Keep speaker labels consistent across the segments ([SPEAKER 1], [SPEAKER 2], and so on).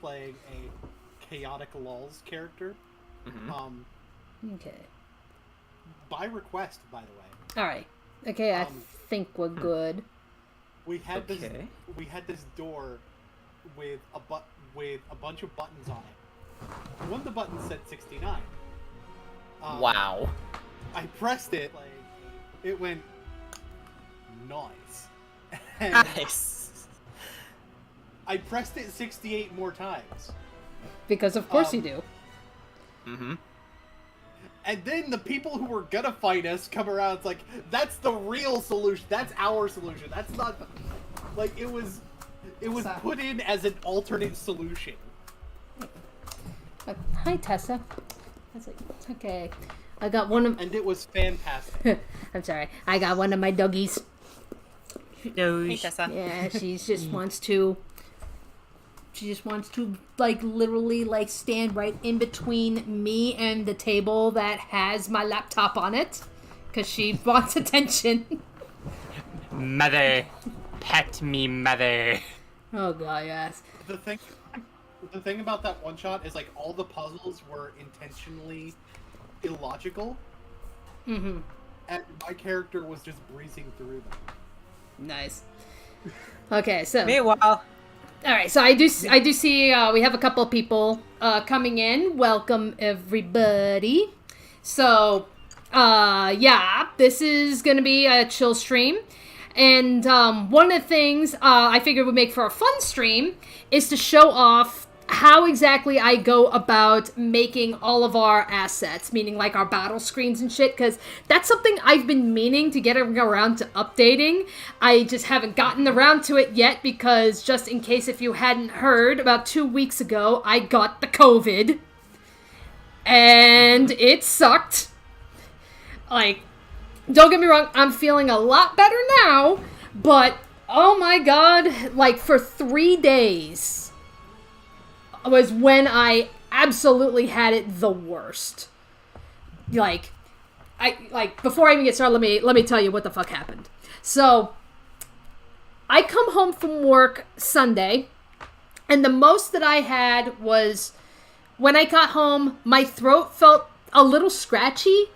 [SPEAKER 1] playing a chaotic lulz character.
[SPEAKER 2] Okay.
[SPEAKER 1] By request, by the way.
[SPEAKER 2] All right. Okay, I think we're good.
[SPEAKER 1] We had this door with a bunch of buttons on it. One of the buttons said 69.
[SPEAKER 3] Wow.
[SPEAKER 1] I pressed it. It went nice.
[SPEAKER 3] Nice.
[SPEAKER 1] I pressed it 68 more times.
[SPEAKER 2] Because of course you do.
[SPEAKER 3] Mm-hmm.
[SPEAKER 1] And then the people who were gonna fight us come around. It's like, that's the real solution. That's our solution. That's not like it was put in as an alternate solution.
[SPEAKER 2] Hi, Tessa. I was like, okay. I got one of...
[SPEAKER 1] And it was fantastic.
[SPEAKER 2] I'm sorry. I got one of my doggies.
[SPEAKER 3] Hey, Tessa.
[SPEAKER 2] Yeah, she just wants to... She just wants to, like, literally, like, stand right in between me and the table that has my laptop on it. Because she wants attention.
[SPEAKER 3] Mother. Pet me, mother.
[SPEAKER 2] Oh, God, yes.
[SPEAKER 1] The thing about that one shot is, like, all the puzzles were intentionally illogical.
[SPEAKER 2] Mm-hmm.
[SPEAKER 1] And my character was just breezing through them.
[SPEAKER 2] Nice. Okay, so...
[SPEAKER 3] Meanwhile...
[SPEAKER 2] Alright, so I do see we have a couple of people coming in. Welcome, everybody. So, yeah, this is going to be a chill stream. And one of the things I figured would make for a fun stream is to show off how exactly I go about making all of our assets, meaning like our battle screens and shit, because that's something I've been meaning to get around to updating. I just haven't gotten around to it yet because, just in case if you hadn't heard, about 2 weeks ago, I got the COVID. And it sucked. Like, don't get me wrong, I'm feeling a lot better now, but, oh my god, like, for 3 days... was when I absolutely had it the worst. Before I even get started, let me tell you what the fuck happened. So, I come home from work Sunday, and the most that I had was, when I got home, my throat felt a little scratchy,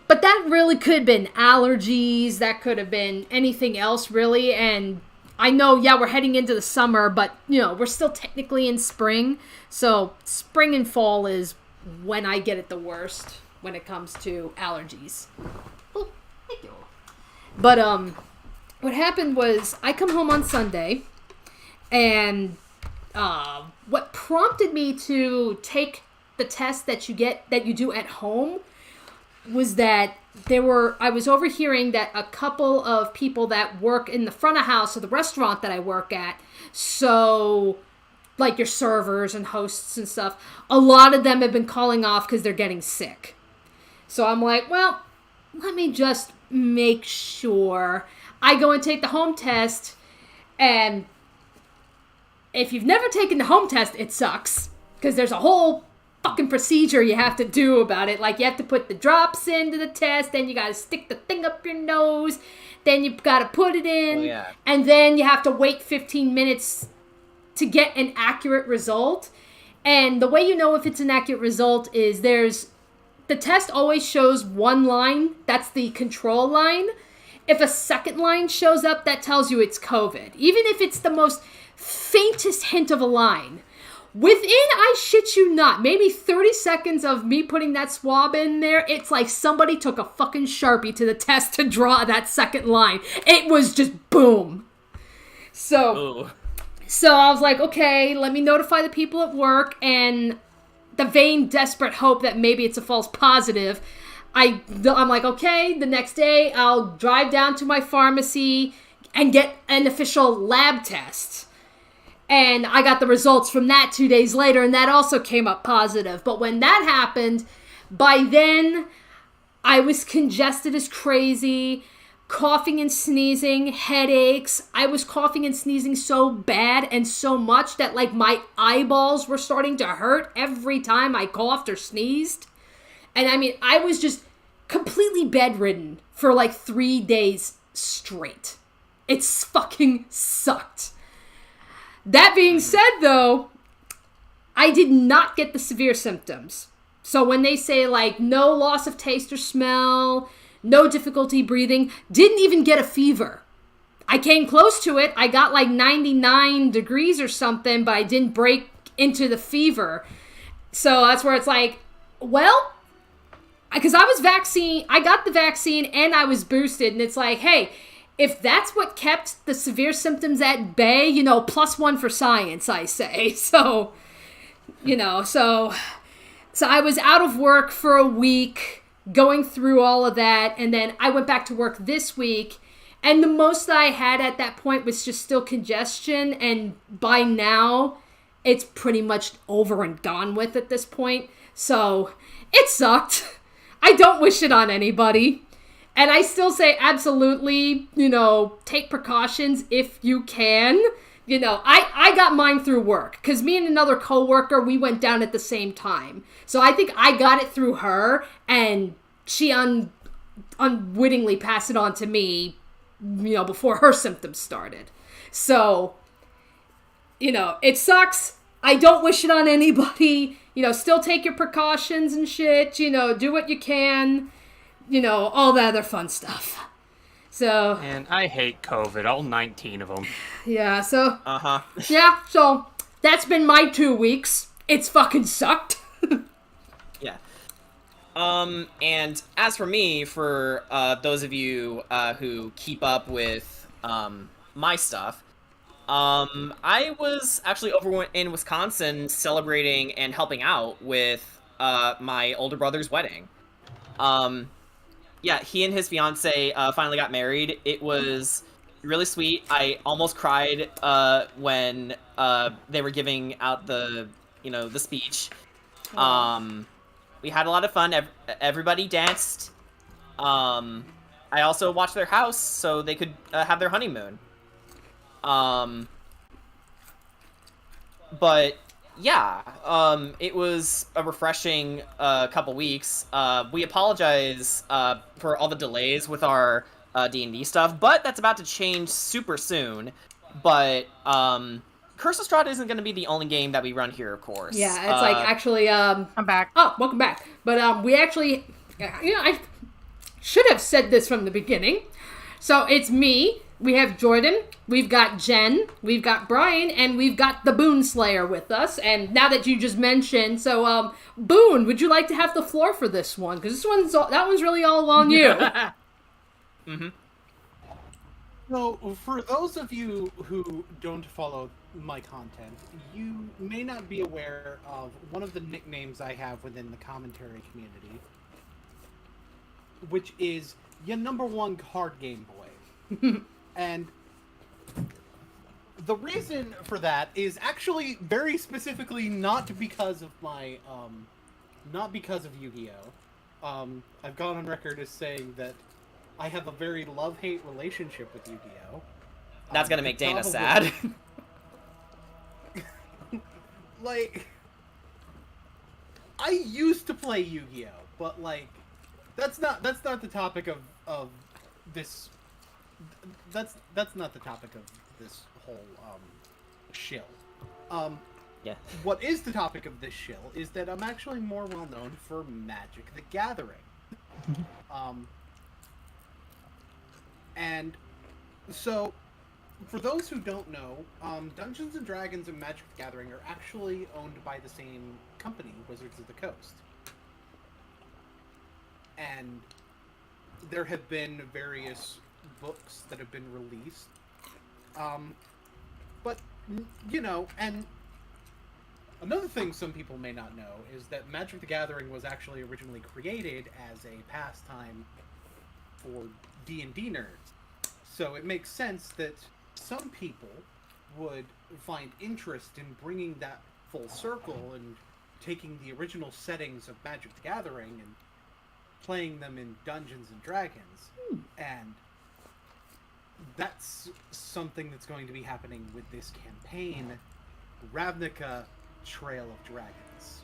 [SPEAKER 2] but that really could have been allergies, that could have been anything else, really, and I know, yeah, we're heading into the summer, but, you know, we're still technically in spring. So spring and fall is when I get it the worst when it comes to allergies. Oh, thank you. But, what happened was I come home on Sunday, and what prompted me to take the test that you do at home was that I was overhearing that a couple of people that work in the front of house of the restaurant that I work at, so like your servers and hosts and stuff, a lot of them have been calling off because they're getting sick. So I'm like, well, let me just make sure. I go and take the home test, and if you've never taken the home test, it sucks because there's a whole fucking procedure you have to do about it. Like, you have to put the drops into the test, then you gotta stick the thing up your nose, then you gotta put it in, and then you have to wait 15 minutes to get an accurate result. And the way you know if it's an accurate result is the test always shows one line, that's the control line. If a second line shows up, that tells you it's COVID, even if it's the most faintest hint of a line. Within, I shit you not, maybe 30 seconds of me putting that swab in there, it's like somebody took a fucking Sharpie to the test to draw that second line. It was just boom. So I was like, okay, let me notify the people at work, and the vain, desperate hope that maybe it's a false positive. I'm like, okay, the next day I'll drive down to my pharmacy and get an official lab test. And I got the results from that 2 days later, and that also came up positive. But when that happened, by then, I was congested as crazy, coughing and sneezing, headaches. I was coughing and sneezing so bad and so much that, like, my eyeballs were starting to hurt every time I coughed or sneezed. And, I mean, I was just completely bedridden for, like, 3 days straight. It's fucking sucked. That being said, though, I did not get the severe symptoms. So when they say, like, no loss of taste or smell, no difficulty breathing, didn't even get a fever. I came close to it. I got like 99 degrees or something, but I didn't break into the fever. So that's where it's like, well, because I got the vaccine and I was boosted, and it's like, hey, if that's what kept the severe symptoms at bay, +1 for science, I say. So, so I was out of work for a week, going through all of that, and then I went back to work this week, and the most that I had at that point was just still congestion, and by now, it's pretty much over and gone with at this point. So, it sucked. I don't wish it on anybody. And I still say absolutely, take precautions if you can. I got mine through work, because me and another coworker, we went down at the same time. So I think I got it through her, and she unwittingly passed it on to me, before her symptoms started. So, it sucks. I don't wish it on anybody. Still take your precautions and shit. Do what you can. All the other fun stuff. So.
[SPEAKER 3] And I hate COVID, all 19 of them.
[SPEAKER 2] Yeah, so.
[SPEAKER 3] Uh-huh.
[SPEAKER 2] Yeah, so that's been my 2 weeks. It's fucking sucked.
[SPEAKER 4] Yeah. And as for me, for those of you who keep up with my stuff, I was actually over in Wisconsin celebrating and helping out with my older brother's wedding. Yeah, he and his fiance finally got married. It was really sweet. I almost cried when they were giving out the speech. We had a lot of fun. Everybody danced. I also watched their house so they could have their honeymoon. But yeah, it was a refreshing couple weeks. We apologize for all the delays with our D&D stuff, but that's about to change super soon. But Curse of Strahd isn't going to be the only game that we run here, of course.
[SPEAKER 2] Yeah, it's actually I'm
[SPEAKER 5] back.
[SPEAKER 2] Oh, welcome back. But we actually, I should have said this from the beginning. So it's me. We have Jordan, we've got Jen, we've got Brian, and we've got the Boone Slayer with us. And now that you just mentioned, so Boone, would you like to have the floor for this one? Because that one's really all on you.
[SPEAKER 4] Mm-hmm.
[SPEAKER 1] So, for those of you who don't follow my content, you may not be aware of one of the nicknames I have within the commentary community, which is your #1 card game boy. And the reason for that is actually very specifically not because of my, not because of Yu-Gi-Oh! I've gone on record as saying that I have a very love-hate relationship with Yu-Gi-Oh!
[SPEAKER 4] That's gonna make Dana sad.
[SPEAKER 1] Like, I used to play Yu-Gi-Oh! But like, that's not the topic of this. That's not the topic of this whole shill.
[SPEAKER 4] Yeah.
[SPEAKER 1] What is the topic of this shill is that I'm actually more well known for Magic the Gathering. And so, for those who don't know, Dungeons and Dragons and Magic the Gathering are actually owned by the same company, Wizards of the Coast. And there have been various books that have been released. But, and another thing some people may not know is that Magic the Gathering was actually originally created as a pastime for D&D nerds. So it makes sense that some people would find interest in bringing that full circle and taking the original settings of Magic the Gathering and playing them in Dungeons and Dragons. And that's something that's going to be happening with this campaign, Ravnica Trail of Dragons.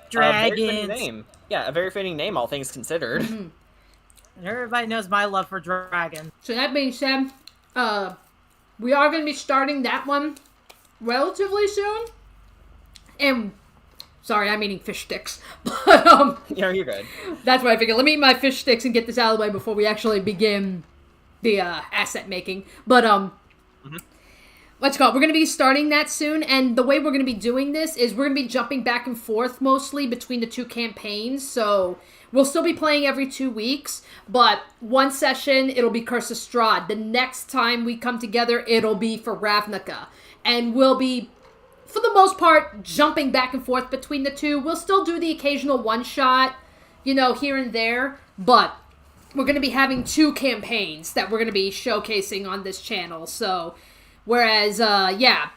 [SPEAKER 5] Dragons.
[SPEAKER 4] Very fitting name. Yeah, a very fitting name, all things considered.
[SPEAKER 5] And everybody knows my love for dragons.
[SPEAKER 2] So that being said, we are going to be starting that one relatively soon. And sorry, I'm eating fish sticks. But
[SPEAKER 4] Yeah, you're good.
[SPEAKER 2] that's what I figured. Let me eat my fish sticks and get this out of the way before we actually begin the asset making. But let's go. We're going to be starting that soon, and the way we're going to be doing this is we're going to be jumping back and forth mostly between the two campaigns, so we'll still be playing every 2 weeks, but one session, it'll be Curse of Strahd. The next time we come together, it'll be for Ravnica, and we'll be, for the most part, jumping back and forth between the two. We'll still do the occasional one-shot, here and there, but we're going to be having 2 campaigns that we're going to be showcasing on this channel, so... Whereas,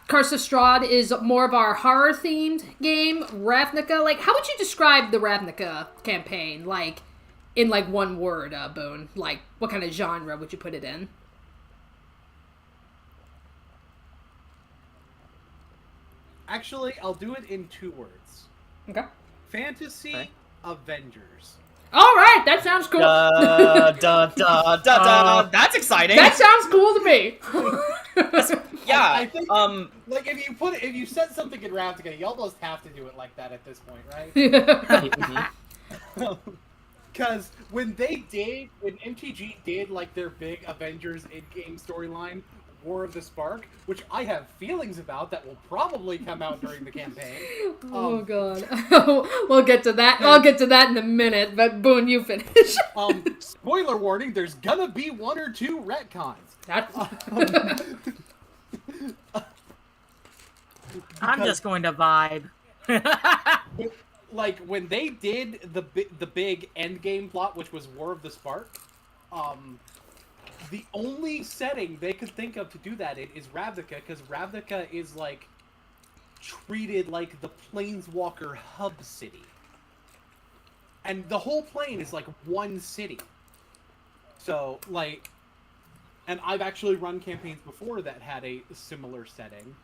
[SPEAKER 2] Curse of Strahd is more of our horror-themed game. Ravnica, how would you describe the Ravnica campaign? In, one word, Boone? What kind of genre would you put it in?
[SPEAKER 1] Actually, I'll do it in 2 words.
[SPEAKER 2] Okay.
[SPEAKER 1] Fantasy Avengers.
[SPEAKER 2] All right, that sounds cool.
[SPEAKER 4] That's exciting.
[SPEAKER 2] That sounds cool to me.
[SPEAKER 4] Yeah.
[SPEAKER 1] I think, if you set something in Ravnica, you almost have to do it like that at this point, right? Because when MTG did their big Avengers in-game storyline, War of the Spark, which I have feelings about that will probably come out during the campaign.
[SPEAKER 2] Oh god. We'll get to that. I'll get to that in a minute, but Boone, you finish.
[SPEAKER 1] Spoiler warning, there's gonna be 1 or 2 retcons.
[SPEAKER 5] I'm just going to vibe.
[SPEAKER 1] When they did the big endgame plot, which was War of the Spark, the only setting they could think of to do that in is Ravnica, because Ravnica is treated like the Planeswalker hub city, and the whole plane is one city. So and I've actually run campaigns before that had a similar setting.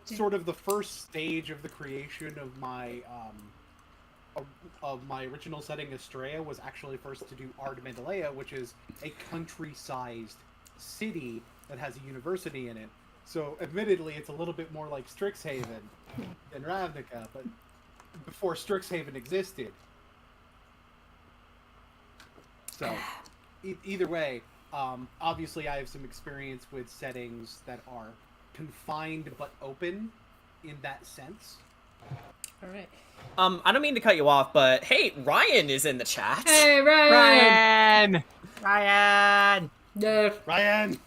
[SPEAKER 1] Sort of the first stage of the creation of my original setting, Estrella, was actually first to do Ard Mandalea, which is a country-sized city that has a university in it. So, admittedly, it's a little bit more like Strixhaven than Ravnica, but before Strixhaven existed. So, either way, obviously I have some experience with settings that are confined but open in that sense.
[SPEAKER 2] All right.
[SPEAKER 4] I don't mean to cut you off, but hey, Ryan is in the chat.
[SPEAKER 2] Hey, Ryan!
[SPEAKER 5] Ryan!
[SPEAKER 2] Yeah.
[SPEAKER 1] Ryan!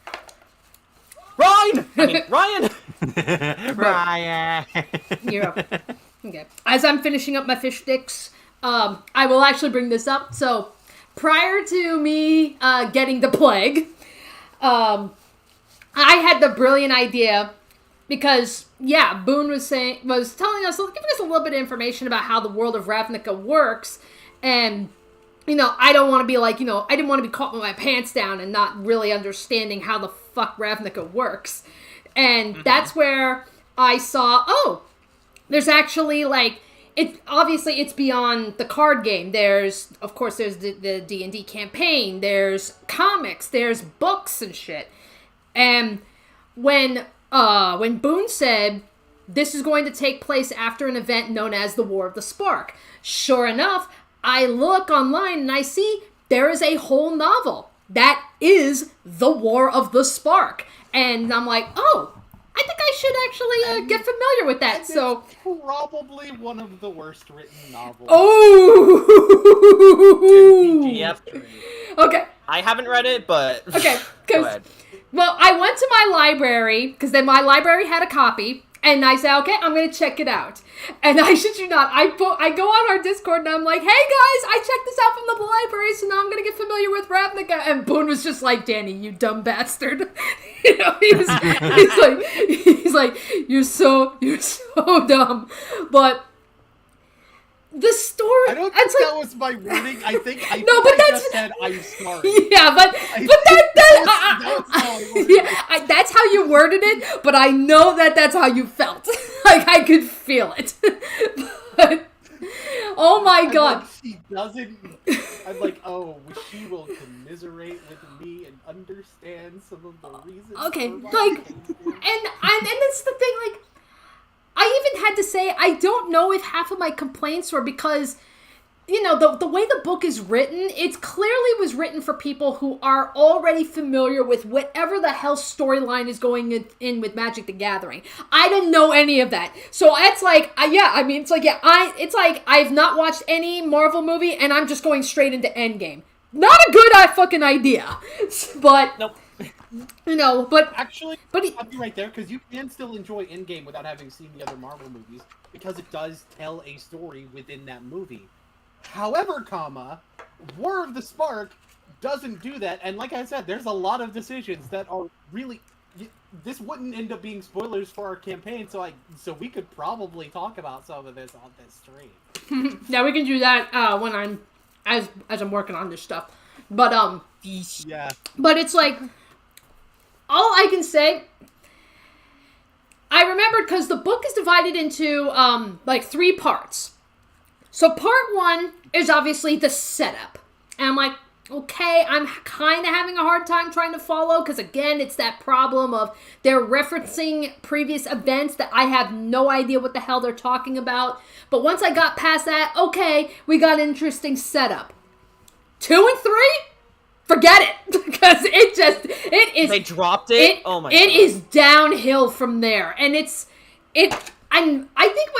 [SPEAKER 4] Ryan!
[SPEAKER 5] Ryan!
[SPEAKER 2] You're up. Okay. As I'm finishing up my fish sticks, I will actually bring this up. So, prior to me getting the plague, I had the brilliant idea because, Boone was telling us, giving us a little bit of information about how the world of Ravnica works, and, I don't want to be I didn't want to be caught with my pants down and not really understanding how the fuck Ravnica works. And that's where I saw, there's actually, obviously it's beyond the card game. There's the D&D campaign, there's comics, there's books and shit. And when Boone said, this is going to take place after an event known as the War of the Spark, sure enough, I look online and I see there is a whole novel that is the War of the Spark. And I'm like, I think I should actually get familiar with that. So
[SPEAKER 1] it's probably one of the worst written novels.
[SPEAKER 2] Oh!
[SPEAKER 4] Yep.
[SPEAKER 2] Okay.
[SPEAKER 4] I haven't read it, but
[SPEAKER 2] Okay.
[SPEAKER 4] Go ahead.
[SPEAKER 2] Well, I went to my library, because then my library had a copy, and I said, okay, I'm going to check it out. And I shit you not, I go on our Discord, and I'm like, hey guys, I checked this out from the library, so now I'm going to get familiar with Ravnica. And Boone was just like, Dani, you dumb bastard. He's like, you're so dumb. But the story...
[SPEAKER 1] I don't think that was my wording. I think I just said, I'm sorry.
[SPEAKER 2] Yeah, but that's how you worded it, but I know that's how you felt. I could feel it. But, oh my god.
[SPEAKER 1] She doesn't... I'm like, she will commiserate with me and understand some of the reasons.
[SPEAKER 2] Okay,
[SPEAKER 1] for my behavior.
[SPEAKER 2] and that's the thing, like, I even had to say, I don't know if half of my complaints were because, you know, the way the book is written, it clearly was written for people who are already familiar with whatever the hell storyline is going in with Magic the Gathering. I didn't know any of that. So it's like, it's like I've not watched any Marvel movie and I'm just going straight into Endgame. Not a good fucking idea. But,
[SPEAKER 4] Nope.
[SPEAKER 2] You know, but...
[SPEAKER 1] Actually,
[SPEAKER 2] but
[SPEAKER 1] I'll be right there, because you can still enjoy Endgame without having seen the other Marvel movies, because it does tell a story within that movie. However, War of the Spark doesn't do that, and like I said, there's a lot of decisions that are really... This wouldn't end up being spoilers for our campaign, so we could probably talk about some of this on this stream.
[SPEAKER 2] Yeah, we can do that when I'm... As I'm working on this stuff. But,
[SPEAKER 1] Yeah.
[SPEAKER 2] But it's like... All I can say... I remembered, because the book is divided into, like, 3 parts. So part 1 is obviously the setup. And I'm like, okay, I'm kind of having a hard time trying to follow, because again, it's that problem of they're referencing previous events that I have no idea what the hell they're talking about. But once I got past that, okay, we got an interesting setup. 2 and 3? Forget it, because it is...
[SPEAKER 4] They dropped it? Oh my god.
[SPEAKER 2] It is downhill from there, and I think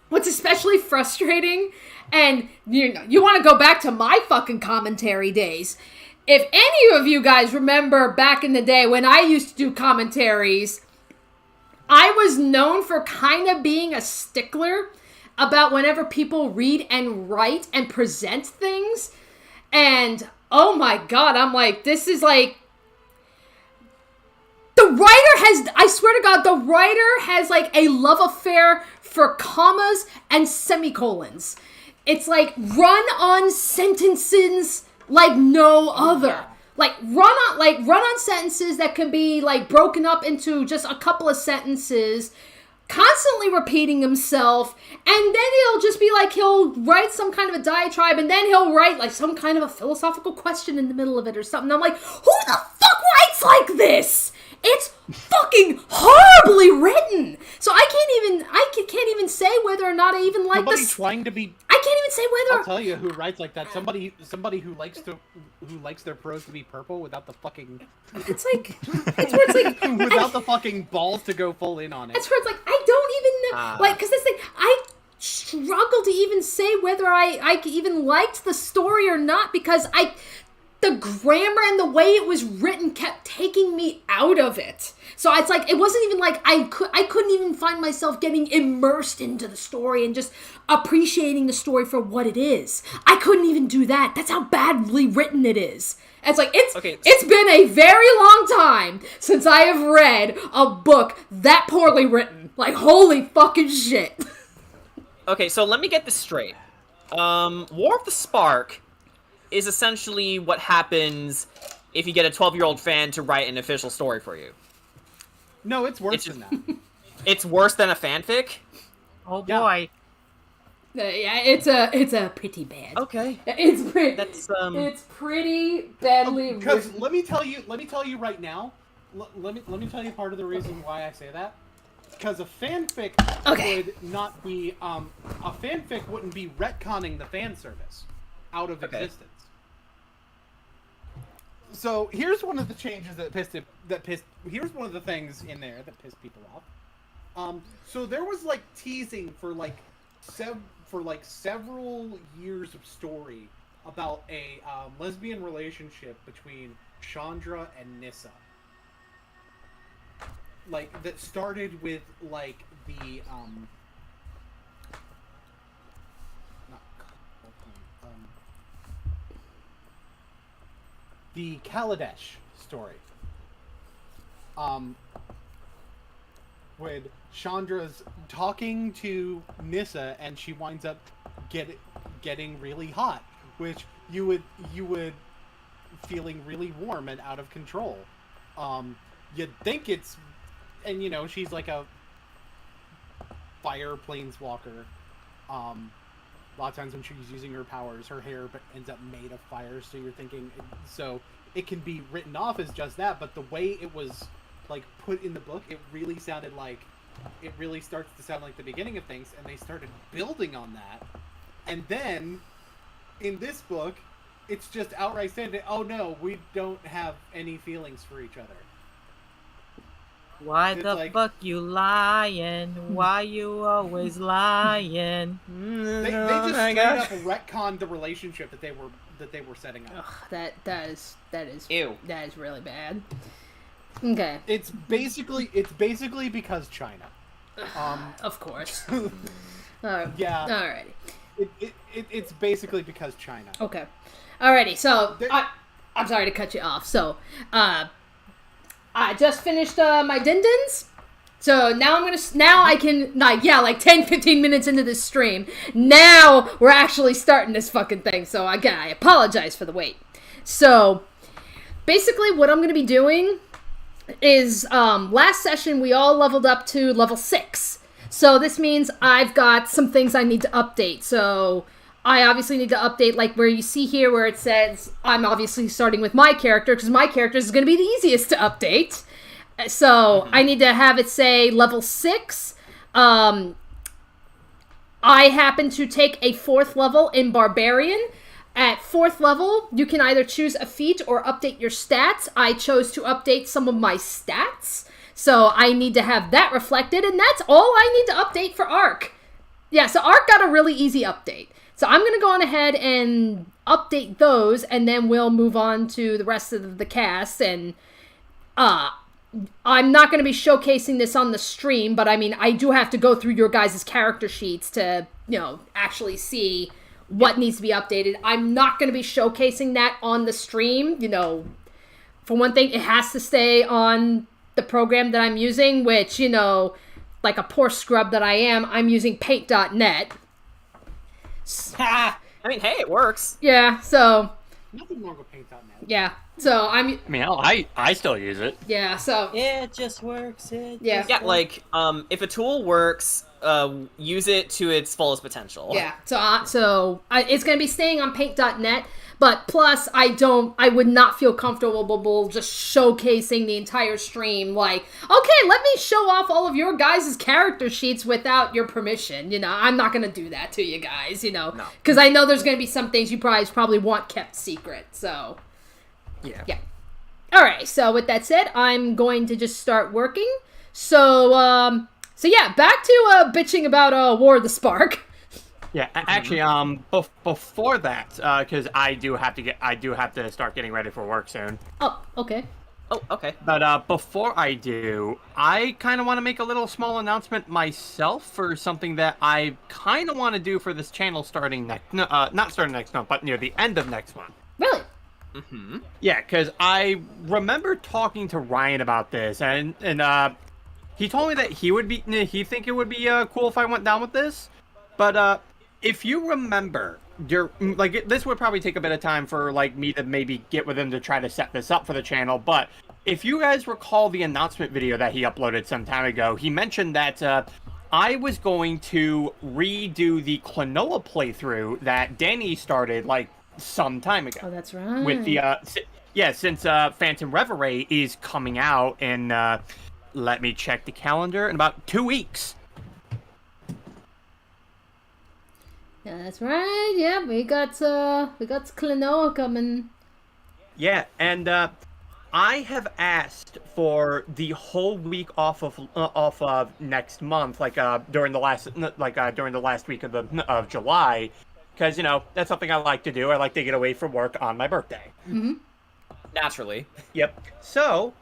[SPEAKER 2] what's especially frustrating, and you want to go back to my fucking commentary days. If any of you guys remember back in the day when I used to do commentaries, I was known for kind of being a stickler about whenever people read and write and present things. And, oh my god, I'm like, this is like... I swear to god, the writer has like a love affair for commas and semicolons. It's like run-on sentences like no other. Like run-on sentences that can be like broken up into just a couple of sentences, constantly repeating himself, and then he'll just be like, he'll write some kind of a diatribe, and then he'll write like some kind of a philosophical question in the middle of it or something. I'm like, who the fuck writes like this? It's fucking horribly written. So I can't even say whether or not I even like this.
[SPEAKER 1] Trying to be.
[SPEAKER 2] I can't even say whether.
[SPEAKER 1] I'll tell you who writes like that. Somebody who likes their prose to be purple without the fucking.
[SPEAKER 2] It's like it's where it's like
[SPEAKER 1] without the fucking balls to go full in on it.
[SPEAKER 2] It's where it's like I don't even know, like, because this thing I struggle to even say whether I even liked the story or not, because the grammar and the way it was written kept taking me out of it. So it's like, it wasn't even like I couldn't even find myself getting immersed into the story and just appreciating the story for what it is. I couldn't even do that. That's how badly written it is. It's like, it's been a very long time since I have read a book that poorly written. Like, holy fucking shit.
[SPEAKER 4] Okay, so let me get this straight. War of the Spark is essentially what happens if you get a 12-year-old fan to write an official story for you.
[SPEAKER 1] No, it's worse than that.
[SPEAKER 4] It's worse than a fanfic?
[SPEAKER 5] Oh boy.
[SPEAKER 2] Yeah, it's a pretty bad.
[SPEAKER 4] Okay.
[SPEAKER 2] It's pretty.
[SPEAKER 4] That's
[SPEAKER 2] It's pretty badly.
[SPEAKER 1] Because let me tell you right now. Let me tell you part of the reason why I say that. Because a fanfic would not be a fanfic wouldn't be retconning the fan service out of existence. So here's one of the changes here's one of the things in there that pissed people off. So there was like teasing for several years of story about a lesbian relationship between Chandra and Nissa. Like, that started with like the the Kaladesh story. When Chandra's talking to Nissa and she winds up getting really hot, which you would feeling really warm and out of control. You'd think it's, and you know, she's like a fire planeswalker. A lot of times when she's using her powers, her hair ends up made of fire, so you're thinking, so it can be written off as just that, but the way it was like put in the book, it really sounded like it really starts to sound like the beginning of things, and they started building on that. And then in this book, it's just outright saying, "Oh no, we don't have any feelings for each other."
[SPEAKER 5] Why
[SPEAKER 1] It's
[SPEAKER 5] the
[SPEAKER 1] like-
[SPEAKER 5] fuck you lying? Why you always lying?
[SPEAKER 1] They just straight up retconned the relationship that they were setting up.
[SPEAKER 2] Ugh, that is
[SPEAKER 4] Ew.
[SPEAKER 2] that is really bad. Okay,
[SPEAKER 1] It's basically because China.
[SPEAKER 2] of course.
[SPEAKER 1] Yeah.
[SPEAKER 2] Alrighty.
[SPEAKER 1] It's basically because China.
[SPEAKER 2] Okay. Alrighty. So
[SPEAKER 1] There-
[SPEAKER 2] I'm sorry to cut you off. So I just finished my din-dins. So now I can, like 10, 15 minutes into this stream, now we're actually starting this fucking thing. So again, I apologize for the wait. So basically what I'm going to be doing is, last session we all leveled up to level 6. So this means I've got some things I need to update. So I obviously need to update, like where you see here where it says I'm obviously starting with my character, because my character is going to be the easiest to update. So I need to have it say level 6. I happen to take a 4th level in Barbarian. At 4th level, you can either choose a feat or update your stats. I chose to update some of my stats. So I need to have that reflected, and that's all I need to update for Arc. Yeah, so Arc got a really easy update. So I'm going to go on ahead and update those, and then we'll move on to the rest of the cast. And I'm not going to be showcasing this on the stream, but I mean, I do have to go through your guys' character sheets to, actually see what needs to be updated. I'm not going to be showcasing that on the stream. For one thing, it has to stay on the program that I'm using, which, like a poor scrub that I am, I'm using paint.net.
[SPEAKER 4] I mean, hey, it works.
[SPEAKER 2] Yeah, so,
[SPEAKER 1] Nothing wrong with paint.net.
[SPEAKER 2] yeah. So,
[SPEAKER 3] I mean, hell, I still use it.
[SPEAKER 2] yeah, so,
[SPEAKER 5] It just works.
[SPEAKER 2] yeah.
[SPEAKER 4] Yeah, like, if a tool works, use it to its fullest potential.
[SPEAKER 2] Yeah, so it's going to be staying on paint.net, but plus I would not feel comfortable just showcasing the entire stream, like, okay, let me show off all of your guys' character sheets without your permission. I'm not going to do that to you guys, because I know there's going to be some things you probably want kept secret, so.
[SPEAKER 3] Yeah.
[SPEAKER 2] Alright, so with that said, I'm going to just start working. So yeah, back to bitching about War of the Spark.
[SPEAKER 3] Yeah, actually, before that, because I do have to start getting ready for work soon.
[SPEAKER 2] Oh, okay.
[SPEAKER 4] Oh, okay.
[SPEAKER 3] But before I do, I kind of want to make a little small announcement myself for something that I kind of want to do for this channel starting not starting next month, but near the end of next month.
[SPEAKER 2] Really?
[SPEAKER 4] Mm-hmm.
[SPEAKER 3] Yeah, because I remember talking to Ryan about this, and he told me that he think it would be cool if I went down with this. But if you remember, this would probably take a bit of time for me to maybe get with him to try to set this up for the channel. But if you guys recall the announcement video that he uploaded some time ago, he mentioned that I was going to redo the Klonoa playthrough that Dani started some time ago.
[SPEAKER 2] Oh, that's right.
[SPEAKER 3] With the since Phantom Reverie is coming out in let me check the calendar, in about 2 weeks.
[SPEAKER 2] Yeah, that's right. Yeah, we got Klonoa coming.
[SPEAKER 3] Yeah, and I have asked for the whole week off of next month, during the last week of July. Because, that's something I like to do. I like to get away from work on my birthday.
[SPEAKER 2] Mm-hmm.
[SPEAKER 4] Naturally.
[SPEAKER 3] Yep. So,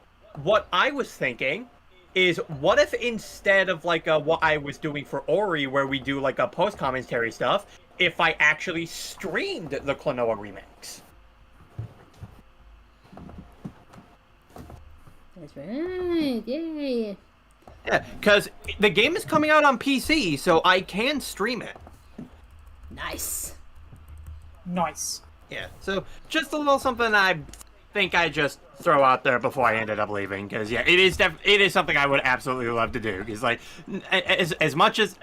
[SPEAKER 3] what I was thinking is, what if instead of, what I was doing for Ori, where we do, a post-commentary stuff, if I actually streamed the Klonoa remix?
[SPEAKER 2] That's right. Yay.
[SPEAKER 3] Yeah, because the game is coming out on PC, so I can stream it.
[SPEAKER 2] Nice.
[SPEAKER 5] Nice.
[SPEAKER 3] Yeah, so just a little something I think I just throw out there before I ended up leaving, because yeah, it is something I would absolutely love to do. Because as much as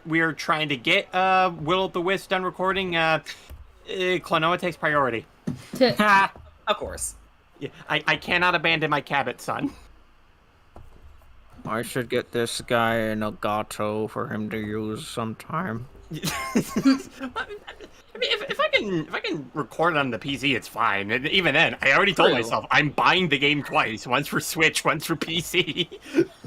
[SPEAKER 3] we're trying to get Will of the Wisp done recording, Klonoa takes priority.
[SPEAKER 4] Of course.
[SPEAKER 3] Yeah, I cannot abandon my Cabot son.
[SPEAKER 5] I should get this guy an Elgato for him to use sometime.
[SPEAKER 3] I mean, if I can record it on the PC, it's fine. And even then, I already told myself I'm buying the game twice: once for Switch, once for PC.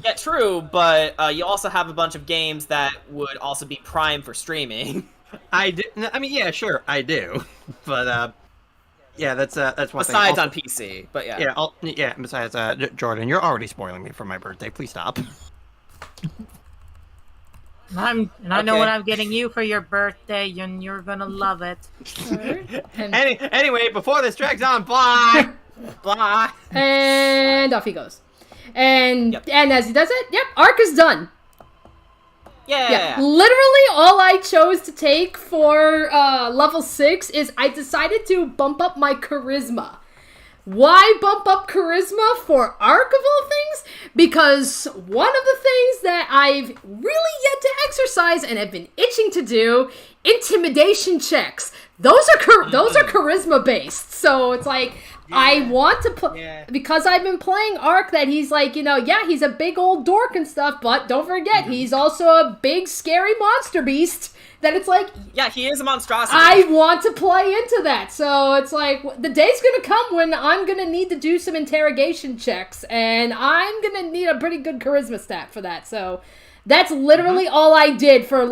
[SPEAKER 4] Yeah, true, but you also have a bunch of games that would also be prime for streaming.
[SPEAKER 3] I mean, yeah, sure, I do. But yeah, that's one thing.
[SPEAKER 4] Besides
[SPEAKER 3] Also,
[SPEAKER 4] on PC, but yeah.
[SPEAKER 3] Yeah. Besides, Jordan, you're already spoiling me for my birthday. Please stop.
[SPEAKER 5] I know
[SPEAKER 4] Okay.
[SPEAKER 5] what I'm getting you for your birthday, and you're gonna love it.
[SPEAKER 3] Anyway, before this drags on, bye.
[SPEAKER 4] Blah.
[SPEAKER 2] And off he goes. And
[SPEAKER 4] Yep.
[SPEAKER 2] and as he does it, yep, arc is done.
[SPEAKER 4] Yeah.
[SPEAKER 2] Yeah, literally all I chose to take for level 6 is I decided to bump up my charisma. Why bump up charisma for arc of all things? Because one of the things that I've really yet to exercise and have been itching to do, intimidation checks. Those are charisma based. So it's like I want to put because I've been playing Arc that he's like, he's a big old dork and stuff, but don't forget he's also a big scary monster beast. That it's like,
[SPEAKER 4] Yeah, he is a monstrosity.
[SPEAKER 2] I want to play into that. So it's like, the day's gonna come when I'm gonna need to do some interrogation checks, and I'm gonna need a pretty good charisma stat for that. So that's literally all I did for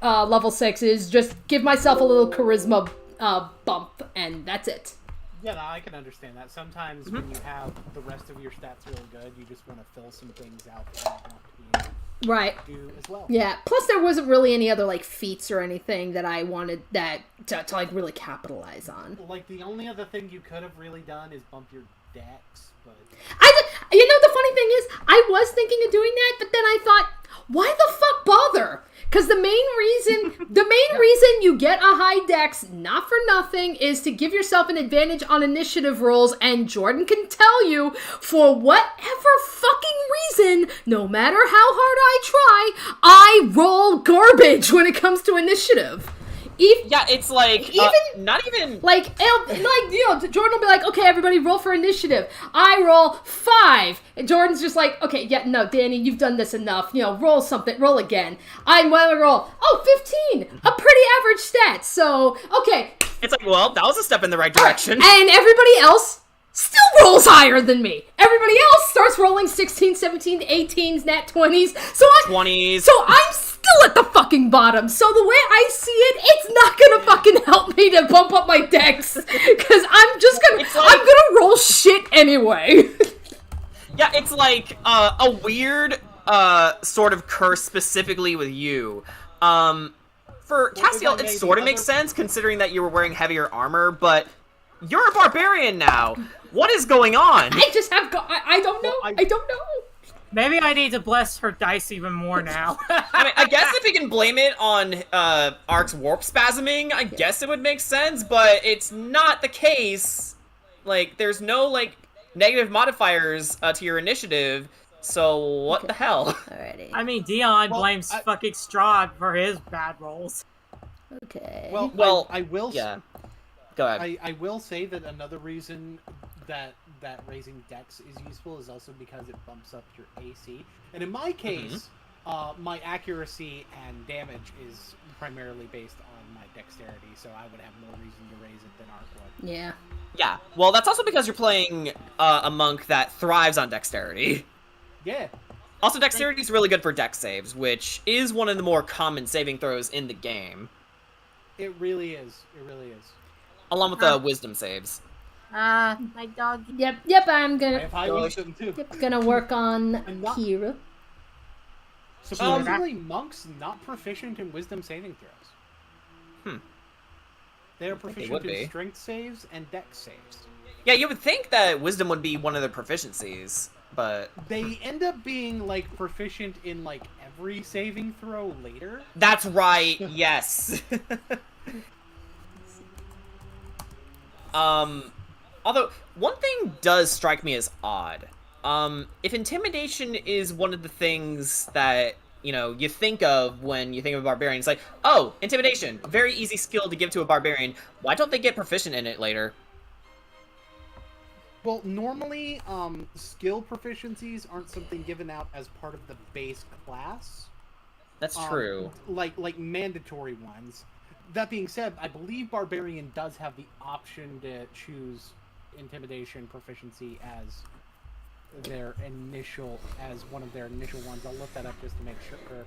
[SPEAKER 2] level 6 is just give myself a little charisma bump, and that's it.
[SPEAKER 1] Yeah, no, I can understand that. Sometimes when you have the rest of your stats really good, you just want to fill some things out that you want to
[SPEAKER 2] Right.
[SPEAKER 1] do as well.
[SPEAKER 2] Yeah. Plus, there wasn't really any other like feats or anything that I wanted that to like really capitalize on.
[SPEAKER 1] Like, the only other thing you could have really done is bump your dex, but...
[SPEAKER 2] The funny thing is, I was thinking of doing that, but then I thought, why the fuck bother? Because the main reason you get a high dex, not for nothing, is to give yourself an advantage on initiative rolls, and Jordan can tell you, for whatever fucking reason, no matter how hard I try, I roll garbage when it comes to initiative.
[SPEAKER 4] Yeah, it's like, not even...
[SPEAKER 2] Jordan will be like, okay, everybody roll for initiative. I roll 5. And Jordan's just like, okay, yeah, no, Danny, you've done this enough. roll something, roll again. I roll, 15. A pretty average stat. So, okay.
[SPEAKER 4] It's like, well, that was a step in the right direction.
[SPEAKER 2] And everybody else still rolls higher than me. Everybody else starts rolling 16, 17, 18s, nat 20s. So
[SPEAKER 4] 20s.
[SPEAKER 2] So I'm still at the fucking bottom. So the way I see it, it's not gonna fucking help me to bump up my dex. Because I'm gonna roll shit anyway.
[SPEAKER 4] Yeah, it's like a weird sort of curse specifically with you. For Castiel, it sort of makes sense considering that you were wearing heavier armor, but you're a barbarian now. What is going on?
[SPEAKER 2] I just have I don't know. I don't know.
[SPEAKER 5] Maybe I need to bless her dice even more now.
[SPEAKER 4] I mean, I guess if you can blame it on Ark's warp spasming, I guess it would make sense, but it's not the case. Like, there's no, negative modifiers to your initiative, so what the hell?
[SPEAKER 2] Alrighty.
[SPEAKER 5] I mean, Dion blames fucking Strahd for his bad rolls.
[SPEAKER 2] Okay.
[SPEAKER 1] Well, I will...
[SPEAKER 4] Yeah. Go ahead.
[SPEAKER 1] I will say that another reason that raising dex is useful is also because it bumps up your AC. And in my case, my accuracy and damage is primarily based on my dexterity, so I would have more reason to raise it than Arc would.
[SPEAKER 2] Yeah.
[SPEAKER 4] Yeah, well, that's also because you're playing a monk that thrives on dexterity.
[SPEAKER 1] Yeah.
[SPEAKER 4] Also, dexterity is really good for dex saves, which is one of the more common saving throws in the game.
[SPEAKER 1] It really is. It really is.
[SPEAKER 4] Along with the wisdom saves.
[SPEAKER 5] My dog.
[SPEAKER 2] Yep, I'm
[SPEAKER 1] I
[SPEAKER 2] gonna
[SPEAKER 1] have high wisdom, too.
[SPEAKER 2] gonna work on
[SPEAKER 1] I'm not-
[SPEAKER 2] Kira.
[SPEAKER 1] Supposedly, monks not proficient in wisdom saving throws. They are
[SPEAKER 4] would
[SPEAKER 1] proficient
[SPEAKER 4] be.
[SPEAKER 1] in strength saves and dex saves.
[SPEAKER 4] Yeah, you would think that wisdom would be one of the proficiencies, but...
[SPEAKER 1] They end up being, proficient in, every saving throw later.
[SPEAKER 4] That's right, yes. Although, one thing does strike me as odd. If intimidation is one of the things that, you think of when you think of a barbarian, it's like, oh, intimidation, very easy skill to give to a barbarian. Why don't they get proficient in it later?
[SPEAKER 1] Well, normally, skill proficiencies aren't something given out as part of the base class.
[SPEAKER 4] That's true.
[SPEAKER 1] Like mandatory ones. That being said, I believe Barbarian does have the option to choose Intimidation proficiency as one of their initial ones. I'll look that up just to make sure.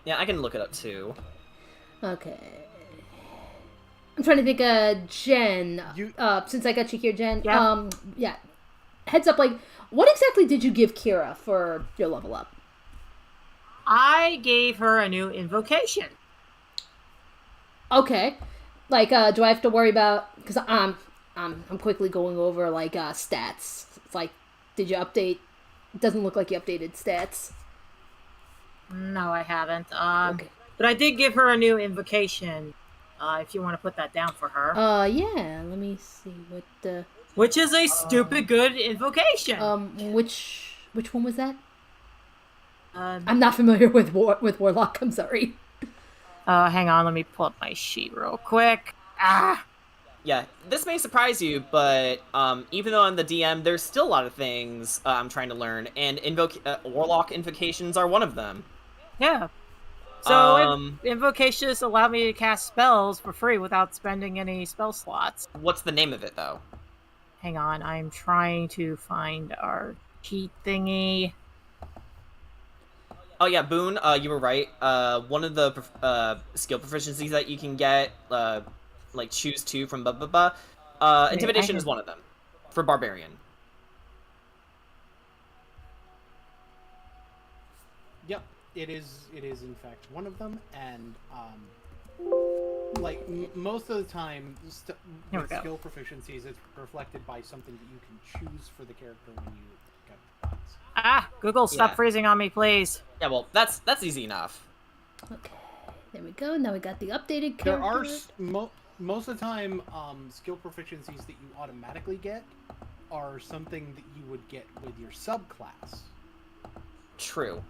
[SPEAKER 4] Yeah, I can look it up too.
[SPEAKER 2] Okay. I'm trying to think, Jen. Since I got you here, Jen.
[SPEAKER 5] Yeah.
[SPEAKER 2] Yeah. Heads up, like, what exactly did you give Kira for your level up?
[SPEAKER 5] I gave her a new invocation.
[SPEAKER 2] Okay. Like, do I have to worry about? Because I'm quickly going over like stats. It's like, did you update? It doesn't look like you updated stats.
[SPEAKER 5] No, I haven't.
[SPEAKER 2] Okay.
[SPEAKER 5] But I did give her a new invocation. If you want to put that down for her.
[SPEAKER 2] Yeah. Let me see what the.
[SPEAKER 5] Which is a stupid good invocation.
[SPEAKER 2] Which one was that?
[SPEAKER 5] Um,
[SPEAKER 2] I'm not familiar with Warlock. I'm sorry.
[SPEAKER 5] Hang on, let me pull up my sheet real quick.
[SPEAKER 4] Yeah, this may surprise you, but even though I'm the DM, there's still a lot of things I'm trying to learn, and Warlock invocations are one of them.
[SPEAKER 5] Yeah. So invocations allow me to cast spells for free without spending any spell slots.
[SPEAKER 4] What's the name of it, though?
[SPEAKER 5] Hang on, I'm trying to find our sheet thingy.
[SPEAKER 4] Oh yeah, Boone, you were right. One of the skill proficiencies that you can get, like choose two from Intimidation is one of them for Barbarian.
[SPEAKER 1] Yep, it is in fact one of them, and like most of the time,
[SPEAKER 5] Here we
[SPEAKER 1] with
[SPEAKER 5] go.
[SPEAKER 1] skill proficiencies, it's reflected by something that you can choose for the character when you get the class.
[SPEAKER 5] Google, stop
[SPEAKER 4] Yeah.
[SPEAKER 5] freezing on me, please.
[SPEAKER 4] Yeah, well, that's easy enough.
[SPEAKER 2] Okay. There we go. Now we got the updated character.
[SPEAKER 1] There are most of the time, skill proficiencies that you automatically get are something that you would get with your subclass.
[SPEAKER 4] True.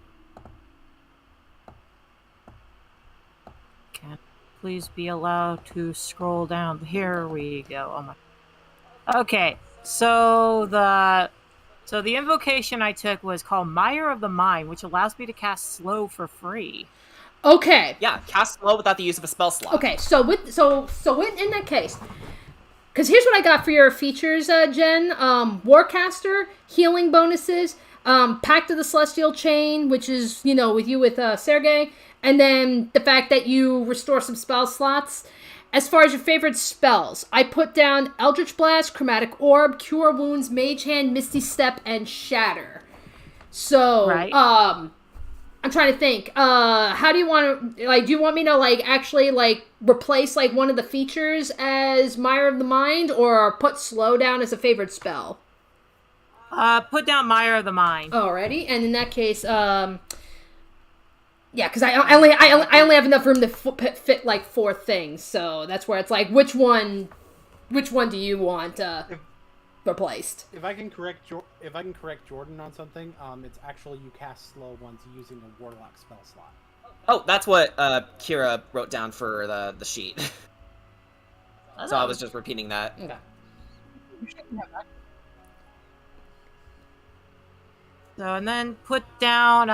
[SPEAKER 5] Can please be allowed to scroll down? Here we go. Oh my. Okay, so the invocation I took was called Mire of the Mind, which allows me to cast slow for free.
[SPEAKER 2] Okay.
[SPEAKER 4] Yeah, cast slow without the use of a spell slot.
[SPEAKER 2] Okay. So in that case, because here's what I got for your features, Jen. Warcaster, healing bonuses, Pact of the Celestial Chain, which is with you with Sergei, and then the fact that you restore some spell slots. As far as your favorite spells, I put down Eldritch Blast, Chromatic Orb, Cure Wounds, Mage Hand, Misty Step, and Shatter. So,
[SPEAKER 5] Right.
[SPEAKER 2] I'm trying to think. How do you want to, like, do you want me to, like, actually, like, replace, like, one of the features as Mire of the Mind, or put Slow down as a favorite spell?
[SPEAKER 5] Put down Mire of the Mind.
[SPEAKER 2] Alrighty, and in that case, yeah, because I only have enough room to fit like 4 things, so that's where it's like, which one do you want replaced?
[SPEAKER 1] If I can correct Jordan on something, it's actually you cast slow ones using a Warlock spell slot.
[SPEAKER 4] Oh, that's what Kira wrote down for the sheet. So I was just repeating that.
[SPEAKER 2] Okay.
[SPEAKER 5] So, and then put down,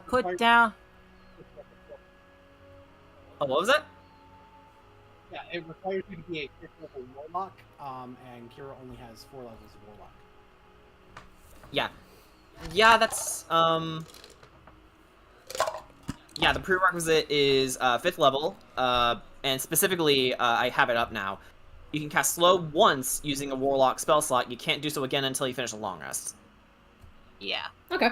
[SPEAKER 5] put down...
[SPEAKER 4] Oh, what was that?
[SPEAKER 1] Yeah, it requires you to be a 5th level Warlock, and Kira only has 4 levels of Warlock.
[SPEAKER 4] Yeah. Yeah, that's, yeah, the prerequisite is 5th level, and specifically, I have it up now. You can cast slow once using a Warlock spell slot. You can't do so again until you finish a long rest.
[SPEAKER 5] Yeah.
[SPEAKER 2] Okay.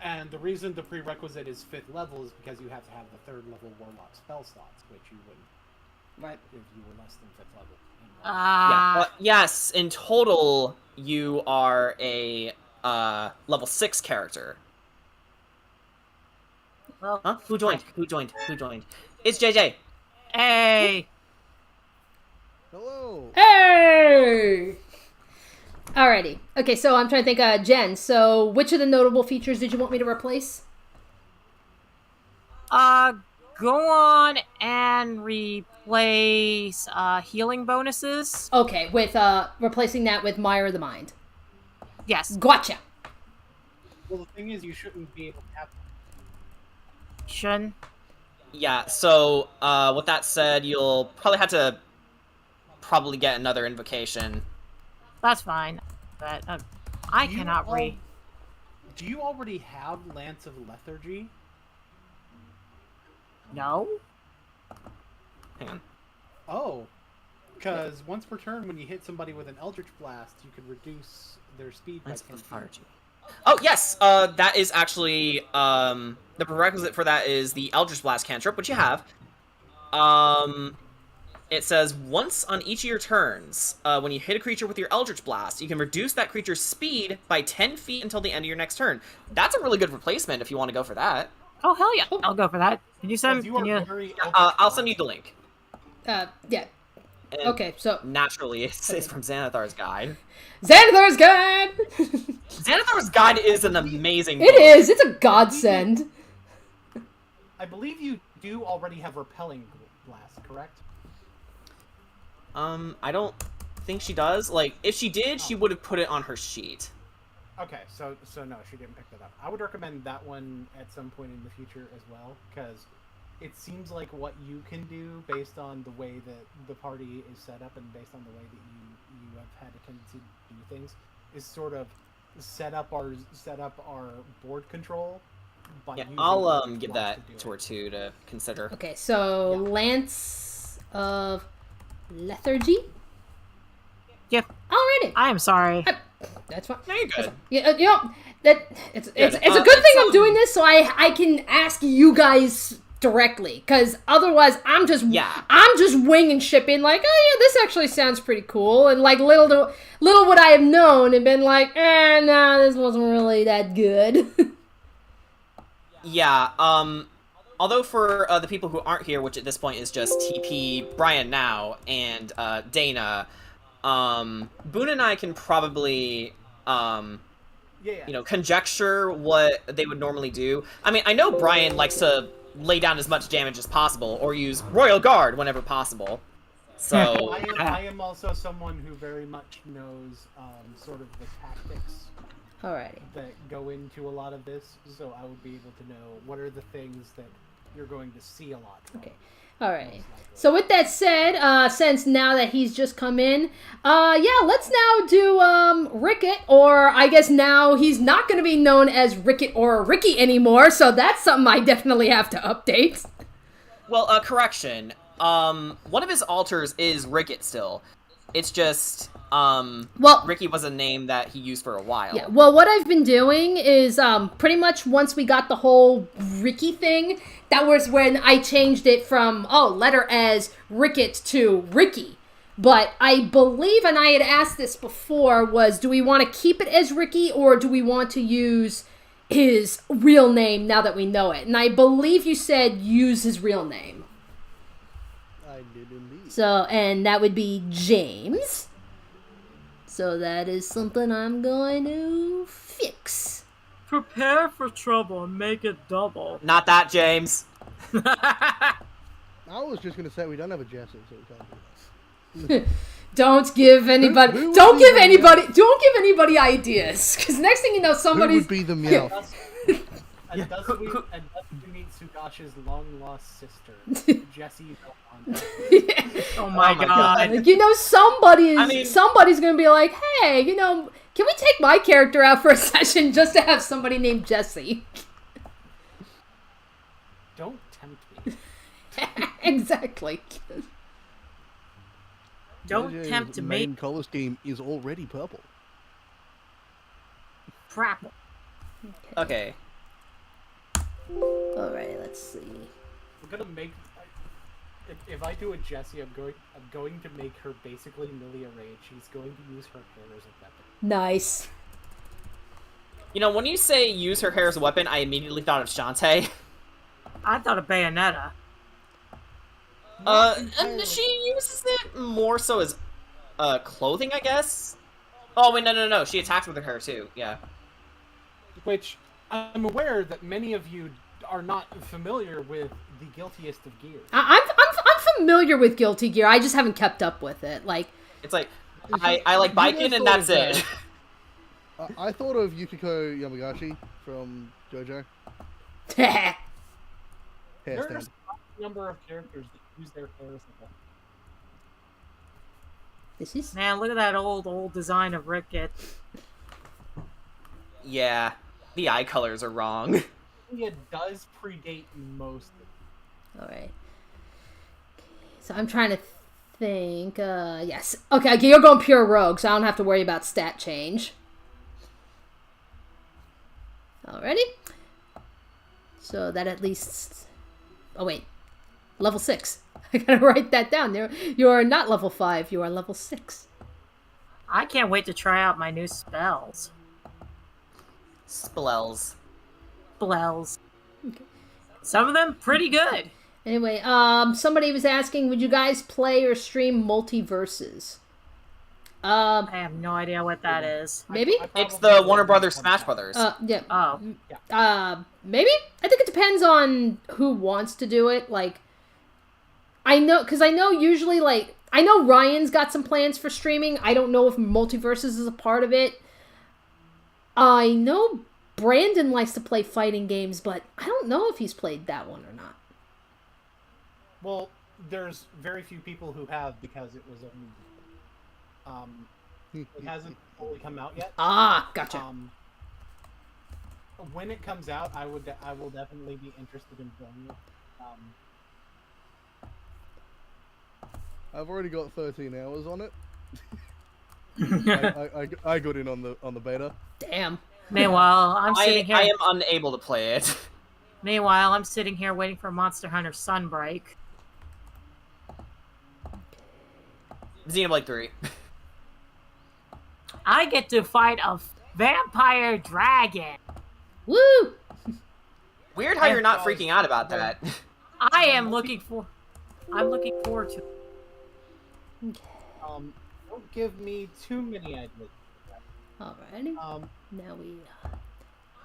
[SPEAKER 1] And the reason the prerequisite is 5th level is because you have to have the 3rd level Warlock spell slots, which you wouldn't.
[SPEAKER 2] Right.
[SPEAKER 1] If you were less than 5th level.
[SPEAKER 4] Yeah, but yes, in total, you are a level 6 character.
[SPEAKER 5] Well,
[SPEAKER 4] Huh? Who joined? It's JJ.
[SPEAKER 5] hey!
[SPEAKER 6] Hello.
[SPEAKER 2] Hey! Alrighty. Okay, so I'm trying to think, Jen, so which of the notable features did you want me to replace?
[SPEAKER 5] go on and replace healing bonuses.
[SPEAKER 2] Okay, with replacing that with Mire of the Mind.
[SPEAKER 5] Yes.
[SPEAKER 2] Gotcha.
[SPEAKER 1] Well, the thing is, you shouldn't be able to have.
[SPEAKER 5] Shun.
[SPEAKER 4] Yeah, so, with that said, you'll probably have to get another invocation.
[SPEAKER 5] That's fine. But I
[SPEAKER 1] Do you
[SPEAKER 5] cannot read.
[SPEAKER 1] Do you already have Lance of Lethargy?
[SPEAKER 5] No.
[SPEAKER 4] Hang on.
[SPEAKER 1] Oh, because once per turn, when you hit somebody with an Eldritch Blast, you can reduce their speed by
[SPEAKER 4] Lance
[SPEAKER 1] 10
[SPEAKER 4] of
[SPEAKER 1] feet.
[SPEAKER 4] Lethargy. Oh, yes! That is actually, the prerequisite for that is the Eldritch Blast cantrip, which you have. It says, once on each of your turns, when you hit a creature with your Eldritch Blast, you can reduce that creature's speed by 10 feet until the end of your next turn. That's a really good replacement if you want to go for that.
[SPEAKER 5] Oh hell yeah! I'll go for that. Can you send?
[SPEAKER 1] You
[SPEAKER 5] Can
[SPEAKER 1] are
[SPEAKER 5] you?
[SPEAKER 1] very
[SPEAKER 4] I'll send you the link.
[SPEAKER 2] Yeah.
[SPEAKER 4] And
[SPEAKER 2] Okay, so
[SPEAKER 4] naturally, it's from Xanathar's Guide.
[SPEAKER 2] Xanathar's Guide!
[SPEAKER 4] Xanathar's Guide is an amazing book.
[SPEAKER 2] It is! It's a godsend.
[SPEAKER 1] I believe you do already have Repelling Blast, correct?
[SPEAKER 4] I don't think she does. Like, if she did, she would have put it on her sheet.
[SPEAKER 1] Okay, so no, she didn't pick that up. I would recommend that one at some point in the future as well, because it seems like what you can do based on the way that the party is set up and based on the way that you have had a tendency to do things is sort of set up our board control. By
[SPEAKER 4] Yeah,
[SPEAKER 1] using
[SPEAKER 4] I'll
[SPEAKER 1] Eldritch
[SPEAKER 4] give
[SPEAKER 1] Blast
[SPEAKER 4] that
[SPEAKER 1] do
[SPEAKER 4] to
[SPEAKER 1] it.
[SPEAKER 4] her too to consider.
[SPEAKER 2] Okay, so
[SPEAKER 1] Yeah.
[SPEAKER 2] Lance of Lethargy?
[SPEAKER 5] Yep.
[SPEAKER 2] Alrighty.
[SPEAKER 5] I am sorry.
[SPEAKER 2] That's fine.
[SPEAKER 4] No, you're good.
[SPEAKER 2] Yeah, you know, that it's a good
[SPEAKER 4] It's,
[SPEAKER 2] thing I'm doing this, so I can ask you guys directly, because otherwise I'm just winging shit in like, oh yeah, this actually sounds pretty cool, and like little would I have known and been like, no, this wasn't really that good.
[SPEAKER 4] Yeah, although for the people who aren't here, which at this point is just TP, Brian now, and Dana, Boone and I can probably, conjecture what they would normally do. I mean, I know Brian likes to lay down as much damage as possible, or use Royal Guard whenever possible. So,
[SPEAKER 1] I am also someone who very much knows sort of the tactics
[SPEAKER 2] Alrighty.
[SPEAKER 1] that go into a lot of this, so I would be able to know what are the things that you're going to see a lot from.
[SPEAKER 2] Okay. Alright. So with that said, since now that he's just come in, let's now do Ricket, or I guess now he's not going to be known as Ricket or Ricky anymore, so that's something I definitely have to update.
[SPEAKER 4] well, correction. One of his alters is Ricket still. It's just, Ricky was a name that he used for a while.
[SPEAKER 2] Yeah, well, what I've been doing is pretty much once we got the whole Ricky thing, that was when I changed it from, letter as Ricket to Ricky. But I believe, and I had asked this before, was do we want to keep it as Ricky, or do we want to use his real name now that we know it? And I believe you said use his real name.
[SPEAKER 6] I did indeed.
[SPEAKER 2] So, and that would be James. So that is something I'm going to fix.
[SPEAKER 5] Prepare for trouble and make it double.
[SPEAKER 4] Not that, James.
[SPEAKER 6] I was just gonna say we don't have a Jesse, so we can't do that.
[SPEAKER 2] Don't give anybody.
[SPEAKER 6] who would
[SPEAKER 2] Don't
[SPEAKER 6] be
[SPEAKER 2] give
[SPEAKER 6] the
[SPEAKER 2] anybody. Don't give anybody ideas, because next thing you know,
[SPEAKER 6] Who
[SPEAKER 2] somebody's.
[SPEAKER 6] would be the Meowth?
[SPEAKER 1] And thus we meet Sugash's long-lost sister, Jessie Belmonte.
[SPEAKER 5] Oh my god.
[SPEAKER 2] Like, somebody's gonna be like, hey, can we take my character out for a session just to have somebody named Jesse?
[SPEAKER 1] Don't tempt me.
[SPEAKER 2] Exactly.
[SPEAKER 5] Don't
[SPEAKER 6] JJ's
[SPEAKER 5] tempt me.
[SPEAKER 6] main color scheme is already purple.
[SPEAKER 5] Crap.
[SPEAKER 4] Okay.
[SPEAKER 2] Alright, let's see.
[SPEAKER 1] I'm gonna make. If I do a Jessie, I'm going to make her basically Milia Rage. She's going to use her hair as a weapon.
[SPEAKER 2] Nice.
[SPEAKER 4] You know, when you say use her hair as a weapon, I immediately thought of Shantae.
[SPEAKER 5] I thought of Bayonetta.
[SPEAKER 4] And she uses it more so as, clothing, I guess? Oh, wait, no. She attacks with her hair, too. Yeah.
[SPEAKER 1] Which, I'm aware that many of you are not familiar with the guiltiest of gears.
[SPEAKER 2] I'm familiar with Guilty Gear. I just haven't kept up with it. Like,
[SPEAKER 4] It's like I like biking and that's it.
[SPEAKER 6] I thought of Yukiko Yamagashi from JoJo.
[SPEAKER 1] There's
[SPEAKER 6] Hairstand.
[SPEAKER 1] a number of characters that use their hair as a weapon.
[SPEAKER 2] this is
[SPEAKER 5] Man, look at that old design of Ricket.
[SPEAKER 4] Yeah, the eye colors are wrong.
[SPEAKER 1] It does predate most.
[SPEAKER 2] all right. So I'm trying to think. Yes. Okay, you're going pure rogue, so I don't have to worry about stat change. Alrighty. So that at least. Oh wait, level 6. I gotta write that down. There, you are not level 5. You are level 6.
[SPEAKER 5] I can't wait to try out my new spells.
[SPEAKER 4] Spells.
[SPEAKER 5] Spells. Some of them pretty good.
[SPEAKER 2] Anyway, somebody was asking, would you guys play or stream multiverses?
[SPEAKER 5] I have no idea what that is.
[SPEAKER 2] Maybe.
[SPEAKER 4] It's the Warner Brothers Smash Brothers.
[SPEAKER 2] Yeah.
[SPEAKER 5] Oh,
[SPEAKER 2] Maybe. I think it depends on who wants to do it. Like, I know usually, like, I know Ryan's got some plans for streaming. I don't know if multiverses is a part of it. I know Brandon likes to play fighting games, but I don't know if he's played that one or not.
[SPEAKER 1] Well, there's very few people who have because it was a movie. It hasn't fully come out yet.
[SPEAKER 2] Ah, gotcha.
[SPEAKER 1] When it comes out, I will definitely be interested in playing it.
[SPEAKER 6] I've already got 13 hours on it. I got in on the beta.
[SPEAKER 2] Damn.
[SPEAKER 5] meanwhile, I'm sitting here.
[SPEAKER 4] I am unable to play it.
[SPEAKER 5] Meanwhile, I'm sitting here waiting for Monster Hunter Sunbreak.
[SPEAKER 4] Xenoblade 3.
[SPEAKER 5] I get to fight a vampire dragon.
[SPEAKER 2] Woo!
[SPEAKER 4] Weird how you're not freaking out about that.
[SPEAKER 5] I'm looking forward to it.
[SPEAKER 1] Don't give me too many ideas.
[SPEAKER 2] Alrighty. Now we.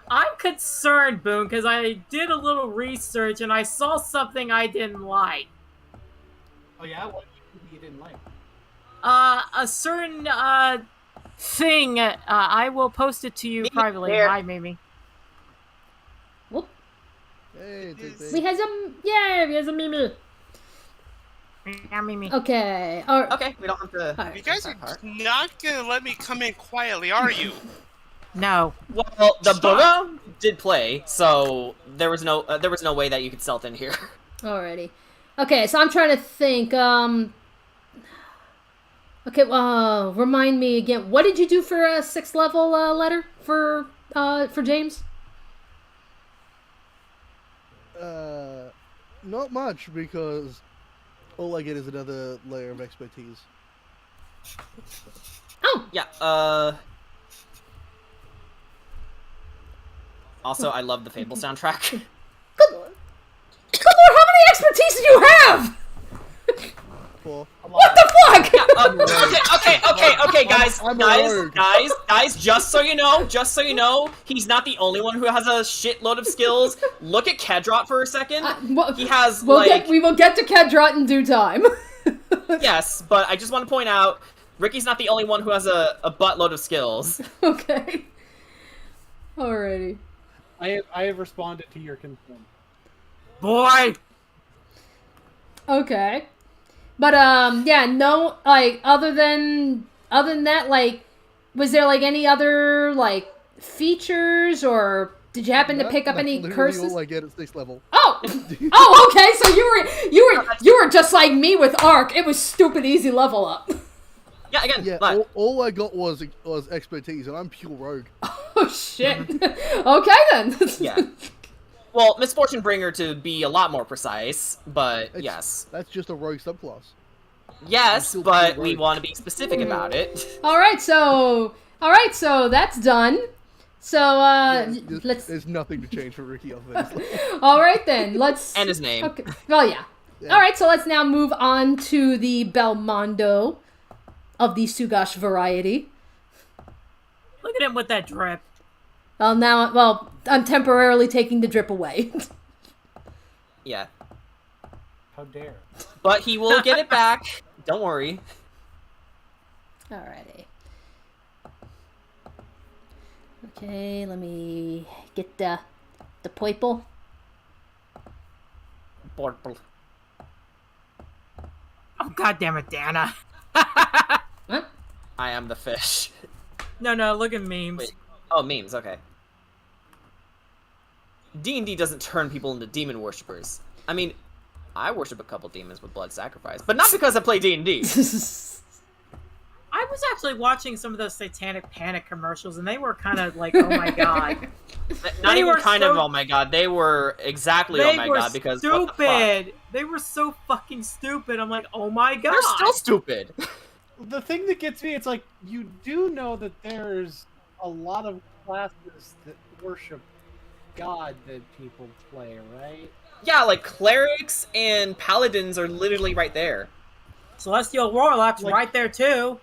[SPEAKER 5] I'm concerned, Boone, because I did a little research and I saw something I didn't like.
[SPEAKER 1] Oh yeah, what you didn't like?
[SPEAKER 5] A certain thing. I will post it to you privately.
[SPEAKER 4] there.
[SPEAKER 5] Hi, Mimi.
[SPEAKER 2] Whoop.
[SPEAKER 6] Hey,
[SPEAKER 2] We has a we has a Mimi.
[SPEAKER 5] Yeah, Mimi.
[SPEAKER 2] Okay.
[SPEAKER 4] Okay, we don't have to.
[SPEAKER 2] Alright.
[SPEAKER 7] You guys are not gonna let me come in quietly, are you?
[SPEAKER 5] No.
[SPEAKER 4] Well, the Buddha did play, so there was no way that you could stealth in here.
[SPEAKER 2] Alrighty. Okay, so I'm trying to think. Okay. Remind me again. What did you do for a 6th level letter for James?
[SPEAKER 6] Not much, because all I get is another layer of expertise.
[SPEAKER 2] Oh.
[SPEAKER 4] Yeah. Also, I love the Fable soundtrack.
[SPEAKER 2] Good Lord, how many expertise do you have?
[SPEAKER 6] 4.
[SPEAKER 2] What the fuck?
[SPEAKER 4] Okay, guys,
[SPEAKER 6] I'm a rogue.
[SPEAKER 4] guys, just so you know, he's not the only one who has a shitload of skills. Look at Kedrot for a second. He has,
[SPEAKER 2] we will get to Kedrot in due time.
[SPEAKER 4] Yes, but I just want to point out, Ricky's not the only one who has a buttload of skills.
[SPEAKER 2] Okay. Alrighty.
[SPEAKER 1] I have responded to your concern.
[SPEAKER 5] Boy!
[SPEAKER 2] Okay. But, yeah, no, like, other than that, like, was there, like, any other, like, features, or did you happen to pick up any curses?
[SPEAKER 6] All I get at 6th level.
[SPEAKER 2] Oh! Okay, so you were just like me with Arc. It was stupid easy level up.
[SPEAKER 4] Yeah, again,
[SPEAKER 6] Yeah,
[SPEAKER 4] but
[SPEAKER 6] all I got was expertise, and I'm pure rogue.
[SPEAKER 2] Oh, shit. Okay, then.
[SPEAKER 4] yeah. Well, Misfortune Bringer to be a lot more precise, but yes.
[SPEAKER 6] That's just a rogue subclass.
[SPEAKER 4] Yes,
[SPEAKER 6] still
[SPEAKER 4] but
[SPEAKER 6] pretty
[SPEAKER 4] we
[SPEAKER 6] rogue.
[SPEAKER 4] want to be specific about it.
[SPEAKER 2] Alright, so that's done. So,
[SPEAKER 6] There's nothing to change for Ricky other than his
[SPEAKER 2] Alright then, let's...
[SPEAKER 4] And his name.
[SPEAKER 2] Okay. Well, yeah. Alright, so let's now move on to the Belmondo of the Sugash variety.
[SPEAKER 5] Look at him with that drip.
[SPEAKER 2] I'm temporarily taking the drip away.
[SPEAKER 4] Yeah.
[SPEAKER 1] How dare.
[SPEAKER 4] But he will get it back. Don't worry.
[SPEAKER 2] Alrighty. Okay, let me get the purple.
[SPEAKER 4] Purple.
[SPEAKER 5] Oh, God damn it, Dana.
[SPEAKER 2] What?
[SPEAKER 4] I am the fish.
[SPEAKER 5] No, look at memes.
[SPEAKER 4] Wait. Oh, memes, okay. D&D doesn't turn people into demon worshippers. I mean, I worship a couple demons with blood sacrifice, but not because I play D&D.
[SPEAKER 5] I was actually watching some of those Satanic Panic commercials, and they were kind of like, oh my god.
[SPEAKER 4] Not
[SPEAKER 5] They
[SPEAKER 4] even
[SPEAKER 5] were
[SPEAKER 4] kind
[SPEAKER 5] so-
[SPEAKER 4] of oh my god, they were exactly
[SPEAKER 5] They
[SPEAKER 4] oh my
[SPEAKER 5] were
[SPEAKER 4] god, because what the fuck?
[SPEAKER 5] stupid. They were so fucking stupid. I'm like, oh my god.
[SPEAKER 4] They're still stupid.
[SPEAKER 1] The thing that gets me, it's like, you do know that there's a lot of classes that worship God that people play, right?
[SPEAKER 4] Yeah, like clerics and paladins are literally right there.
[SPEAKER 5] Celestial Warlock's
[SPEAKER 1] Like-
[SPEAKER 5] right there too.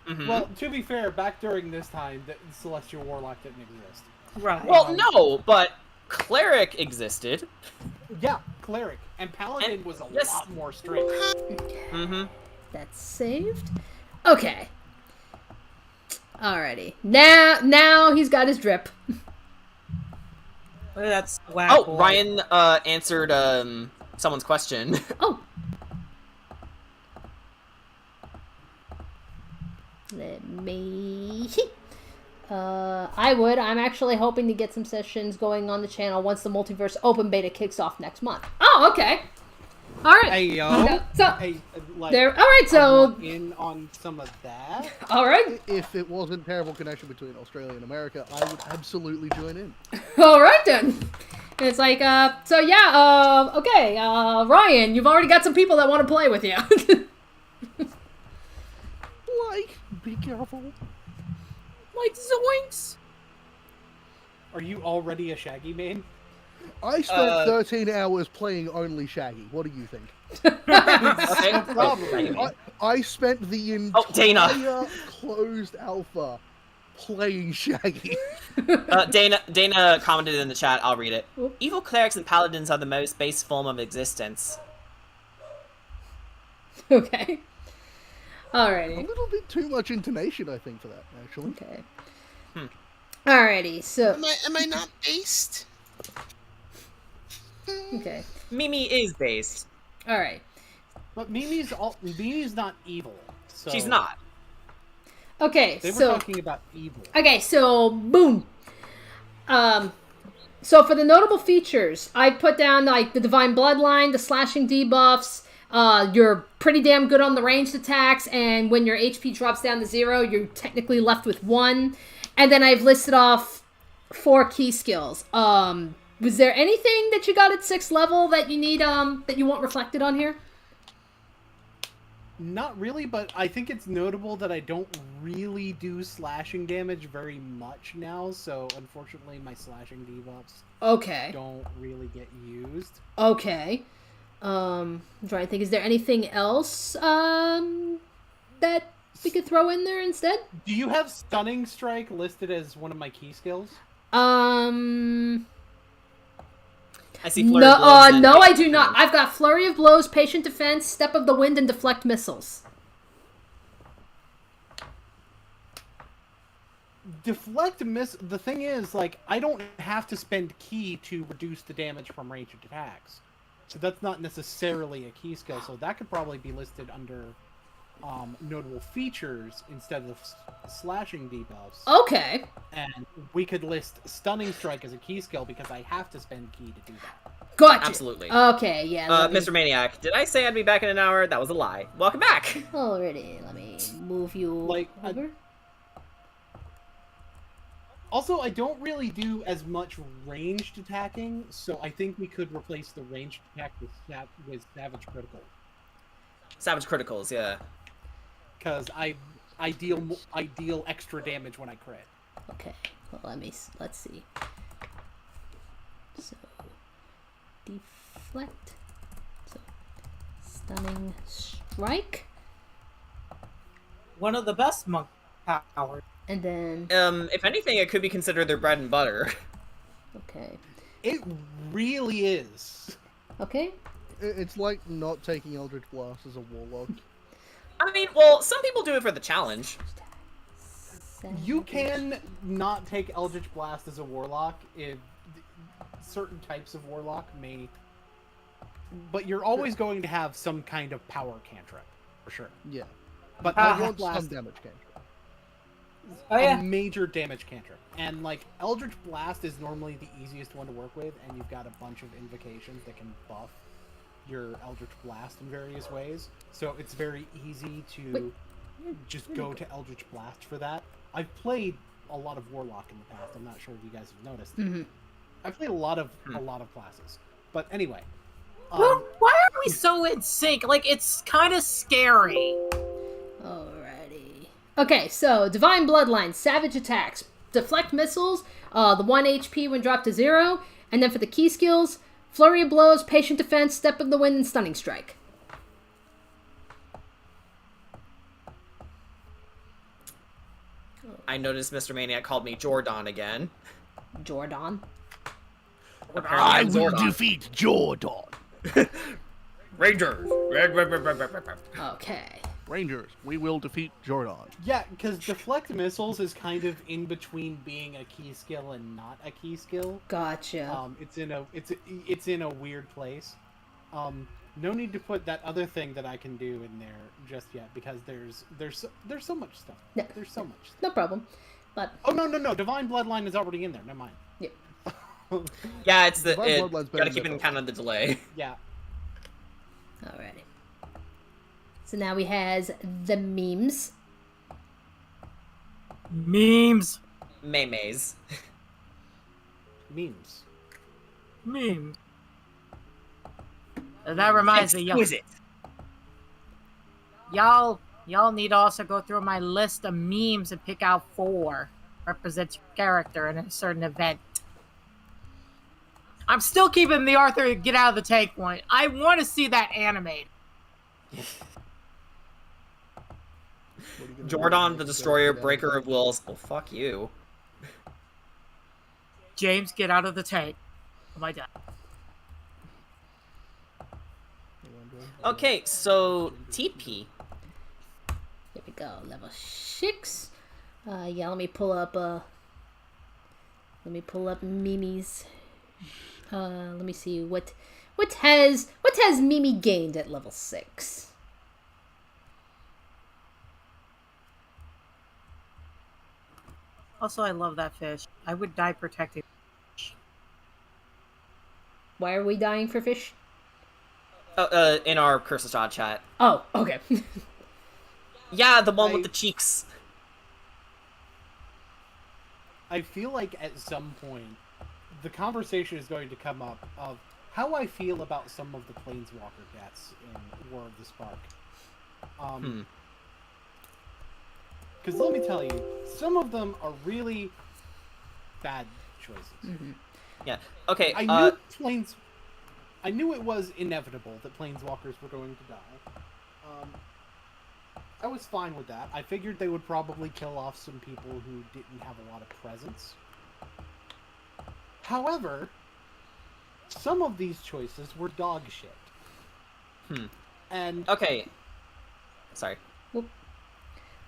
[SPEAKER 4] Mhm.
[SPEAKER 1] Well, to be fair, back during this time, the Celestial Warlock didn't exist.
[SPEAKER 5] Right.
[SPEAKER 4] Well, no, but cleric existed.
[SPEAKER 1] Yeah, cleric. And paladin
[SPEAKER 4] And-
[SPEAKER 1] was a
[SPEAKER 4] yes.
[SPEAKER 1] lot more strict.
[SPEAKER 4] Mm-hmm.
[SPEAKER 2] That's saved. Okay. Alrighty. Now he's got his drip.
[SPEAKER 5] Look at that swag
[SPEAKER 4] Oh,
[SPEAKER 5] boy.
[SPEAKER 4] Ryan answered someone's question.
[SPEAKER 2] Oh. Let me. I'm actually hoping to get some sessions going on the channel once the multiverse open beta kicks off next month. Oh, okay. All right.
[SPEAKER 1] Hey, yo.
[SPEAKER 2] So
[SPEAKER 1] Hey, like,
[SPEAKER 2] there. All right.
[SPEAKER 1] I
[SPEAKER 2] So
[SPEAKER 1] want in on some of that.
[SPEAKER 2] all right.
[SPEAKER 6] If it wasn't terrible connection between Australia and America, I would absolutely join in.
[SPEAKER 2] All right then. And it's like So yeah. Okay. Ryan, you've already got some people that want to play with you.
[SPEAKER 6] Like, be careful.
[SPEAKER 5] Like zoinks.
[SPEAKER 1] Are you already a Shaggy main?
[SPEAKER 6] I spent 13 hours playing only Shaggy. What do you think?
[SPEAKER 4] Okay.
[SPEAKER 1] No problem.
[SPEAKER 4] Wait,
[SPEAKER 6] I spent the
[SPEAKER 4] Oh, Dana.
[SPEAKER 6] entire closed alpha playing Shaggy.
[SPEAKER 4] Dana commented in the chat. I'll read it.
[SPEAKER 2] Oop.
[SPEAKER 4] Evil clerics and paladins are the most base form of existence.
[SPEAKER 2] Okay.
[SPEAKER 6] A
[SPEAKER 2] Alrighty.
[SPEAKER 6] little bit too much intonation, I think, for that, actually.
[SPEAKER 2] Okay. Alrighty. So
[SPEAKER 7] Am I not based?
[SPEAKER 2] okay.
[SPEAKER 4] Mimi is based.
[SPEAKER 2] All right.
[SPEAKER 1] But Mimi's not evil. So
[SPEAKER 4] She's not.
[SPEAKER 2] Okay.
[SPEAKER 1] They were
[SPEAKER 2] So
[SPEAKER 1] talking about evil.
[SPEAKER 2] okay. So boom. So for the notable features, I put down like the Divine Bloodline, the slashing debuffs. You're pretty damn good on the ranged attacks, and when your HP drops down to 0, you're technically left with 1. And then I've listed off 4 key skills. Was there anything that you got at 6th level that you need that you want reflected on here?
[SPEAKER 1] Not really, but I think it's notable that I don't really do slashing damage very much now, so unfortunately my slashing debuffs
[SPEAKER 2] Okay.
[SPEAKER 1] don't really get used.
[SPEAKER 2] Okay. I'm trying to think. Is there anything else that we could throw in there instead?
[SPEAKER 1] Do you have Stunning Strike listed as one of my key skills?
[SPEAKER 4] I see flurry
[SPEAKER 2] No,
[SPEAKER 4] of blows and
[SPEAKER 2] no, I do
[SPEAKER 4] patient
[SPEAKER 2] not.
[SPEAKER 4] defense.
[SPEAKER 2] I've got Flurry of Blows, Patient Defense, Step of the Wind, and Deflect Missiles.
[SPEAKER 1] The thing is, like, I don't have to spend key to reduce the damage from ranged attacks. So that's not necessarily a key skill, so that could probably be listed under notable features instead of slashing debuffs.
[SPEAKER 2] Okay.
[SPEAKER 1] And we could list Stunning Strike as a key skill because I have to spend key to do that.
[SPEAKER 2] Gotcha.
[SPEAKER 4] Absolutely.
[SPEAKER 2] Okay, yeah.
[SPEAKER 4] Mr. Maniac, did I say I'd be back in an hour? That was a lie. Welcome back!
[SPEAKER 2] Already, let me move you
[SPEAKER 1] Like,
[SPEAKER 2] over.
[SPEAKER 1] Also, I don't really do as much ranged attacking, so I think we could replace the ranged attack with Savage Critical.
[SPEAKER 4] Savage criticals, yeah.
[SPEAKER 1] Because I deal extra damage when I crit.
[SPEAKER 2] Okay, well, let's see. So, deflect. So, stunning strike,
[SPEAKER 5] One of the best monk powers.
[SPEAKER 2] and then
[SPEAKER 4] If anything, it could be considered their bread and butter.
[SPEAKER 2] okay,
[SPEAKER 1] It really is.
[SPEAKER 2] okay.
[SPEAKER 6] It's like not taking Eldritch Blast as a warlock.
[SPEAKER 4] I mean, well, some people do it for the challenge.
[SPEAKER 1] You can not take Eldritch Blast as a warlock if certain types of warlock may, but you're always going to have some kind of power cantrip for sure.
[SPEAKER 6] Yeah.
[SPEAKER 1] But
[SPEAKER 6] I
[SPEAKER 1] Eldritch
[SPEAKER 6] want
[SPEAKER 1] Blast
[SPEAKER 6] some damage cantrip.
[SPEAKER 1] a major damage cantrip, and like Eldritch Blast is normally the easiest one to work with, and you've got a bunch of invocations that can buff your Eldritch Blast in various ways, so it's very easy to just go to Eldritch Blast for that. I've played a lot of Warlock in the past. I'm not sure if you guys have noticed.
[SPEAKER 2] Mm-hmm.
[SPEAKER 1] I've played a lot of classes, but anyway.
[SPEAKER 5] Well, why are we so in sync? Like, it's kind of scary.
[SPEAKER 2] Alrighty. Okay, so Divine Bloodline, Savage Attacks, Deflect Missiles, the 1 HP when dropped to 0, and then for the key skills, Flurry of Blows, Patient Defense, Step of the Wind, and Stunning Strike.
[SPEAKER 4] I noticed Mr. Maniac called me Jordan again.
[SPEAKER 2] Jordan.
[SPEAKER 4] Apparently
[SPEAKER 6] I
[SPEAKER 4] I'm
[SPEAKER 6] will
[SPEAKER 4] Zordon.
[SPEAKER 6] defeat Jordan.
[SPEAKER 4] Rangers.
[SPEAKER 2] Okay.
[SPEAKER 6] Rangers, we will defeat Jordan.
[SPEAKER 1] Yeah, because Deflect Missiles is kind of in between being a key skill and not a key skill.
[SPEAKER 2] Gotcha.
[SPEAKER 1] It's in a weird place. No need to put that other thing that I can do in there just yet, because there's so much stuff.
[SPEAKER 2] Yeah.
[SPEAKER 1] There's so much stuff.
[SPEAKER 2] No problem. But
[SPEAKER 1] Oh no, Divine Bloodline is already in there. Never mind.
[SPEAKER 2] yeah.
[SPEAKER 4] Yeah, it's the
[SPEAKER 6] Divine
[SPEAKER 4] it,
[SPEAKER 6] Bloodline's better
[SPEAKER 4] gotta
[SPEAKER 6] than
[SPEAKER 4] keep it in
[SPEAKER 6] Mythos.
[SPEAKER 4] kind of the delay.
[SPEAKER 1] Yeah.
[SPEAKER 2] Alrighty. So now we has the memes.
[SPEAKER 5] Memes.
[SPEAKER 4] Maymays.
[SPEAKER 1] Memes.
[SPEAKER 5] Memes. That reminds me,
[SPEAKER 4] Exquisite.
[SPEAKER 5] y'all need to also go through my list of memes and pick out 4 represents your character in a certain event. I'm still keeping the Arthur get out of the tank one. I want to see that animated.
[SPEAKER 4] Jordan, the Destroyer, Breaker of Wills. Oh, fuck you.
[SPEAKER 5] James, get out of the tank. Oh my god.
[SPEAKER 4] Okay, so TP.
[SPEAKER 2] Here we go. Level 6. Yeah, let me pull up Mimi's. Let me see what has Mimi gained at level 6.
[SPEAKER 5] Also, I love that fish. I would die protecting.
[SPEAKER 2] Why are we dying for fish?
[SPEAKER 4] In our Curse of Strahd chat.
[SPEAKER 2] Oh, okay.
[SPEAKER 4] Yeah, the one with the cheeks.
[SPEAKER 1] I feel like at some point the conversation is going to come up of how I feel about some of the Planeswalker deaths in War of the Spark. Because let me tell you, some of them are really bad choices.
[SPEAKER 2] Mm-hmm.
[SPEAKER 4] Yeah. Okay.
[SPEAKER 1] I knew it was inevitable that Planeswalkers were going to die. I was fine with that. I figured they would probably kill off some people who didn't have a lot of presence. However, some of these choices were dog shit. And
[SPEAKER 4] Okay. Sorry.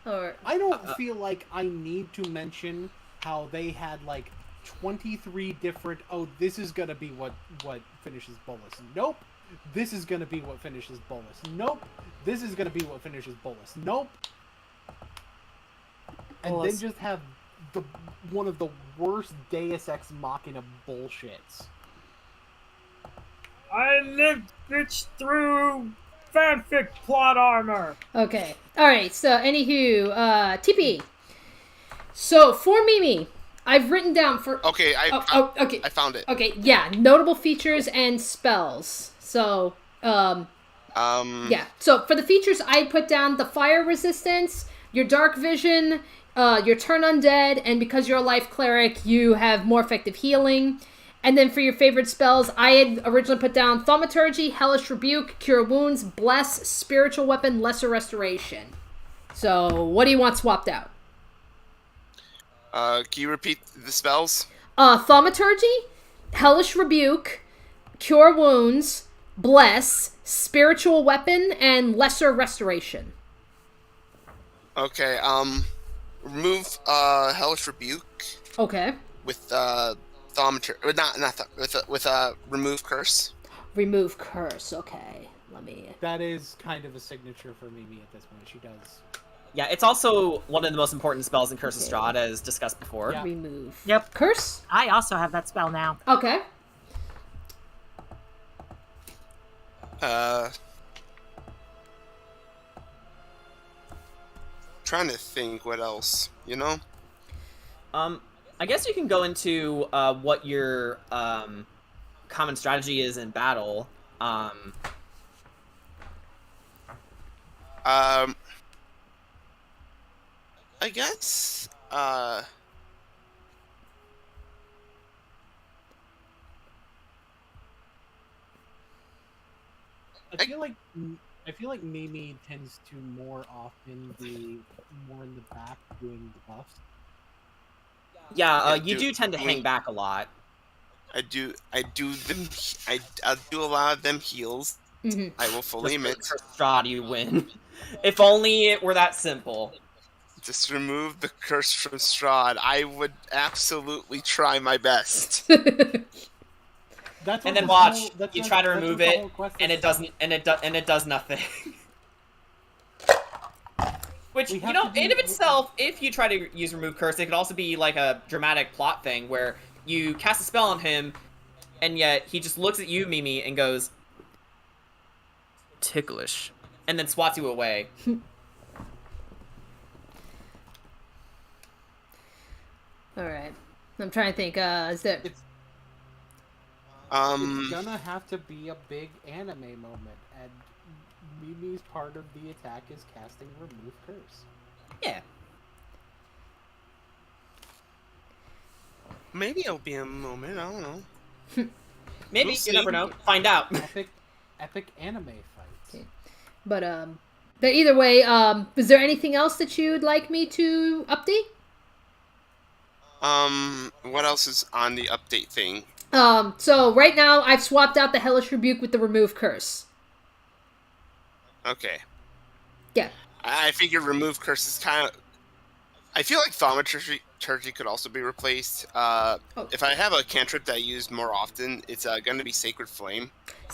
[SPEAKER 2] Or
[SPEAKER 1] I don't feel like I need to mention how they had like 23 different, this is gonna be what finishes Bolus. Nope. This is gonna be what finishes Bolus. Nope. This is gonna be what finishes Bolus. Nope. And
[SPEAKER 5] Bolus.
[SPEAKER 1] then just have one of the worst Deus Ex Machina bullshits.
[SPEAKER 5] I lived bitch through fanfic plot armor.
[SPEAKER 2] okay. All right. So, anywho, TP. So for Mimi, I've written down for.
[SPEAKER 7] Okay,
[SPEAKER 2] okay.
[SPEAKER 7] I found it.
[SPEAKER 2] Okay. Yeah. Notable features and spells. So, yeah. So for the features, I put down the fire resistance, your dark vision, your turn undead, and because you're a life cleric, you have more effective healing. And then for your favorite spells, I had originally put down Thaumaturgy, Hellish Rebuke, Cure Wounds, Bless, Spiritual Weapon, Lesser Restoration. So what do you want swapped out?
[SPEAKER 7] Can you repeat the spells?
[SPEAKER 2] Thaumaturgy, Hellish Rebuke, Cure Wounds, Bless, Spiritual Weapon, and Lesser Restoration.
[SPEAKER 8] Okay, remove Hellish Rebuke
[SPEAKER 2] Okay.
[SPEAKER 8] with Thaumaturgy, with remove Curse.
[SPEAKER 2] Remove Curse. Okay. Let me...
[SPEAKER 1] That is kind of a signature for Mimi at this point. She does.
[SPEAKER 4] Yeah, it's also one of the most important spells in Curse of Strahd, as discussed before.
[SPEAKER 1] Yeah.
[SPEAKER 2] Remove.
[SPEAKER 5] Yep.
[SPEAKER 2] Curse?
[SPEAKER 5] I also have that spell now.
[SPEAKER 2] Okay.
[SPEAKER 8] Trying to think what else, you know?
[SPEAKER 4] I guess you can go into what your common strategy is in battle.
[SPEAKER 8] I guess,
[SPEAKER 1] I feel like Mimi tends to more often be more in the back doing the buffs.
[SPEAKER 4] Yeah, you do tend to hang back a lot.
[SPEAKER 8] I do I'll do a lot of them heals.
[SPEAKER 2] Mm-hmm.
[SPEAKER 8] I will fully admit.
[SPEAKER 4] Curse of Strahd, you win. If only it were that simple.
[SPEAKER 8] Just remove the Curse from Strahd. I would absolutely try my best.
[SPEAKER 1] That's
[SPEAKER 4] And
[SPEAKER 1] what
[SPEAKER 4] then
[SPEAKER 1] this
[SPEAKER 4] watch,
[SPEAKER 1] whole- that's
[SPEAKER 4] you
[SPEAKER 1] what-
[SPEAKER 4] try to
[SPEAKER 1] that's what
[SPEAKER 4] remove
[SPEAKER 1] the
[SPEAKER 4] it,
[SPEAKER 1] whole quest
[SPEAKER 4] and
[SPEAKER 1] is.
[SPEAKER 4] it doesn't, and it does nothing. Which,
[SPEAKER 1] We
[SPEAKER 4] you
[SPEAKER 1] have
[SPEAKER 4] know,
[SPEAKER 1] to do-
[SPEAKER 4] in of itself, if you try to use remove curse, it could also be like a dramatic plot thing where you cast a spell on him, and yet he just looks at you, Mimi, and goes, ticklish, and then swats you away.
[SPEAKER 2] All right. I'm trying to think. Is there...
[SPEAKER 1] It's gonna have to be a big anime moment, and Mimi's part of the attack is casting Remove Curse.
[SPEAKER 4] Yeah.
[SPEAKER 8] Maybe it'll be a moment. I don't know.
[SPEAKER 4] Maybe,
[SPEAKER 8] We'll
[SPEAKER 4] you never
[SPEAKER 8] see.
[SPEAKER 4] know. Find out.
[SPEAKER 1] Epic anime fights.
[SPEAKER 2] Okay. But either way, is there anything else that you'd like me to update?
[SPEAKER 8] What else is on the update thing?
[SPEAKER 2] So right now I've swapped out the Hellish Rebuke with the Remove Curse.
[SPEAKER 8] Okay.
[SPEAKER 2] Yeah.
[SPEAKER 8] I figured remove curse is kind of. I feel like Thaumaturgy could also be replaced. If I have a cantrip that I use more often, it's going to be Sacred Flame.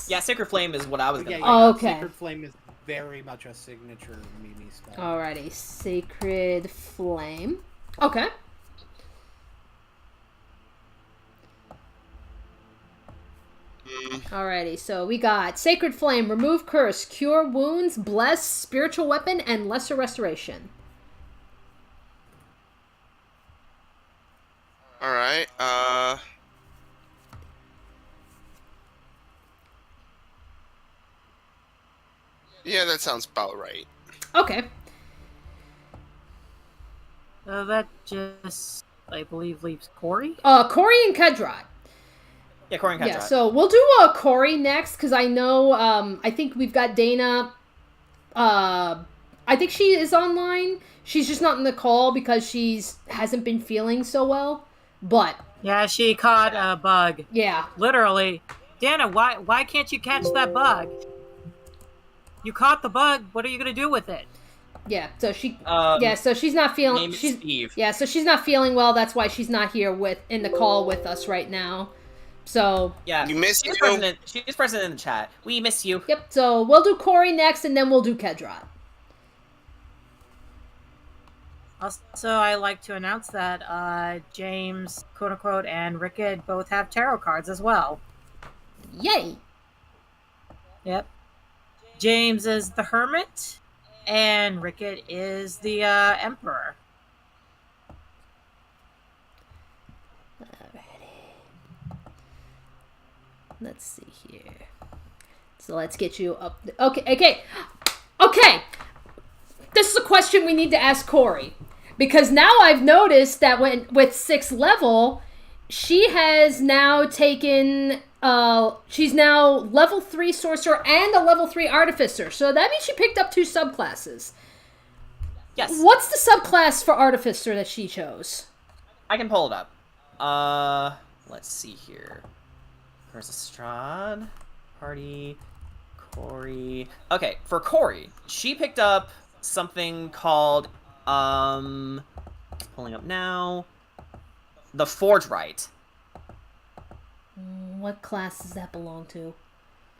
[SPEAKER 4] Yeah, Sacred Flame is what I was
[SPEAKER 1] Yeah,
[SPEAKER 4] gonna
[SPEAKER 1] yeah,
[SPEAKER 2] Oh, okay.
[SPEAKER 1] Sacred Flame is very much a signature Mimi spell.
[SPEAKER 2] Alrighty, Sacred Flame. Okay. Alrighty, so we got Sacred Flame, Remove Curse, Cure Wounds, Bless, Spiritual Weapon, and Lesser Restoration.
[SPEAKER 8] Alright, yeah, that sounds about right.
[SPEAKER 2] Okay.
[SPEAKER 5] That just, I believe, leaves Corey.
[SPEAKER 2] Corey and Kedrot.
[SPEAKER 4] Yeah, Corey and Kedrot.
[SPEAKER 2] Yeah, so we'll do Corey next, because I know, I think we've got Dana. I think she is online. She's just not in the call because hasn't been feeling so well. But
[SPEAKER 5] Yeah, she caught a bug.
[SPEAKER 2] yeah,
[SPEAKER 5] Literally. Dana, why can't you catch that bug? You caught the bug. What are you gonna do with it?
[SPEAKER 2] yeah. So she,
[SPEAKER 4] Um,
[SPEAKER 2] so she's not feeling.
[SPEAKER 4] name is
[SPEAKER 2] She's
[SPEAKER 4] Steve.
[SPEAKER 2] yeah. So she's not feeling well. That's why she's not here in the call with us right now. So
[SPEAKER 4] Yeah,
[SPEAKER 8] You missed
[SPEAKER 4] she's
[SPEAKER 8] you.
[SPEAKER 4] She's present in the chat. We miss you.
[SPEAKER 2] yep. So we'll do Corey next, and then we'll do Kedrot.
[SPEAKER 5] Also, I like to announce that James, quote unquote, and Rickett both have tarot cards as well.
[SPEAKER 2] Yay!
[SPEAKER 5] Yep. James is the Hermit, and Rickett is the Emperor.
[SPEAKER 2] Let's see here. So let's get you up. Okay. This is a question we need to ask Corey. Because now I've noticed that with 6th level, she has now taken, she's now level 3 sorcerer and a level 3 artificer. So that means she picked up 2 subclasses.
[SPEAKER 4] Yes.
[SPEAKER 2] What's the subclass for artificer that she chose?
[SPEAKER 4] I can pull it up. Let's see here. Curse of Strahd. Party. Corey. Okay, for Corey, she picked up something called pulling up now. The Forge Right.
[SPEAKER 2] What class does that belong to?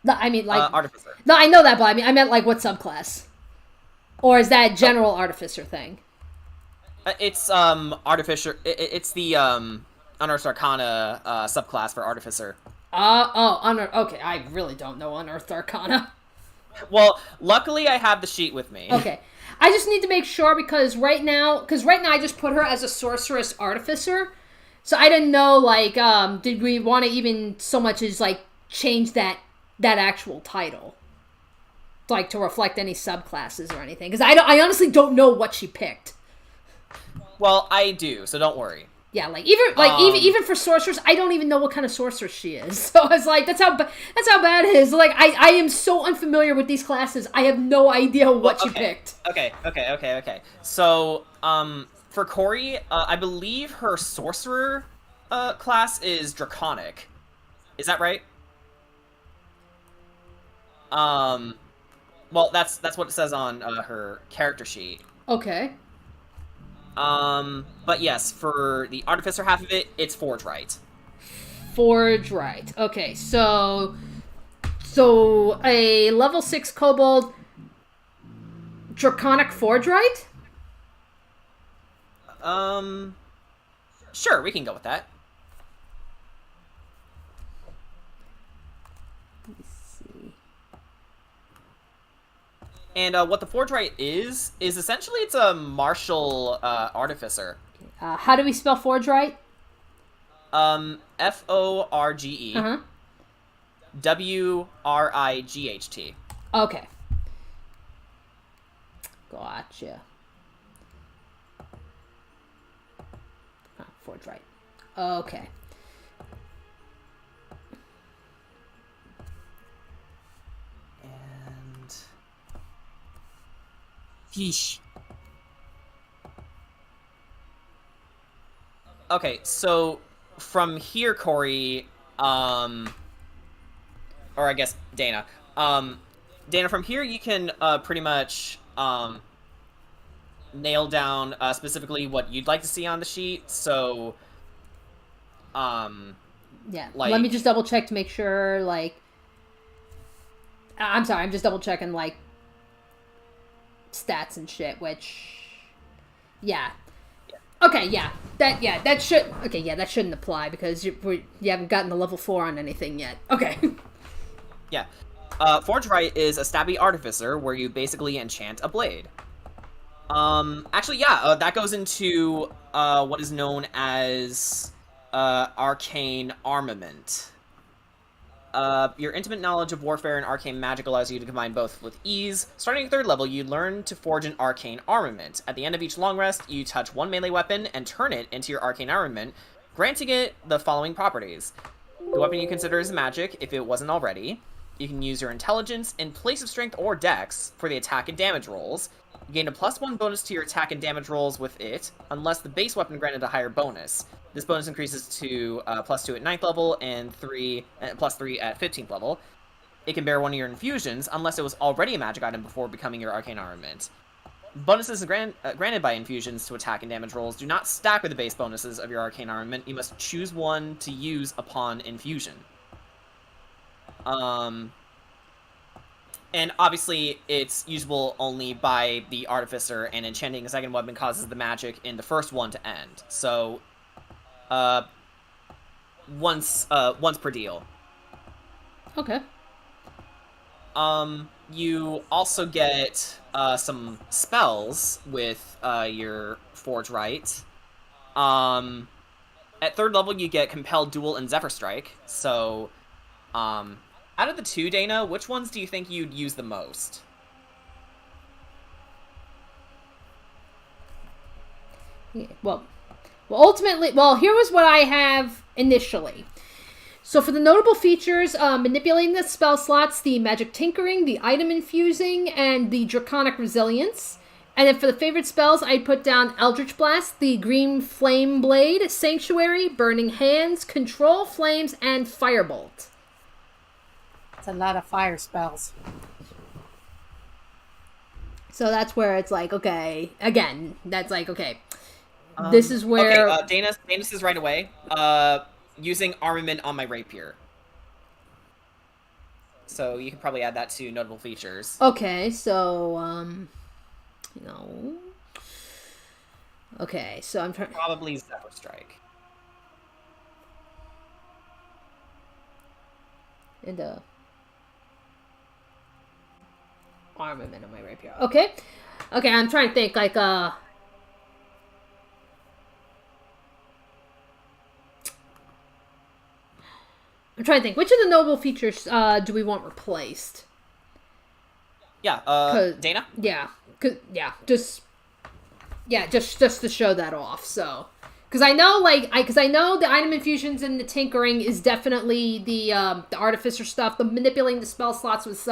[SPEAKER 2] No, I mean, like...
[SPEAKER 4] Artificer.
[SPEAKER 2] No, I know that, but I meant, like, what subclass? Or is that general Artificer thing?
[SPEAKER 4] It's, Artificer... It's the, Unearthed Arcana, subclass for Artificer.
[SPEAKER 2] Okay, I really don't know Unearthed Arcana.
[SPEAKER 4] Well, luckily I have the sheet with me.
[SPEAKER 2] Okay. I just need to make sure because right now I just put her as a Sorceress Artificer. So I didn't know, like, did we want to even so much as, like, change that actual title? Like, to reflect any subclasses or anything. Because I honestly don't know what she picked.
[SPEAKER 4] Well, I do, so don't worry.
[SPEAKER 2] Yeah, even for sorcerers, I don't even know what kind of sorceress she is. So I was like, that's how bad it is. Like, I am so unfamiliar with these classes. I have no idea what she picked.
[SPEAKER 4] Okay. So, for Corey, I believe her sorcerer class is Draconic. Is that right? Well, that's what it says on her character sheet.
[SPEAKER 2] Okay.
[SPEAKER 4] But yes, for the Artificer half of it, it's Forge Right.
[SPEAKER 2] Forge Right. Okay, so a level 6 Kobold Draconic Forge Right?
[SPEAKER 4] Sure, we can go with that.
[SPEAKER 2] Let's see.
[SPEAKER 4] And what the Forge Right is essentially it's a martial artificer.
[SPEAKER 2] How do we spell Forge Right?
[SPEAKER 4] Forge. Wright.
[SPEAKER 2] Okay. Gotcha. Forge Right. Okay.
[SPEAKER 4] And
[SPEAKER 5] Yeesh.
[SPEAKER 4] okay, so from here, Corey, or I guess Dana, Dana, from here you can pretty much nail down specifically what you'd like to see on the sheet. So,
[SPEAKER 2] yeah.
[SPEAKER 4] like,
[SPEAKER 2] let me just double check to make sure. Like, I'm sorry, I'm just double checking like stats and shit. Which, yeah. Okay, yeah, that shouldn't apply because you haven't gotten to level 4 on anything yet. Okay.
[SPEAKER 4] Yeah. Forge Right is a stabby artificer where you basically enchant a blade. Actually, yeah, that goes into what is known as arcane armament. Your intimate knowledge of warfare and arcane magic allows you to combine both with ease. Starting at 3rd level, you learn to forge an arcane armament. At the end of each long rest, you touch one melee weapon and turn it into your arcane armament, granting it the following properties. The weapon you consider is magic, if it wasn't already. You can use your intelligence in place of strength or dex for the attack and damage rolls. You gain a +1 bonus to your attack and damage rolls with it, unless the base weapon granted a higher bonus. This bonus increases to +2 at 9th level and +3 at 15th level. It can bear one of your infusions, unless it was already a magic item before becoming your arcane armament. Bonuses granted by infusions to attack and damage rolls do not stack with the base bonuses of your arcane armament. You must choose one to use upon infusion. And obviously, it's usable only by the Artificer, and enchanting a second weapon causes the magic in the first one to end. So, once per deal.
[SPEAKER 2] Okay.
[SPEAKER 4] You also get some spells with your Forge Right. At 3rd level, you get Compelled Duel and Zephyr Strike. So, out of the two, Dana, which ones do you think you'd use the most?
[SPEAKER 2] Yeah, well, ultimately, here was what I have initially. So for the notable features, manipulating the spell slots, the magic tinkering, the item infusing, and the draconic resilience. And then for the favorite spells, I put down Eldritch Blast, the green flame blade, Sanctuary, Burning Hands, Control Flames, and Firebolt.
[SPEAKER 5] That's a lot of fire spells.
[SPEAKER 2] So that's where it's like, okay, again, that's like, okay, this is where...
[SPEAKER 4] Okay, Dana says right away, using armament on my rapier. So you can probably add that to notable features.
[SPEAKER 2] Okay, so, okay, so I'm trying...
[SPEAKER 4] Probably Zephyr Strike.
[SPEAKER 2] And, armament on my rapier. Okay. Okay, I'm trying to think, like, I'm trying to think, which of the noble features, do we want replaced?
[SPEAKER 4] Yeah, Dana?
[SPEAKER 2] Yeah. Just to show that off, so... Because I know, like, because I know the item infusions and the tinkering is definitely the artificer stuff. The manipulating the spell slots was,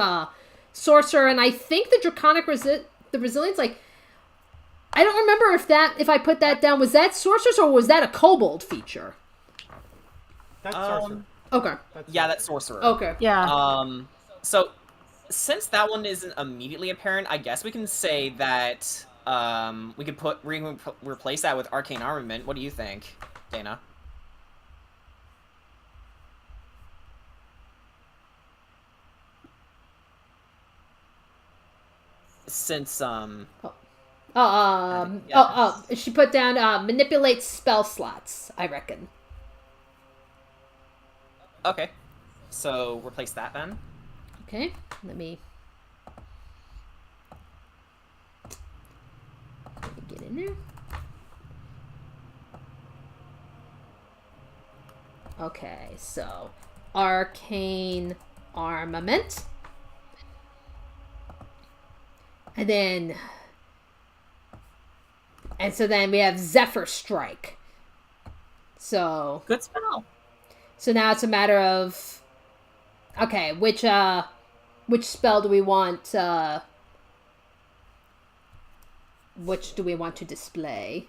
[SPEAKER 2] sorcerer, and I think the draconic the resilience, like, I don't remember if I put that down. Was that sorcerers or was that a kobold feature?
[SPEAKER 1] That's sorcerer.
[SPEAKER 2] Okay.
[SPEAKER 4] That's sorcerer.
[SPEAKER 2] Okay.
[SPEAKER 5] Yeah.
[SPEAKER 4] So since that one isn't immediately apparent, I guess we can say that we could replace that with arcane armament. What do you think, Dana? Since
[SPEAKER 2] she put down manipulates spell slots, I reckon.
[SPEAKER 4] Okay, so replace that then.
[SPEAKER 2] Okay, let me get in there. Okay, so arcane armament. And then we have Zephyr Strike. So
[SPEAKER 4] good spell.
[SPEAKER 2] So now it's a matter of, okay, which spell do we want? Which do we want to display?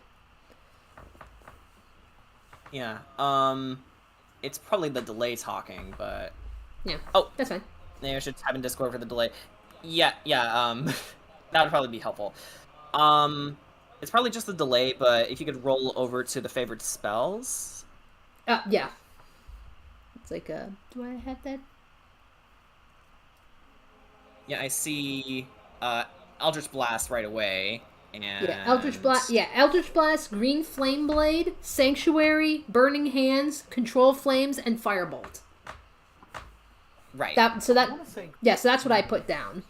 [SPEAKER 4] Yeah. It's probably the delay talking, but
[SPEAKER 2] yeah.
[SPEAKER 4] Oh,
[SPEAKER 2] that's fine.
[SPEAKER 4] Maybe I should type in Discord for the delay. Yeah. That would probably be helpful. It's probably just the delay, but if you could roll over to the favorite spells.
[SPEAKER 2] Yeah. It's like, do I have that?
[SPEAKER 4] Yeah, I see Eldritch Blast right away. And...
[SPEAKER 2] Yeah, Eldritch Blast, Green Flame Blade, Sanctuary, Burning Hands, Control Flames, and Firebolt.
[SPEAKER 4] Right.
[SPEAKER 2] So that's what I put down.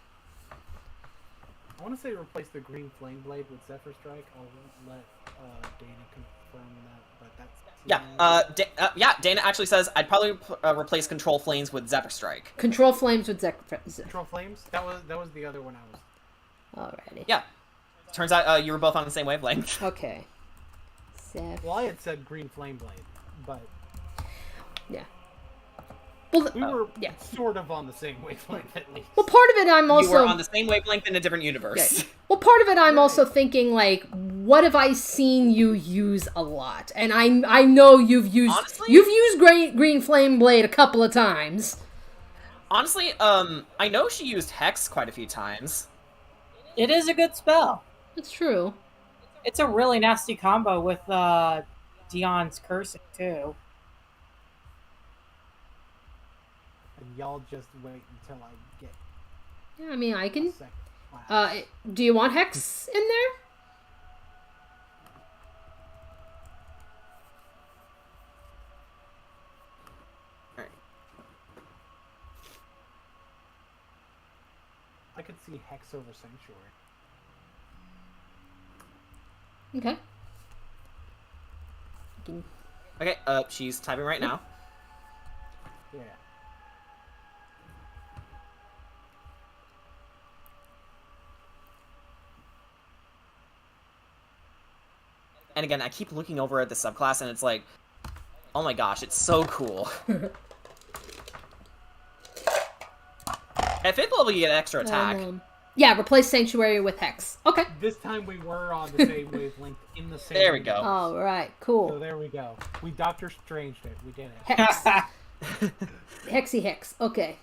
[SPEAKER 1] I want to say replace the Green Flame Blade with Zephyr Strike. I'll let Dana confirm that, but that's...
[SPEAKER 4] Dana actually says I'd probably replace Control Flames with Zephyr Strike.
[SPEAKER 2] Control Flames with Zephyr.
[SPEAKER 1] Control Flames? That was the other one I was...
[SPEAKER 2] Alrighty.
[SPEAKER 4] Yeah. Turns out you were both on the same wavelength.
[SPEAKER 2] Okay.
[SPEAKER 1] Well, I had said Green Flame Blade, but...
[SPEAKER 2] Yeah. Well,
[SPEAKER 1] we were sort of on the same wavelength, at least.
[SPEAKER 2] Well, part of it I'm also...
[SPEAKER 4] You were on the same wavelength in a different universe.
[SPEAKER 2] Yeah. Well, part of it I'm also thinking, like, what have I seen you use a lot? And I know you've used...
[SPEAKER 4] Honestly?
[SPEAKER 2] You've used Green Flame Blade a couple of times.
[SPEAKER 4] Honestly, I know she used Hex quite a few times.
[SPEAKER 5] It is a good spell.
[SPEAKER 2] It's true.
[SPEAKER 5] It's a really nasty combo with Dion's cursing, too.
[SPEAKER 1] And y'all just wait until I get...
[SPEAKER 2] Yeah, I mean, I can... do you want Hex in there?
[SPEAKER 4] Alright.
[SPEAKER 1] I could see Hex over Sanctuary.
[SPEAKER 2] Okay.
[SPEAKER 4] Okay, she's typing right now.
[SPEAKER 1] Yeah.
[SPEAKER 4] And again, I keep looking over at the subclass and it's like, oh my gosh, it's so cool. At 5th level, you get extra attack.
[SPEAKER 2] Yeah, replace Sanctuary with Hex. Okay.
[SPEAKER 1] This time we were on the same wavelength in the same...
[SPEAKER 4] There we go.
[SPEAKER 2] All right, cool.
[SPEAKER 1] So there we go. We Doctor Stranged it. We did it.
[SPEAKER 2] Hex. Hexy Hex. Okay.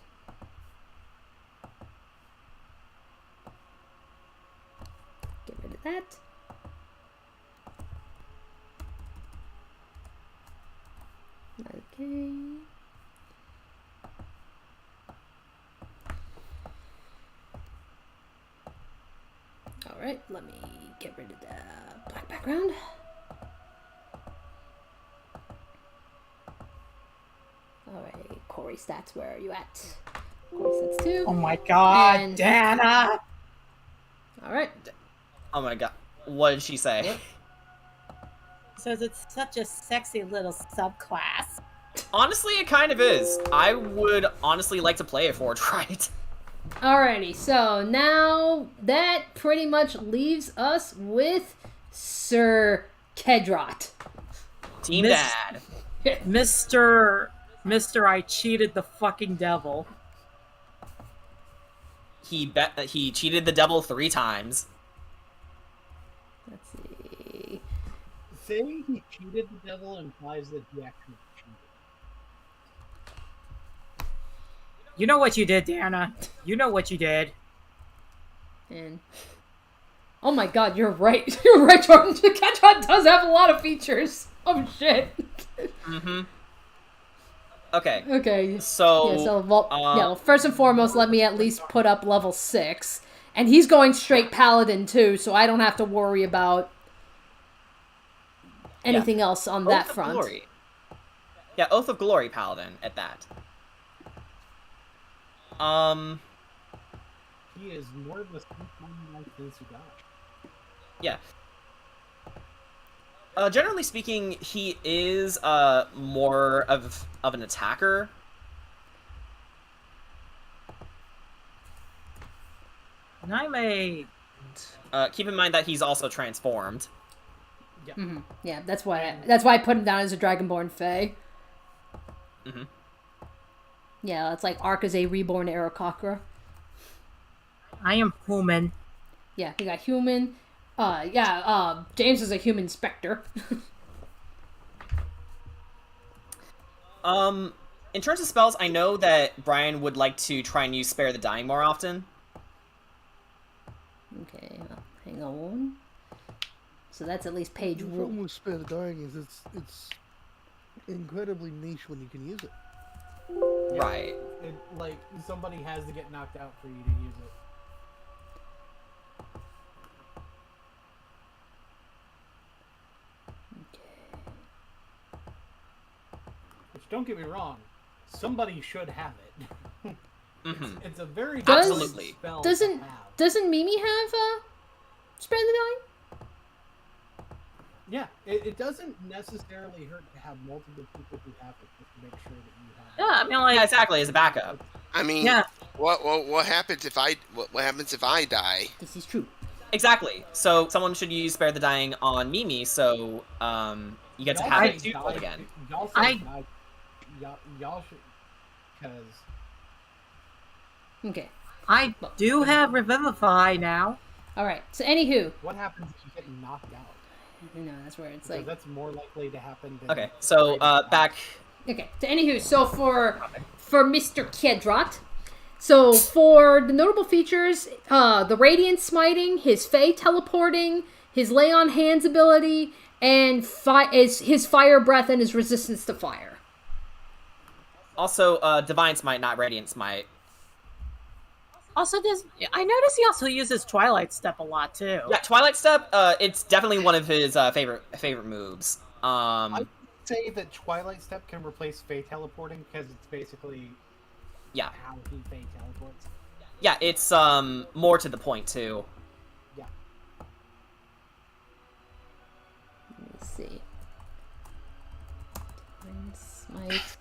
[SPEAKER 2] like that. Okay. Alright, let me get rid of the black background. Alright, Corey stats, where are you at? Corey stats 2.
[SPEAKER 5] Oh my god,
[SPEAKER 2] And-
[SPEAKER 5] Dana!
[SPEAKER 2] Alright.
[SPEAKER 4] Oh my god. What did she say?
[SPEAKER 5] Says it's such a sexy little subclass.
[SPEAKER 4] Honestly, it kind of is. I would honestly like to play it for right.
[SPEAKER 2] Alrighty, so now that pretty much leaves us with Sir Kedrot.
[SPEAKER 4] Team
[SPEAKER 5] Miss-
[SPEAKER 4] Dad.
[SPEAKER 5] Mr. I cheated the fucking devil.
[SPEAKER 4] He cheated the devil 3 times.
[SPEAKER 2] Let's see.
[SPEAKER 1] Saying he cheated the devil implies that he actually cheated.
[SPEAKER 5] You know what you did, Dana. You know what you did.
[SPEAKER 2] And oh my god, you're right. You're right, Jordan. Kedrot does have a lot of features. Oh shit.
[SPEAKER 4] Mm-hmm. Okay.
[SPEAKER 2] Okay.
[SPEAKER 4] So,
[SPEAKER 2] well, first and foremost, let me at least put up level 6. And he's going straight paladin too, so I don't have to worry about anything else on that
[SPEAKER 4] Oath of
[SPEAKER 2] front.
[SPEAKER 4] Glory. Yeah, Oath of Glory paladin at that.
[SPEAKER 1] He is more of a like than Sugash.
[SPEAKER 4] Yeah. Generally speaking, he is more of an attacker.
[SPEAKER 5] And I'm a...
[SPEAKER 4] Keep in mind that he's also transformed.
[SPEAKER 1] Yeah.
[SPEAKER 2] Mm-hmm. Yeah, that's why I put him down as a Dragonborn Fae.
[SPEAKER 4] Mm-hmm.
[SPEAKER 2] Yeah, it's like Ark is a reborn Aarakocra.
[SPEAKER 5] I am human.
[SPEAKER 2] Yeah, we got human. James is a human specter.
[SPEAKER 4] In terms of spells, I know that Brian would like to try and use Spare the Dying more often.
[SPEAKER 2] Okay, hang on. So that's at least page
[SPEAKER 6] The
[SPEAKER 2] one.
[SPEAKER 6] problem with Spare the Dying is it's incredibly niche when you can use it.
[SPEAKER 1] Yeah.
[SPEAKER 4] Right.
[SPEAKER 1] It, like, somebody has to get knocked out for you to use it. Which, don't get me wrong, somebody should have it.
[SPEAKER 4] Mm-hmm.
[SPEAKER 1] It's a very
[SPEAKER 2] Does-
[SPEAKER 1] good
[SPEAKER 4] Absolutely.
[SPEAKER 1] spell
[SPEAKER 2] Doesn't
[SPEAKER 1] to have.
[SPEAKER 2] doesn't Mimi have Spare the Dying?
[SPEAKER 1] Yeah, it doesn't necessarily hurt to have multiple people who have it, just to make sure that you have
[SPEAKER 5] Yeah, I mean, like...
[SPEAKER 4] Yeah, exactly, as a backup.
[SPEAKER 8] I mean,
[SPEAKER 5] Yeah.
[SPEAKER 8] what happens if what happens if I die?
[SPEAKER 2] This is true.
[SPEAKER 4] Exactly. So someone should use Spare the Dying on Mimi, so you get to have it too pulled again.
[SPEAKER 1] Y'all should
[SPEAKER 5] I-
[SPEAKER 1] die. Y'all should, because
[SPEAKER 2] Okay.
[SPEAKER 5] I do have Revivify now.
[SPEAKER 2] All right. So anywho,
[SPEAKER 1] what happens if you get knocked out?
[SPEAKER 2] you know that's where it's
[SPEAKER 1] Because
[SPEAKER 2] like.
[SPEAKER 1] that's more likely to happen. Than
[SPEAKER 4] Okay, so back.
[SPEAKER 2] Okay. So anywho, so for Mr. Kedrot, so for the notable features, the Radiant Smiting, his Fey teleporting, his Lay on Hands ability, and his Fire Breath and his resistance to fire.
[SPEAKER 4] Also, Divine Smite, not Radiant Smite.
[SPEAKER 5] Also, I noticed he also uses Twilight Step a lot, too.
[SPEAKER 4] Yeah, Twilight Step. It's definitely one of his favorite moves.
[SPEAKER 1] I'd say that Twilight Step can replace Fey teleporting because it's basically
[SPEAKER 4] Yeah,
[SPEAKER 1] how he Fey teleports.
[SPEAKER 4] yeah, it's more to the point too.
[SPEAKER 1] Yeah.
[SPEAKER 2] Let me see. Divine Smite.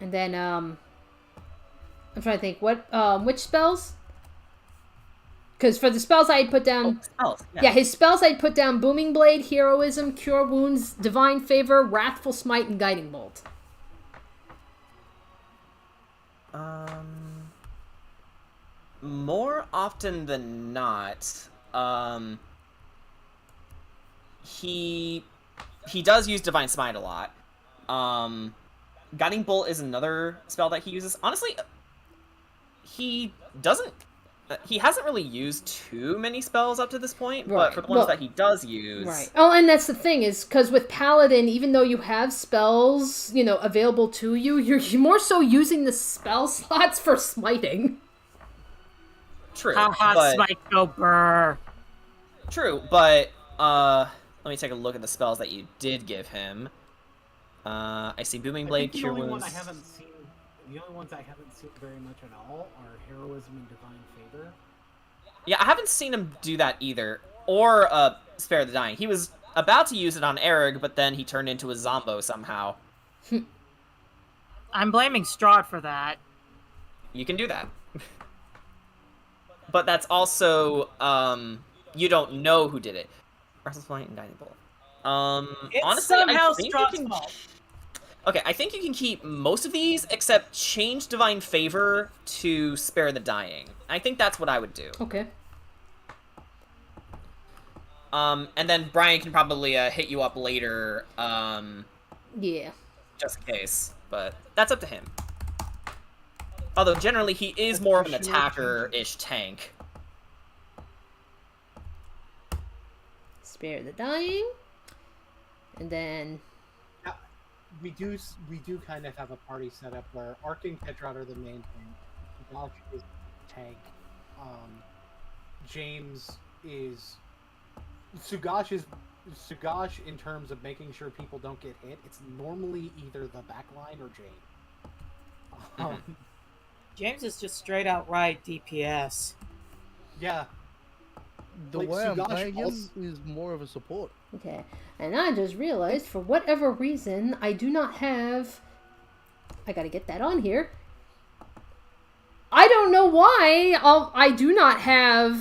[SPEAKER 2] And then I'm trying to think which spells. Because for the spells I had put down,
[SPEAKER 4] Spells.
[SPEAKER 2] yeah, his spells I'd put down: Booming Blade, Heroism, Cure Wounds, Divine Favor, Wrathful Smite, and Guiding Bolt.
[SPEAKER 4] More often than not, he does use Divine Smite a lot. Guiding Bolt is another spell that he uses. Honestly, he doesn't he hasn't really used too many spells up to this point,
[SPEAKER 2] Right.
[SPEAKER 4] but for the ones that he does use...
[SPEAKER 2] Right. Oh, and that's the thing, is because with Paladin, even though you have spells, available to you, you're more so using the spell slots for smiting.
[SPEAKER 4] True.
[SPEAKER 5] Haha, smite go burr.
[SPEAKER 4] True, but let me take a look at the spells that you did give him. I see Booming Blade, Cure Wounds.
[SPEAKER 9] The only ones I haven't seen very much at all are Heroism and Divine Favor.
[SPEAKER 4] Yeah, I haven't seen him do that either. Or Spare the Dying. He was about to use it on Eric, but then he turned into a Zombo somehow.
[SPEAKER 5] I'm blaming Strahd for that.
[SPEAKER 4] You can do that. But that's also, you don't know who did it. Restless Flight and Guiding Bolt.
[SPEAKER 5] It's
[SPEAKER 4] Honestly,
[SPEAKER 5] somehow
[SPEAKER 4] I think
[SPEAKER 5] Strahd's fault.
[SPEAKER 4] Okay, I think you can keep most of these, except change Divine Favor to Spare the Dying. I think that's what I would do.
[SPEAKER 2] Okay.
[SPEAKER 4] And then Brian can probably hit you up later,
[SPEAKER 2] Yeah.
[SPEAKER 4] just in case. But that's up to him. Although, generally, he is more of an attacker-ish tank.
[SPEAKER 2] Spare the Dying. And then...
[SPEAKER 1] We do kind of have a party set up where Ark and Ketrot are the main thing. Sugash is tank. James is... Sugash in terms of making sure people don't get hit. It's normally either the backline or James.
[SPEAKER 5] James is just straight outright DPS.
[SPEAKER 1] Yeah.
[SPEAKER 6] The way I'm playing him is more of a support.
[SPEAKER 2] Okay. And I just realized, for whatever reason, I do not have... I gotta get that on here. I don't know why I do not have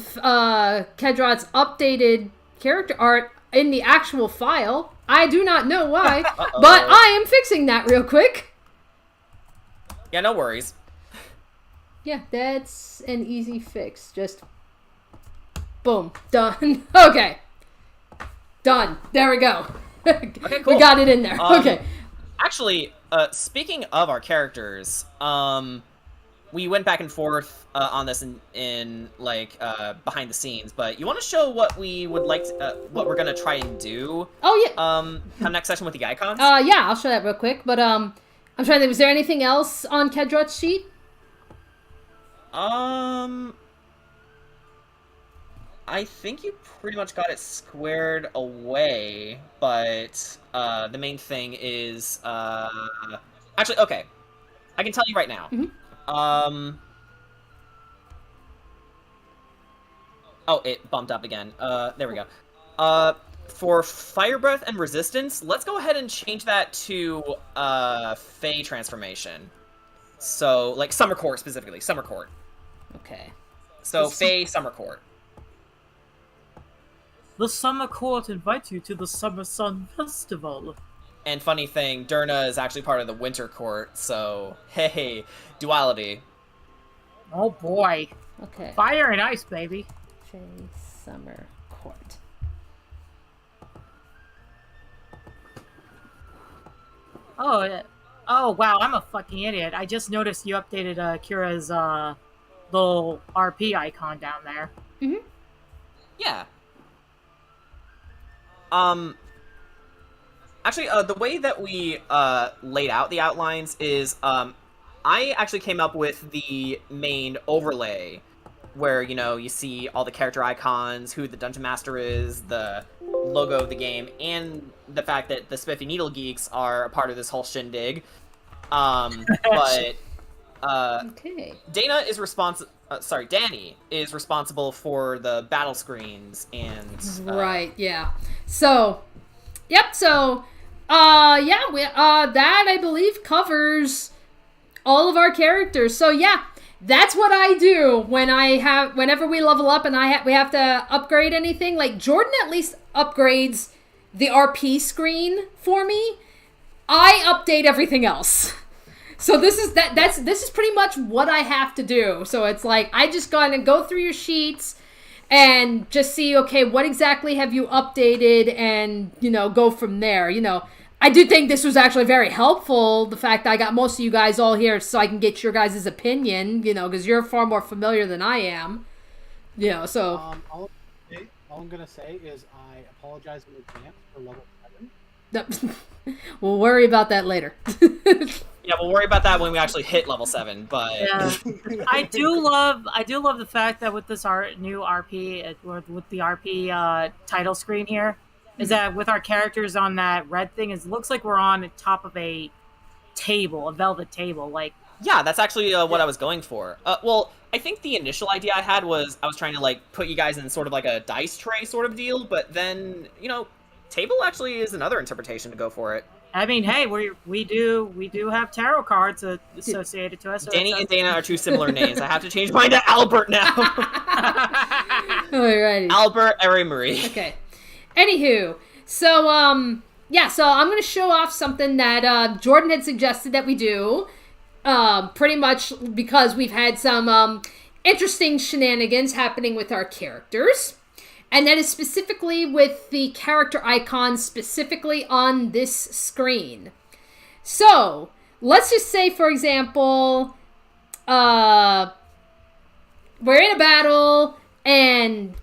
[SPEAKER 2] Kedrot's updated character art in the actual file. I do not know why, but I am fixing that real quick.
[SPEAKER 4] Yeah, no worries.
[SPEAKER 2] Yeah, that's an easy fix. Just... boom. Done. Okay. Done. There we go.
[SPEAKER 4] Okay, cool.
[SPEAKER 2] We got it in there. Okay.
[SPEAKER 4] Actually, speaking of our characters, we went back and forth on this in behind the scenes, but you want to show what we would like to, what we're gonna try and do?
[SPEAKER 2] Oh yeah.
[SPEAKER 4] Come next session with the icons.
[SPEAKER 2] Yeah, I'll show that real quick. But I'm trying to think. Was there anything else on Kedrot's sheet?
[SPEAKER 4] I think you pretty much got it squared away, but the main thing is actually, okay, I can tell you right now.
[SPEAKER 2] Mm-hmm.
[SPEAKER 4] Oh, it bumped up again. There we go. For Fire Breath and Resistance, let's go ahead and change that to Fey Transformation. So, like Summer Court specifically, Summer Court.
[SPEAKER 2] Okay.
[SPEAKER 4] So Fey Summer Court.
[SPEAKER 5] The Summer Court invites you to the Summer Sun Festival.
[SPEAKER 4] And funny thing, Durna is actually part of the Winter Court, so hey, duality.
[SPEAKER 5] Oh boy.
[SPEAKER 2] Okay.
[SPEAKER 5] Fire and ice, baby.
[SPEAKER 2] Fey Summer Court.
[SPEAKER 5] Oh, yeah. Oh wow, I'm a fucking idiot. I just noticed you updated Kira's little RP icon down there.
[SPEAKER 2] Mm-hmm.
[SPEAKER 4] Yeah. Actually, the way that we laid out the outlines is I actually came up with the main overlay where, you see all the character icons, who the Dungeon Master is, the logo of the game, and the fact that the Spiffy Needle Geeks are a part of this whole shindig. But
[SPEAKER 2] okay.
[SPEAKER 4] Dani is responsible for the battle screens and
[SPEAKER 2] right, yeah. So, yep. So, yeah, that I believe covers all of our characters. So yeah, that's what I do whenever we level up and we have to upgrade anything. Like Jordan at least upgrades the RP screen for me. I update everything else. So this is pretty much what I have to do. So it's like I just gotta go through your sheets and just see, okay, what exactly have you updated, and go from there. I do think this was actually very helpful, the fact that I got most of you guys all here so I can get your guys' opinion, because you're far more familiar than I am. So
[SPEAKER 9] All I'm gonna say is I apologize in advance for level 7.
[SPEAKER 2] we'll worry about that later.
[SPEAKER 4] Yeah, we'll worry about that when we actually hit level 7. But
[SPEAKER 5] Yeah. I do love the fact that with this new RP, or with the RP title screen here, is that with our characters on that red thing, it looks like we're on the top of a table, a velvet table. Like,
[SPEAKER 4] yeah, that's actually what I was going for. Well, I think the initial idea I had was I was trying to like put you guys in sort of like a dice tray sort of deal, but then table actually is another interpretation to go for it.
[SPEAKER 5] I mean, hey, we do have tarot cards associated to us. So
[SPEAKER 4] Danny and Dana are two similar names. I have to change mine to Albert now.
[SPEAKER 2] Alrighty.
[SPEAKER 4] Albert Marie.
[SPEAKER 2] Okay. Anywho, so so I'm gonna show off something that Jordan had suggested that we do. Pretty much because we've had some interesting shenanigans happening with our characters. And that is specifically with the character icons specifically on this screen. So, let's just say, for example, we're in a battle and,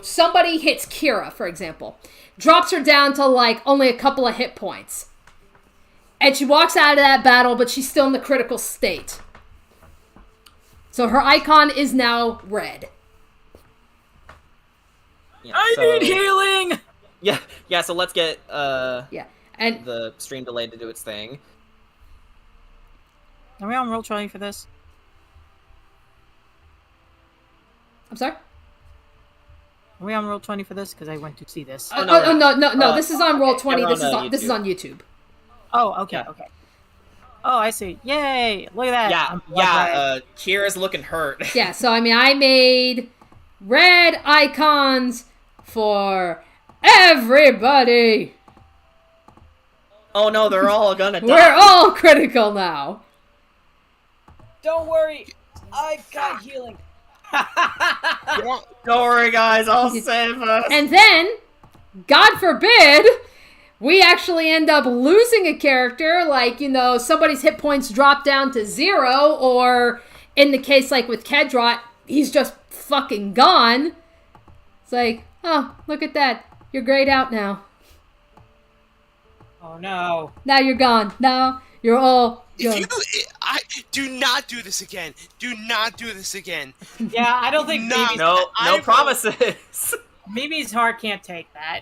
[SPEAKER 2] somebody hits Kira, for example. Drops her down to, only a couple of hit points. And she walks out of that battle, but she's still in the critical state. So her icon is now red.
[SPEAKER 4] Yeah,
[SPEAKER 5] I need healing!
[SPEAKER 4] Yeah, so let's get
[SPEAKER 2] and
[SPEAKER 4] the stream delayed to do its thing.
[SPEAKER 5] Are we on Roll20 for this?
[SPEAKER 2] I'm sorry?
[SPEAKER 5] Are we on Roll20 for this? Because I went to see this.
[SPEAKER 2] No, this is on Roll20. This is on YouTube.
[SPEAKER 5] Oh, okay, okay. Oh, I see. Yay! Look at that.
[SPEAKER 4] Kira's looking hurt.
[SPEAKER 2] Yeah, so I made red icons for everybody.
[SPEAKER 4] Oh no, they're all gonna die.
[SPEAKER 2] We're all critical now.
[SPEAKER 10] Don't worry, I got healing.
[SPEAKER 4] Don't worry, guys, I'll save us.
[SPEAKER 2] And then, God forbid, we actually end up losing a character, somebody's hit points drop down to 0, or in the case with Kedrot, he's just fucking gone. It's like, oh, look at that. You're grayed out now.
[SPEAKER 10] Oh no.
[SPEAKER 2] Now you're gone. Now you're all gone.
[SPEAKER 7] Do not do this again. Do not do this again.
[SPEAKER 10] Yeah, I don't think Mimi's...
[SPEAKER 4] No promises.
[SPEAKER 5] Mimi's heart can't take that.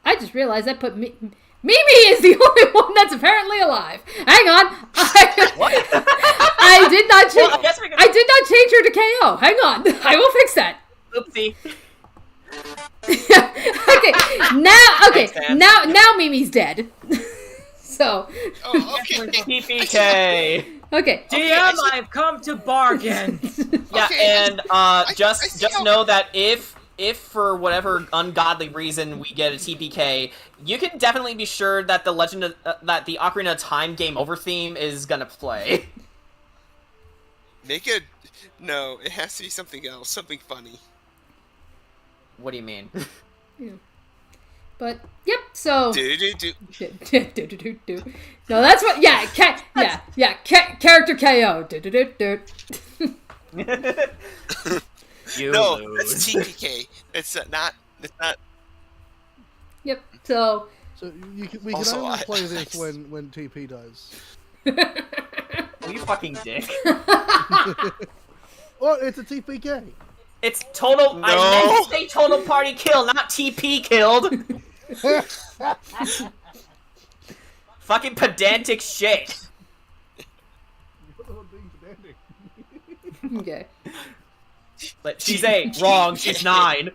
[SPEAKER 2] I just realized I put Mimi is the only one that's apparently alive. Hang on. I did not change.
[SPEAKER 4] Well,
[SPEAKER 2] I did not change her to KO. Hang on. I will fix that.
[SPEAKER 4] Oopsie.
[SPEAKER 2] Now Mimi's dead. So.
[SPEAKER 8] Oh, okay.
[SPEAKER 4] TPK.
[SPEAKER 2] Okay.
[SPEAKER 5] DM, I've come to bargain.
[SPEAKER 4] Yeah,
[SPEAKER 8] Okay,
[SPEAKER 4] and just know that if for whatever ungodly reason we get a TPK, you can definitely be sure that the that the Ocarina of Time Game Over theme is gonna play.
[SPEAKER 8] No, it has to be something else, something funny.
[SPEAKER 4] What do you mean?
[SPEAKER 2] Yeah. But yep. So.
[SPEAKER 8] Do.
[SPEAKER 2] No, that's what. Yeah. Character KO.
[SPEAKER 8] No,
[SPEAKER 4] lose.
[SPEAKER 8] that's TPK. It's not.
[SPEAKER 2] Yep. So
[SPEAKER 6] we can
[SPEAKER 8] Also,
[SPEAKER 6] only play this when TP does.
[SPEAKER 4] You fucking dick.
[SPEAKER 6] Well, it's a TPK.
[SPEAKER 4] It's total.
[SPEAKER 8] No.
[SPEAKER 4] I meant to say total party kill, not TP killed. Fucking pedantic shit.
[SPEAKER 2] okay.
[SPEAKER 4] But she's 8. Wrong. She's 9.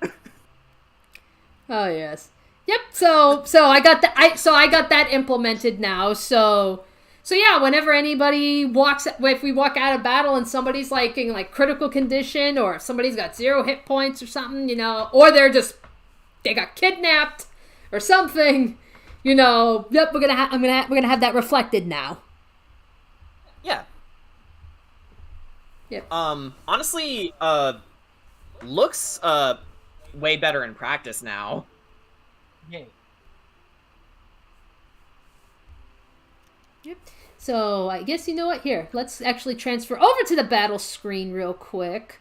[SPEAKER 2] Oh yes. Yep. So I got that. I got that implemented now. So yeah. Whenever anybody if we walk out of battle and somebody's in critical condition, or if somebody's got 0 hit points or something, or they got kidnapped or something, Yep. We're gonna have that reflected now.
[SPEAKER 4] Yeah.
[SPEAKER 2] Yep.
[SPEAKER 4] Honestly, looks way better in practice now.
[SPEAKER 10] Yay.
[SPEAKER 2] Yep. So I guess you know what? Here, let's actually transfer over to the battle screen real quick.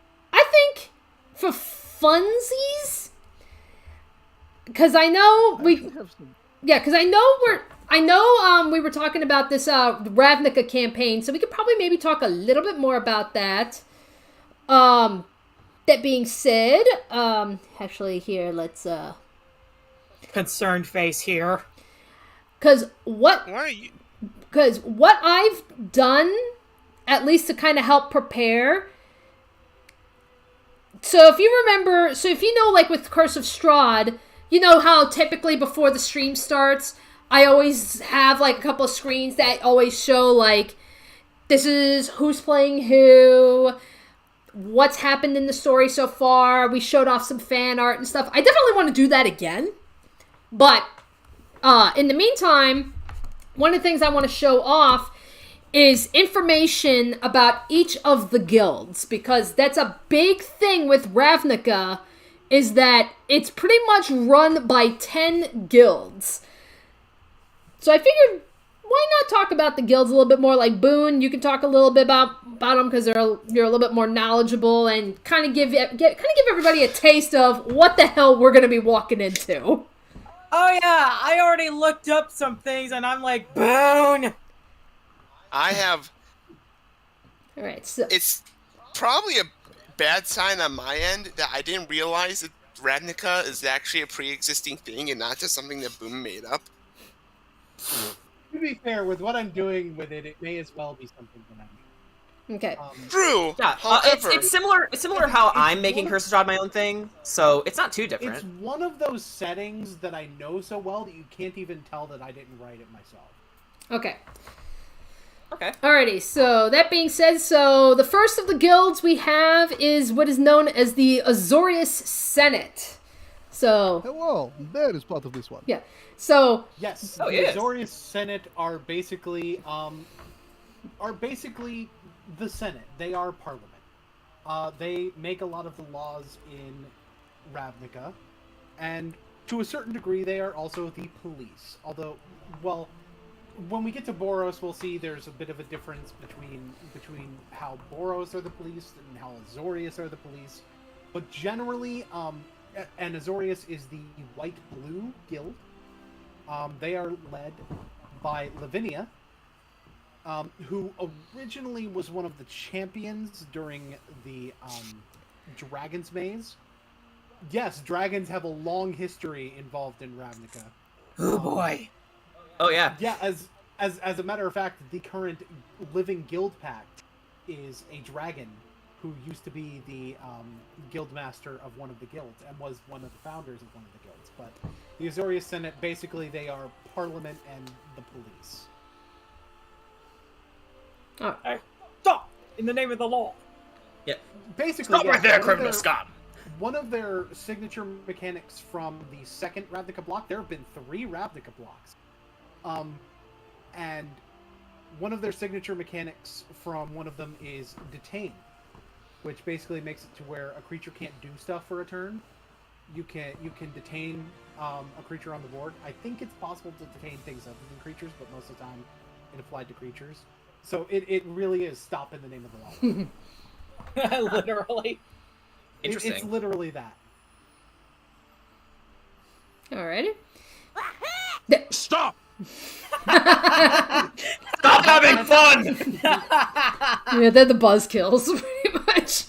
[SPEAKER 2] for funsies, because I know we were talking about this Ravnica campaign, so we could probably maybe talk a little bit more about that. That being said, actually here, let's
[SPEAKER 5] Concerned face here.
[SPEAKER 2] because
[SPEAKER 7] Why are you?
[SPEAKER 2] what I've done, at least to kind of help prepare. So if you remember, if you know, like with Curse of Strahd, you know how typically before the stream starts, I always have like a couple of screens that always show like, this is who's playing who, what's happened in the story so far. We showed off some fan art and stuff. I definitely want to do that again. But in the meantime, one of the things I want to show off is information about each of the guilds, because that's a big thing with Ravnica, is that it's pretty much run by 10 guilds. So I figured, why not talk about the guilds a little bit more? Like Boone, you can talk a little bit about them because you're a little bit more knowledgeable, and kind of give everybody a taste of what the hell we're going to be walking into.
[SPEAKER 10] Oh yeah, I already looked up some things and I'm like, Boone!
[SPEAKER 8] I have.
[SPEAKER 2] All right, so
[SPEAKER 8] It's probably a bad sign on my end that I didn't realize that Ravnica is actually a pre-existing thing and not just something that Boom made up.
[SPEAKER 1] To be fair, with what I'm doing with it, it may as well be something that I made.
[SPEAKER 2] okay.
[SPEAKER 8] True.
[SPEAKER 4] Yeah,
[SPEAKER 8] However,
[SPEAKER 4] it's similar. It's similar how I'm making Curse of Strahd my own thing, so it's not too different.
[SPEAKER 1] It's one of those settings that I know so well that you can't even tell that I didn't write it myself.
[SPEAKER 2] Okay.
[SPEAKER 4] Okay.
[SPEAKER 2] Alrighty, so that being said, so the first of the guilds we have is what is known as the Azorius Senate. So,
[SPEAKER 6] Well, that is part of this one.
[SPEAKER 2] yeah. So,
[SPEAKER 1] Yes,
[SPEAKER 4] Oh,
[SPEAKER 1] the
[SPEAKER 4] yes.
[SPEAKER 1] Azorius Senate are basically the Senate. They are Parliament. They make a lot of the laws in Ravnica, and to a certain degree, they are also the police. Although, well, when we get to Boros, we'll see there's a bit of a difference between how Boros are the police and how Azorius are the police. But generally, and Azorius is the white-blue guild. They are led by Lavinia, who originally was one of the champions during the Dragon's Maze. Yes, dragons have a long history involved in Ravnica.
[SPEAKER 10] Oh boy.
[SPEAKER 4] Oh yeah.
[SPEAKER 1] Yeah, as a matter of fact, the current living guild pact is a dragon who used to be the guild master of one of the guilds and was one of the founders of one of the guilds. But the Azorius Senate, basically, they are Parliament and the police.
[SPEAKER 10] Hey, stop! In the name of the law.
[SPEAKER 4] Yeah.
[SPEAKER 1] Basically,
[SPEAKER 10] Stop right there, criminal scum!
[SPEAKER 1] One of their signature mechanics from the second Ravnica block, there have been 3 Ravnica blocks. And one of their signature mechanics from one of them is detain, which basically makes it to where a creature can't do stuff for a turn. You can detain a creature on the board. I think it's possible to detain things other than creatures, but most of the time it applied to creatures. So it really is stop in the name of the law.
[SPEAKER 10] Literally.
[SPEAKER 4] Interesting.
[SPEAKER 1] It's literally that.
[SPEAKER 2] alrighty.
[SPEAKER 7] Stop!
[SPEAKER 10] Stop having fun!
[SPEAKER 2] Yeah, they're the buzzkills, pretty much.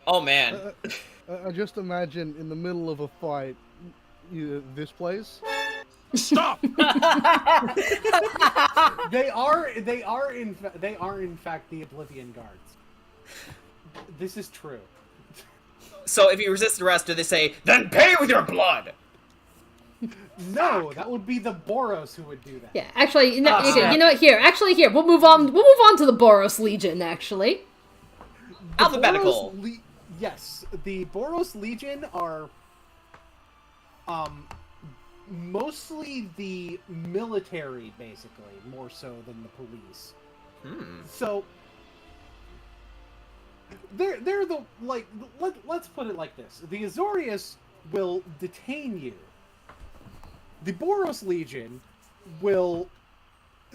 [SPEAKER 4] Oh man.
[SPEAKER 6] I just imagine in the middle of a fight, this place.
[SPEAKER 7] Stop!
[SPEAKER 1] They are in fact the Oblivion Guards. This is true.
[SPEAKER 4] So if you resist arrest, do they say, "Then pay with your blood"?
[SPEAKER 1] No, that would be the Boros who would do that.
[SPEAKER 2] Yeah, actually, you know,
[SPEAKER 4] snap.
[SPEAKER 2] you know what? Here, we'll move on. We'll move on to the Boros Legion. Actually,
[SPEAKER 1] The
[SPEAKER 4] Alphabetical.
[SPEAKER 1] Yes, the Boros Legion are mostly the military, basically, more so than the police. So they're the let's put it like this: the Azorius will detain you. The Boros Legion will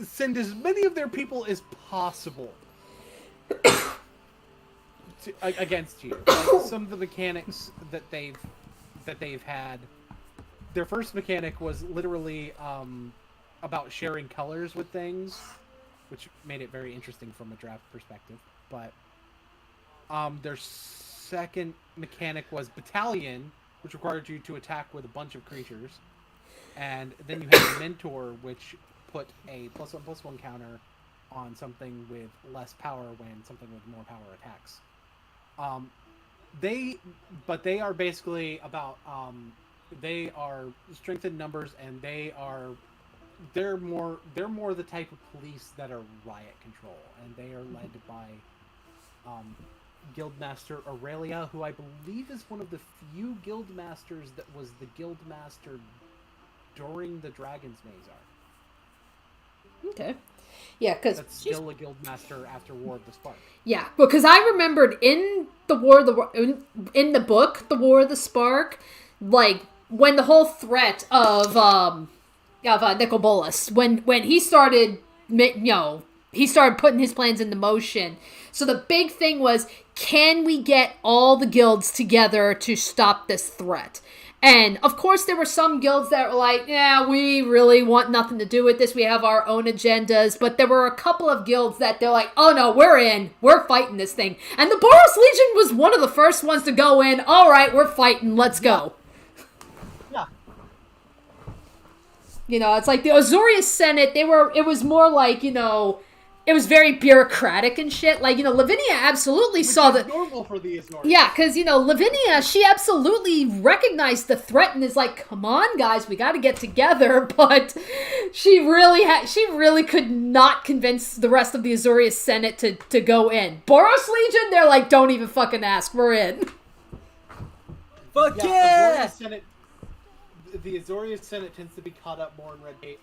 [SPEAKER 1] send as many of their people as possible against you. Like, some of the mechanics that they've had. Their first mechanic was literally about sharing colors with things, which made it very interesting from a draft perspective. But their second mechanic was Battalion, which required you to attack with a bunch of creatures. And then you had Mentor, which put a +1/+1 counter on something with less power when something with more power attacks. They are basically about they are strength in numbers, and they're more the type of police that are riot control, and they are led by Guildmaster Aurelia, who I believe is one of the few Guildmasters that was the Guildmaster during the Dragon's Maze arc.
[SPEAKER 2] Okay. Yeah, because
[SPEAKER 1] that's still a Guildmaster after War of the Spark.
[SPEAKER 2] Yeah, because I remembered in the in the book, the War of the Spark, like when the whole threat of Nicobolus, when he started, he started putting his plans into motion. So the big thing was, can we get all the guilds together to stop this threat? And, of course, there were some guilds that were like, yeah, we really want nothing to do with this. We have our own agendas. But there were a couple of guilds that they're like, oh, no, we're in. We're fighting this thing. And the Boros Legion was one of the first ones to go in. All right, we're fighting. Let's go.
[SPEAKER 1] Yeah.
[SPEAKER 2] It's like the Azorius Senate, it was more like, it was very bureaucratic and shit. Like, Lavinia absolutely saw the
[SPEAKER 1] normal for the Azorius.
[SPEAKER 2] Yeah, because, Lavinia, she absolutely recognized the threat and is like, come on, guys, we got to get together. But she really could not convince the rest of the Azorius Senate to go in. Boros Legion, they're like, don't even fucking ask, we're in.
[SPEAKER 10] Fuck yeah!
[SPEAKER 1] The Azorius Senate tends to be caught up more in red tape.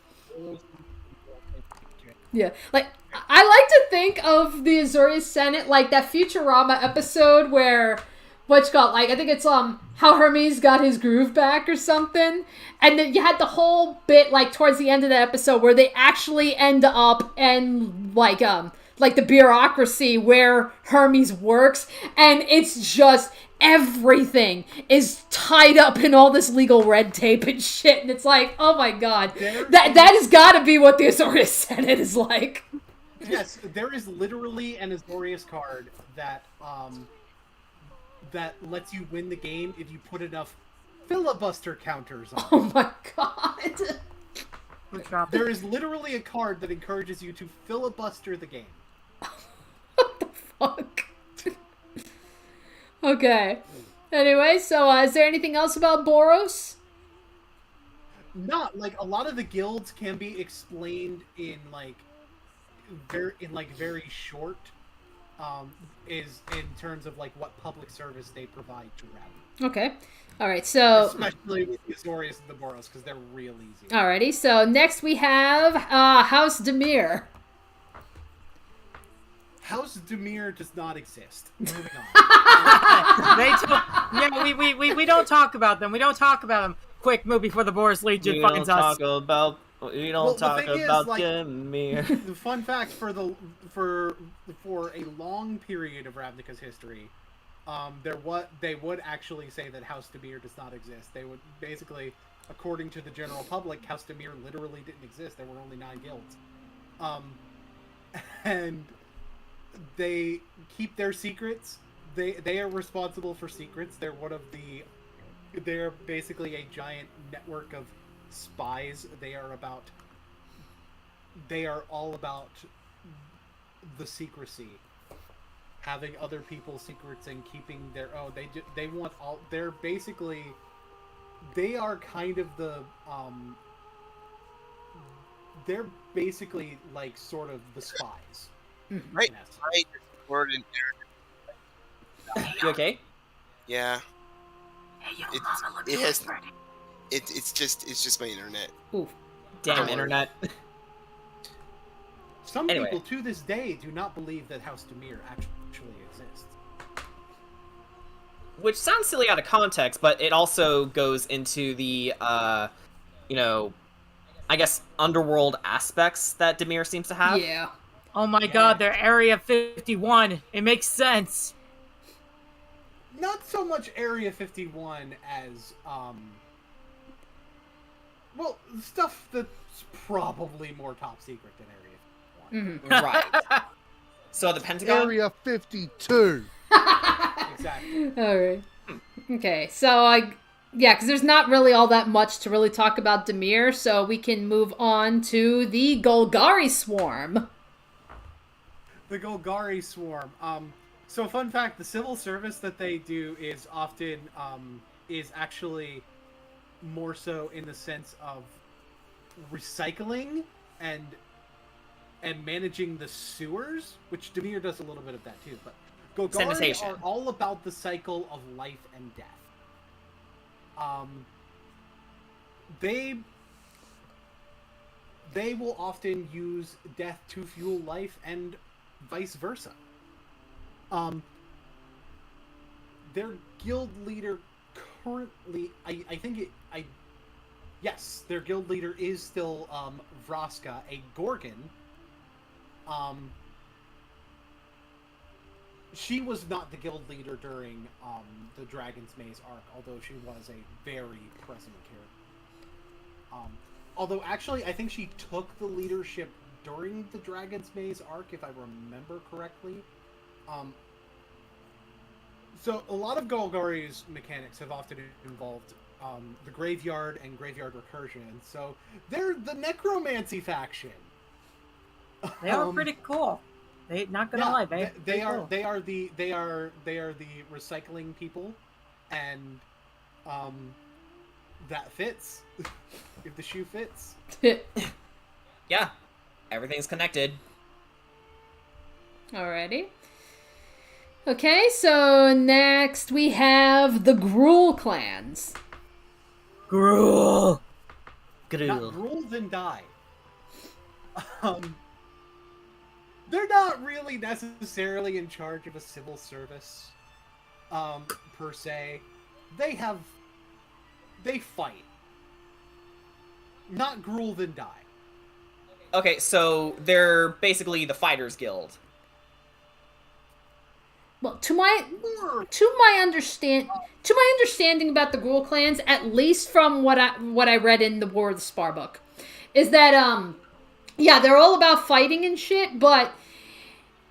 [SPEAKER 2] Yeah, like, I like to think of the Azorius Senate like that Futurama episode where, I think it's, how Hermes got his groove back or something, and then you had the whole bit, like, towards the end of the episode where they actually end up in, like the bureaucracy where Hermes works, and it's just, everything is tied up in all this legal red tape and shit, and it's like, oh my god, that has got to be what the Azorius Senate is like.
[SPEAKER 1] Yes, there is literally an Azorius card that that lets you win the game if you put enough filibuster counters on.
[SPEAKER 2] Oh my god.
[SPEAKER 1] There is literally a card that encourages you to filibuster the game.
[SPEAKER 2] What the fuck? Okay. Anyway, so is there anything else about Boros?
[SPEAKER 1] Not like a lot of the guilds can be explained in very short, is in terms of like what public service they provide to Ravn.
[SPEAKER 2] Okay. All right. So
[SPEAKER 1] especially with the Azorius and the Boros because they're real easy.
[SPEAKER 2] Alrighty. So next we have House Demir.
[SPEAKER 1] House Demir does not exist. Moving on.
[SPEAKER 5] We don't talk about them. We don't talk about them. Quick, move before the Boros Legion finds us.
[SPEAKER 3] We don't talk about Demir.
[SPEAKER 1] The fun fact for a long period of Ravnica's history, they would actually say that House Demir does not exist. They would basically, according to the general public, House Demir literally didn't exist. There were only 9 guilds, and they keep their secrets. They are responsible for secrets. They're basically a giant network of spies. They are all about the secrecy, having other people's secrets and keeping their own. They want all. They are kind of the they're basically like sort of the spies.
[SPEAKER 8] Right. Word in there.
[SPEAKER 4] You okay?
[SPEAKER 8] Yeah. It's just my internet.
[SPEAKER 2] Ooh.
[SPEAKER 4] Damn internet.
[SPEAKER 1] Some people to this day do not believe that House Demir actually exists.
[SPEAKER 4] Which sounds silly out of context, but it also goes into the I guess underworld aspects that Demir seems to have.
[SPEAKER 2] Yeah.
[SPEAKER 5] Oh my god, they're Area 51. It makes sense.
[SPEAKER 1] not so much Area 51 as well, stuff that's probably more top secret than Area 51.
[SPEAKER 4] Right. So the Pentagon.
[SPEAKER 6] Area 52.
[SPEAKER 1] Exactly.
[SPEAKER 2] All right. Okay, so because there's not really all that much to really talk about Demir, so we can move on to the Golgari Swarm.
[SPEAKER 1] The Golgari Swarm. So fun fact, the civil service that they do is often, is actually more so in the sense of recycling and managing the sewers, which Demir does a little bit of that too, but Golgari
[SPEAKER 4] Sanitation.
[SPEAKER 1] are all about the cycle of life and death. They will often use death to fuel life and vice versa. Their guild leader currently, yes, their guild leader is still Vraska, a Gorgon. She was not the guild leader during the Dragon's Maze arc, although she was a very present character. Although, actually, I think she took the leadership during the Dragon's Maze arc, if I remember correctly. So, a lot of Golgari's mechanics have often involved the graveyard and graveyard recursion. So, they're the necromancy faction.
[SPEAKER 5] They are pretty cool. They not gonna lie,
[SPEAKER 1] they are the recycling people, and that fits. If the shoe fits.
[SPEAKER 4] Yeah, everything's connected.
[SPEAKER 2] Alrighty. Okay, so next we have the Gruul clans.
[SPEAKER 5] Gruul.
[SPEAKER 1] Not Gruul, then die. They're not really necessarily in charge of a civil service, per se. They fight. Not Gruul, then die.
[SPEAKER 4] Okay, so they're basically the Fighters Guild.
[SPEAKER 2] Well, to my understanding about the Gruul clans, at least from what I read in the War of the Spar book, is that they're all about fighting and shit, but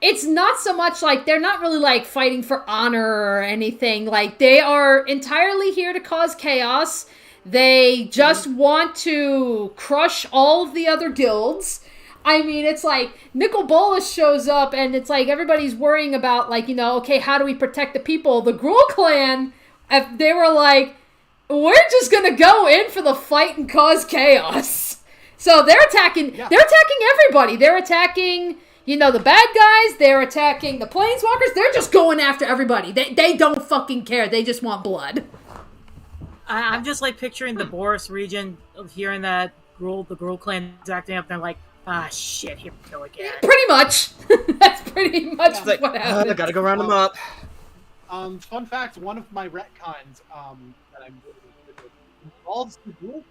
[SPEAKER 2] it's not so much like they're not really like fighting for honor or anything. Like, they are entirely here to cause chaos. They just want to crush all of the other guilds. I mean, it's like Nicol Bolas shows up and it's like everybody's worrying about, like, okay, how do we protect the people? The Gruul clan, they were like, we're just gonna go in for the fight and cause chaos. So they're attacking everybody. They're attacking, the bad guys. They're attacking the planeswalkers. They're just going after everybody. They don't fucking care. They just want blood.
[SPEAKER 5] I'm just like picturing the Boris region of hearing that the Gruul clan's acting up. They're like, shit, here we go again.
[SPEAKER 2] Pretty much. That's pretty much what happened.
[SPEAKER 4] I gotta go round them up.
[SPEAKER 1] Fun fact, one of my retcons that I'm involves the Gruul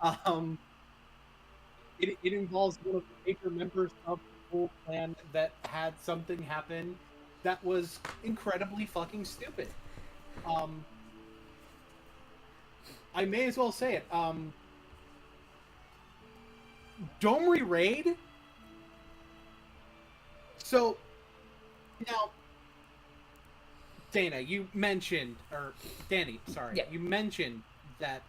[SPEAKER 1] clan. It involves one of the major members of the Gruul clan that had something happen that was incredibly fucking stupid. I may as well say it. Domri Raid. So, now, Dana, you mentioned, or Dani, sorry,
[SPEAKER 2] yeah.
[SPEAKER 1] You mentioned that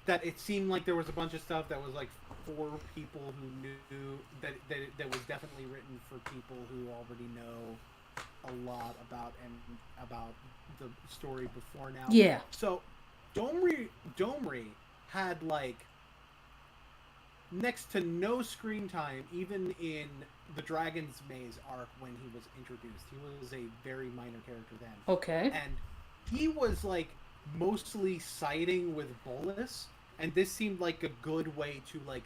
[SPEAKER 1] it seemed like there was a bunch of stuff that was like for people who knew that was definitely written for people who already know a lot about the story before now.
[SPEAKER 2] Yeah.
[SPEAKER 1] So, Domri had like next to no screen time, even in the Dragon's Maze arc when he was introduced. He was a very minor character then.
[SPEAKER 2] Okay.
[SPEAKER 1] And he was like mostly siding with Bolas, and this seemed like a good way to like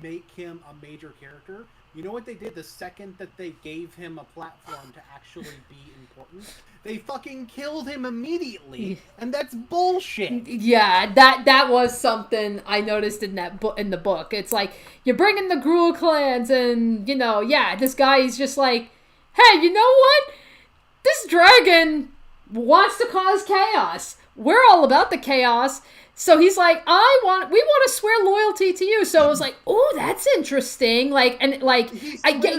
[SPEAKER 1] make him a major character. You know what they did the second that they gave him a platform to actually be important? They fucking killed him immediately, and that's bullshit.
[SPEAKER 2] Yeah, that was something I noticed in the book. It's like, you're bringing the Gruul clans, and this guy is just like, hey, you know what? this dragon wants to cause chaos. We're all about the chaos. So he's like, we want to swear loyalty to you. So I was like, oh, that's interesting. Like, and like, getting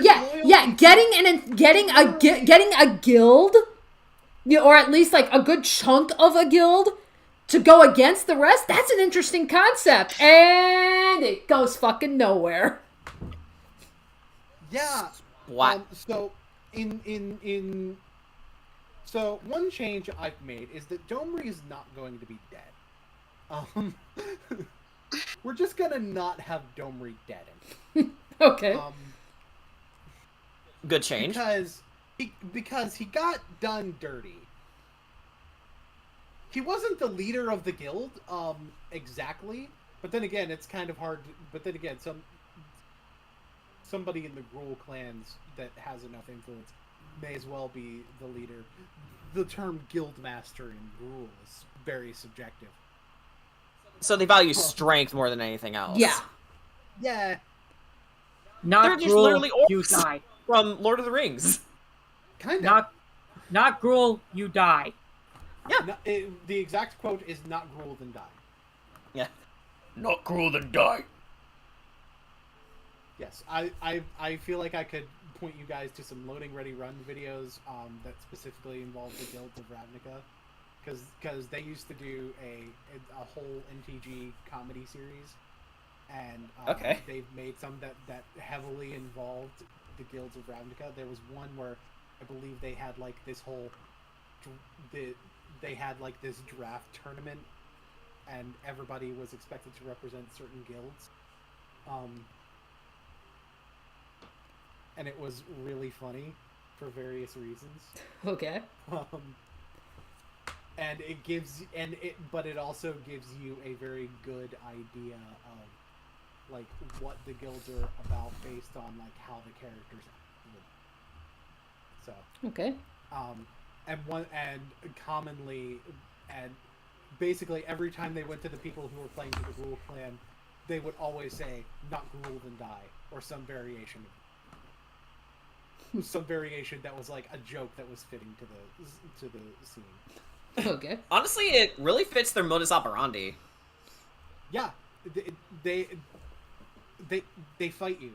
[SPEAKER 2] a guild, or at least like a good chunk of a guild to go against the rest. That's an interesting concept, and it goes fucking nowhere.
[SPEAKER 1] Yeah.
[SPEAKER 4] What?
[SPEAKER 1] So one change I've made is that Domri is not going to be dead. We're just gonna not have Domri dead anymore.
[SPEAKER 2] Okay.
[SPEAKER 4] Good change.
[SPEAKER 1] Because he got done dirty. He wasn't the leader of the guild, exactly. But then again, it's kind of hard. But then again, somebody in the Gruul clans that has enough influence may as well be the leader. The term guild master in Gruul is very subjective.
[SPEAKER 4] So they value strength more than anything else.
[SPEAKER 2] Yeah.
[SPEAKER 1] Yeah.
[SPEAKER 4] They're just literally
[SPEAKER 5] you
[SPEAKER 4] orcs
[SPEAKER 5] die.
[SPEAKER 4] from Lord of the Rings.
[SPEAKER 1] Kind of.
[SPEAKER 5] Not Gruul, you die.
[SPEAKER 4] Yeah.
[SPEAKER 1] No, the exact quote is "Not Gruul then die."
[SPEAKER 4] Yeah.
[SPEAKER 3] Not Gruul then die.
[SPEAKER 1] Yes, I feel like I could point you guys to some loading ready run videos that specifically involve the guilds of Ravnica, because they used to do a whole MTG comedy series, and they've made some that heavily involved the guilds of Ravnica. There was one where I believe they had like this whole they had like this draft tournament, and everybody was expected to represent certain guilds. And it was really funny for various reasons.
[SPEAKER 2] Okay.
[SPEAKER 1] And but it also gives you a very good idea of like what the guilds are about based on like how the characters live. So
[SPEAKER 2] Okay.
[SPEAKER 1] And basically every time they went to the people who were playing for the Gruul clan, they would always say "Not Gruul then die" or some variation that was like a joke that was fitting to the scene.
[SPEAKER 2] Okay.
[SPEAKER 4] Honestly, it really fits their modus operandi.
[SPEAKER 1] Yeah, they fight you.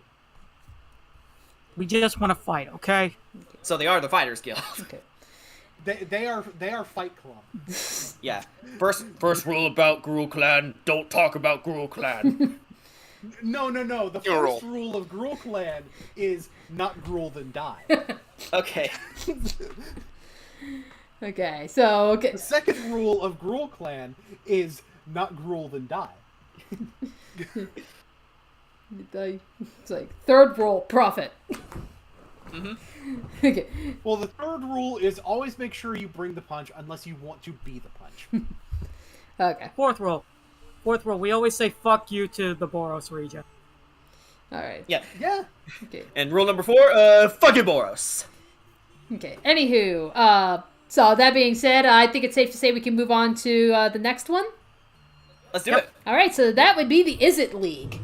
[SPEAKER 5] We just want to fight, okay?
[SPEAKER 4] So they are the Fighters Guild.
[SPEAKER 2] Okay.
[SPEAKER 1] They are Fight Club.
[SPEAKER 4] Yeah.
[SPEAKER 3] First rule about Gruul clan: don't talk about Gruul clan.
[SPEAKER 1] No. The first rule of Gruul clan is "Not Gruul then die."
[SPEAKER 4] Okay.
[SPEAKER 2] Okay. So okay.
[SPEAKER 1] The second rule of Gruul clan is "Not Gruul then die."
[SPEAKER 2] It's like third rule, profit.
[SPEAKER 4] Mm-hmm.
[SPEAKER 2] Okay.
[SPEAKER 1] Well, the third rule is always make sure you bring the punch unless you want to be the punch.
[SPEAKER 2] Okay.
[SPEAKER 5] Fourth rule, we always say fuck you to the Boros region.
[SPEAKER 2] All right.
[SPEAKER 4] Yeah.
[SPEAKER 1] Yeah.
[SPEAKER 2] Okay.
[SPEAKER 4] And rule number 4, fuck you, Boros.
[SPEAKER 2] Okay. Anywho, so that being said, I think it's safe to say we can move on to the next one.
[SPEAKER 4] Let's do it.
[SPEAKER 2] All right. So that would be the Is It League.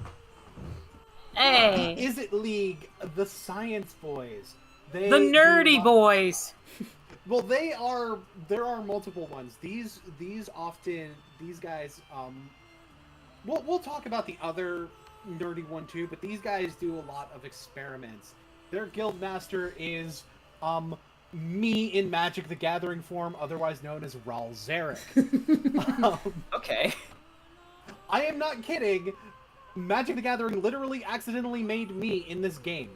[SPEAKER 5] Hey,
[SPEAKER 1] Is It League, the Science Boys.
[SPEAKER 5] the nerdy boys.
[SPEAKER 1] Well, there are multiple ones. These guys, we'll talk about the other nerdy one too, but these guys do a lot of experiments. Their guild master is, me in Magic the Gathering form, otherwise known as Ral Zarek.
[SPEAKER 4] Okay.
[SPEAKER 1] I am not kidding. Magic the Gathering literally accidentally made me in this game.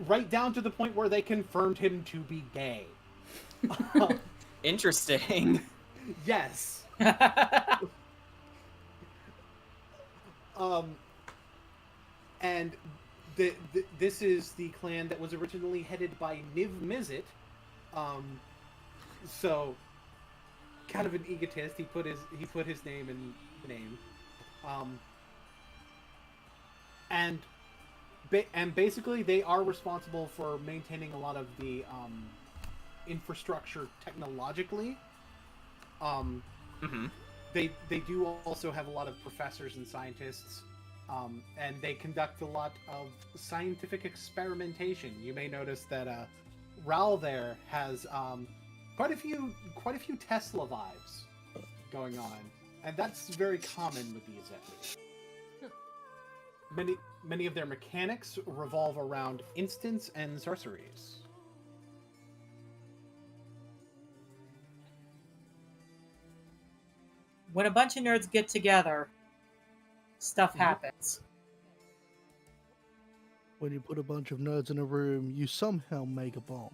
[SPEAKER 1] Right down to the point where they confirmed him to be gay.
[SPEAKER 4] Interesting.
[SPEAKER 1] Yes. And this is the clan that was originally headed by Niv Mizzet. So kind of an egotist. He put his name in the name. And basically they are responsible for maintaining a lot of the infrastructure technologically. They do also have a lot of professors and scientists, and they conduct a lot of scientific experimentation. You may notice that Raoul there has quite a few Tesla vibes going on, and that's very common with these enemies. Many of their mechanics revolve around instants and sorceries.
[SPEAKER 10] When a bunch of nerds get together, stuff happens.
[SPEAKER 6] When you put a bunch of nerds in a room, you somehow make a bomb.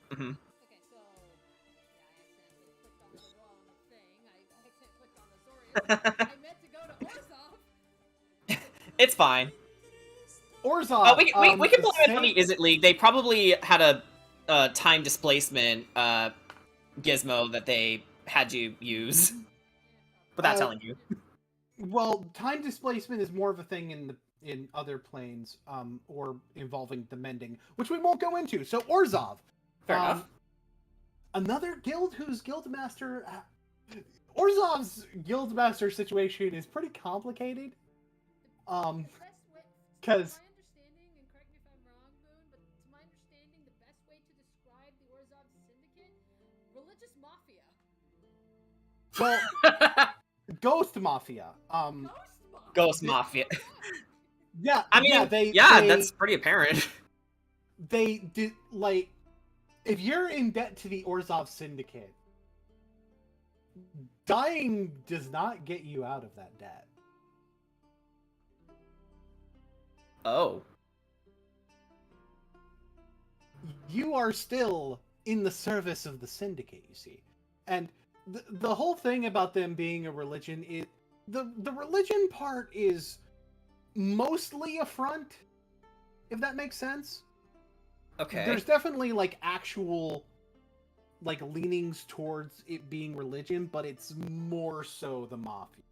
[SPEAKER 4] Mhm.
[SPEAKER 2] Okay, so yeah, I accidentally clicked on the wrong thing. I accidentally clicked on the Zorius. I meant to go to Orzhov.
[SPEAKER 4] It's fine.
[SPEAKER 1] Orzhov.
[SPEAKER 4] We can blame it on the Izzet League. They probably had a time displacement gizmo that they had you use without telling you.
[SPEAKER 1] Well, time displacement is more of a thing in other planes, or involving the mending, which we won't go into. So Orzhov,
[SPEAKER 4] Fair enough.
[SPEAKER 1] Another guild whose guildmaster, Orzhov's guildmaster situation is pretty complicated. Because
[SPEAKER 2] My understanding, and correct me if I'm wrong, Moon, but to my understanding, the best way to describe the Orzhov Syndicate, religious mafia.
[SPEAKER 1] well, Ghost Mafia.
[SPEAKER 4] Ghost Mafia.
[SPEAKER 1] Yeah,
[SPEAKER 4] I mean,
[SPEAKER 1] they
[SPEAKER 4] that's pretty apparent.
[SPEAKER 1] They did, like, if you're in debt to the Orzhov Syndicate, dying does not get you out of that debt.
[SPEAKER 4] Oh.
[SPEAKER 1] You are still in the service of the Syndicate, you see. And the whole thing about them being a religion is the religion part is mostly a front, if that makes sense.
[SPEAKER 4] Okay.
[SPEAKER 1] There's definitely like actual like leanings towards it being religion, but it's more so the mafia.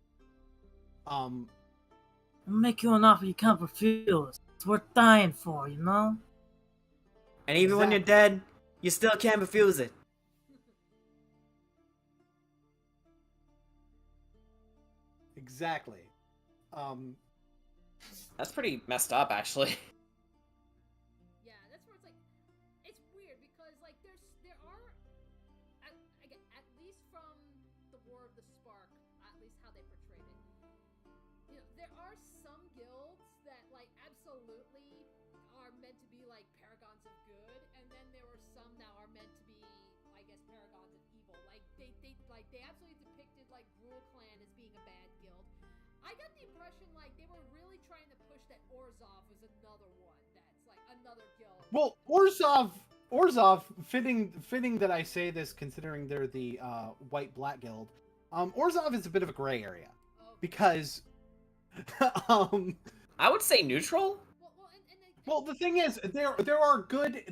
[SPEAKER 10] I'll make you an offer you can't refuse. It's worth dying for, you know?
[SPEAKER 11] And even when you're dead, you still can't refuse it.
[SPEAKER 1] Exactly.
[SPEAKER 4] That's pretty messed up, actually.
[SPEAKER 2] Yeah, that's where it's like, it's weird because like there are, at least from the War of the Spark, at least how they portrayed it. You know, there are some guilds that like absolutely are meant to be like paragons of good, and then there are some that are meant to be, I guess, paragons of evil. Like they absolutely depicted like Gruul Clan as being a bad guild. I got the impression like they were really trying to push that Orzhov was another one that's like another guild.
[SPEAKER 1] Well, Orzhov, fitting that I say this considering they're the white-black guild. Orzhov is a bit of a gray area because,
[SPEAKER 4] I would say neutral.
[SPEAKER 1] Well, the thing is, there are good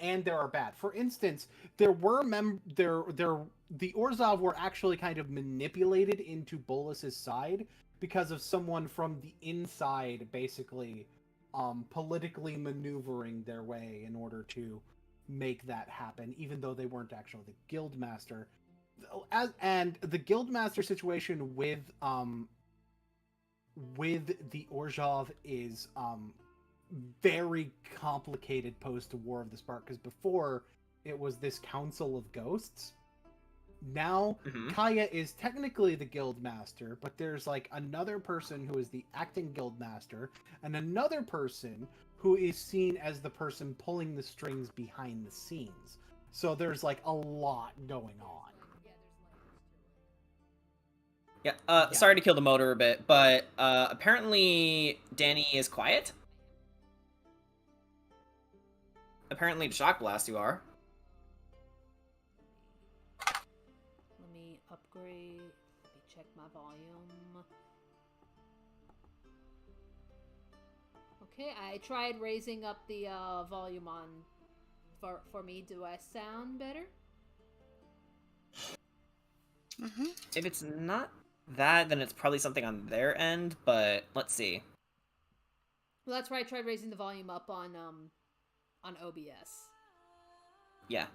[SPEAKER 1] and there are bad. For instance, there were the Orzhov were actually kind of manipulated into Bolus's side because of someone from the inside, basically, politically maneuvering their way in order to make that happen, even though they weren't actually the guildmaster. And the guildmaster situation with the Orzhov is very complicated post War of the Spark, because before it was this council of ghosts. Now Kaya is technically the guild master, but there's like another person who is the acting guild master and another person who is seen as the person pulling the strings behind the scenes. So there's like a lot going on.
[SPEAKER 4] Yeah, sorry to kill the motor a bit, but apparently Dani is quiet. Apparently to Shock Blast you are.
[SPEAKER 2] Let me upgrade. Let me check my volume. Okay, I tried raising up the volume on for me. Do I sound better?
[SPEAKER 4] If it's not that, then it's probably something on their end, but let's see.
[SPEAKER 2] Well, that's why I tried raising the volume up on OBS.
[SPEAKER 4] Yeah.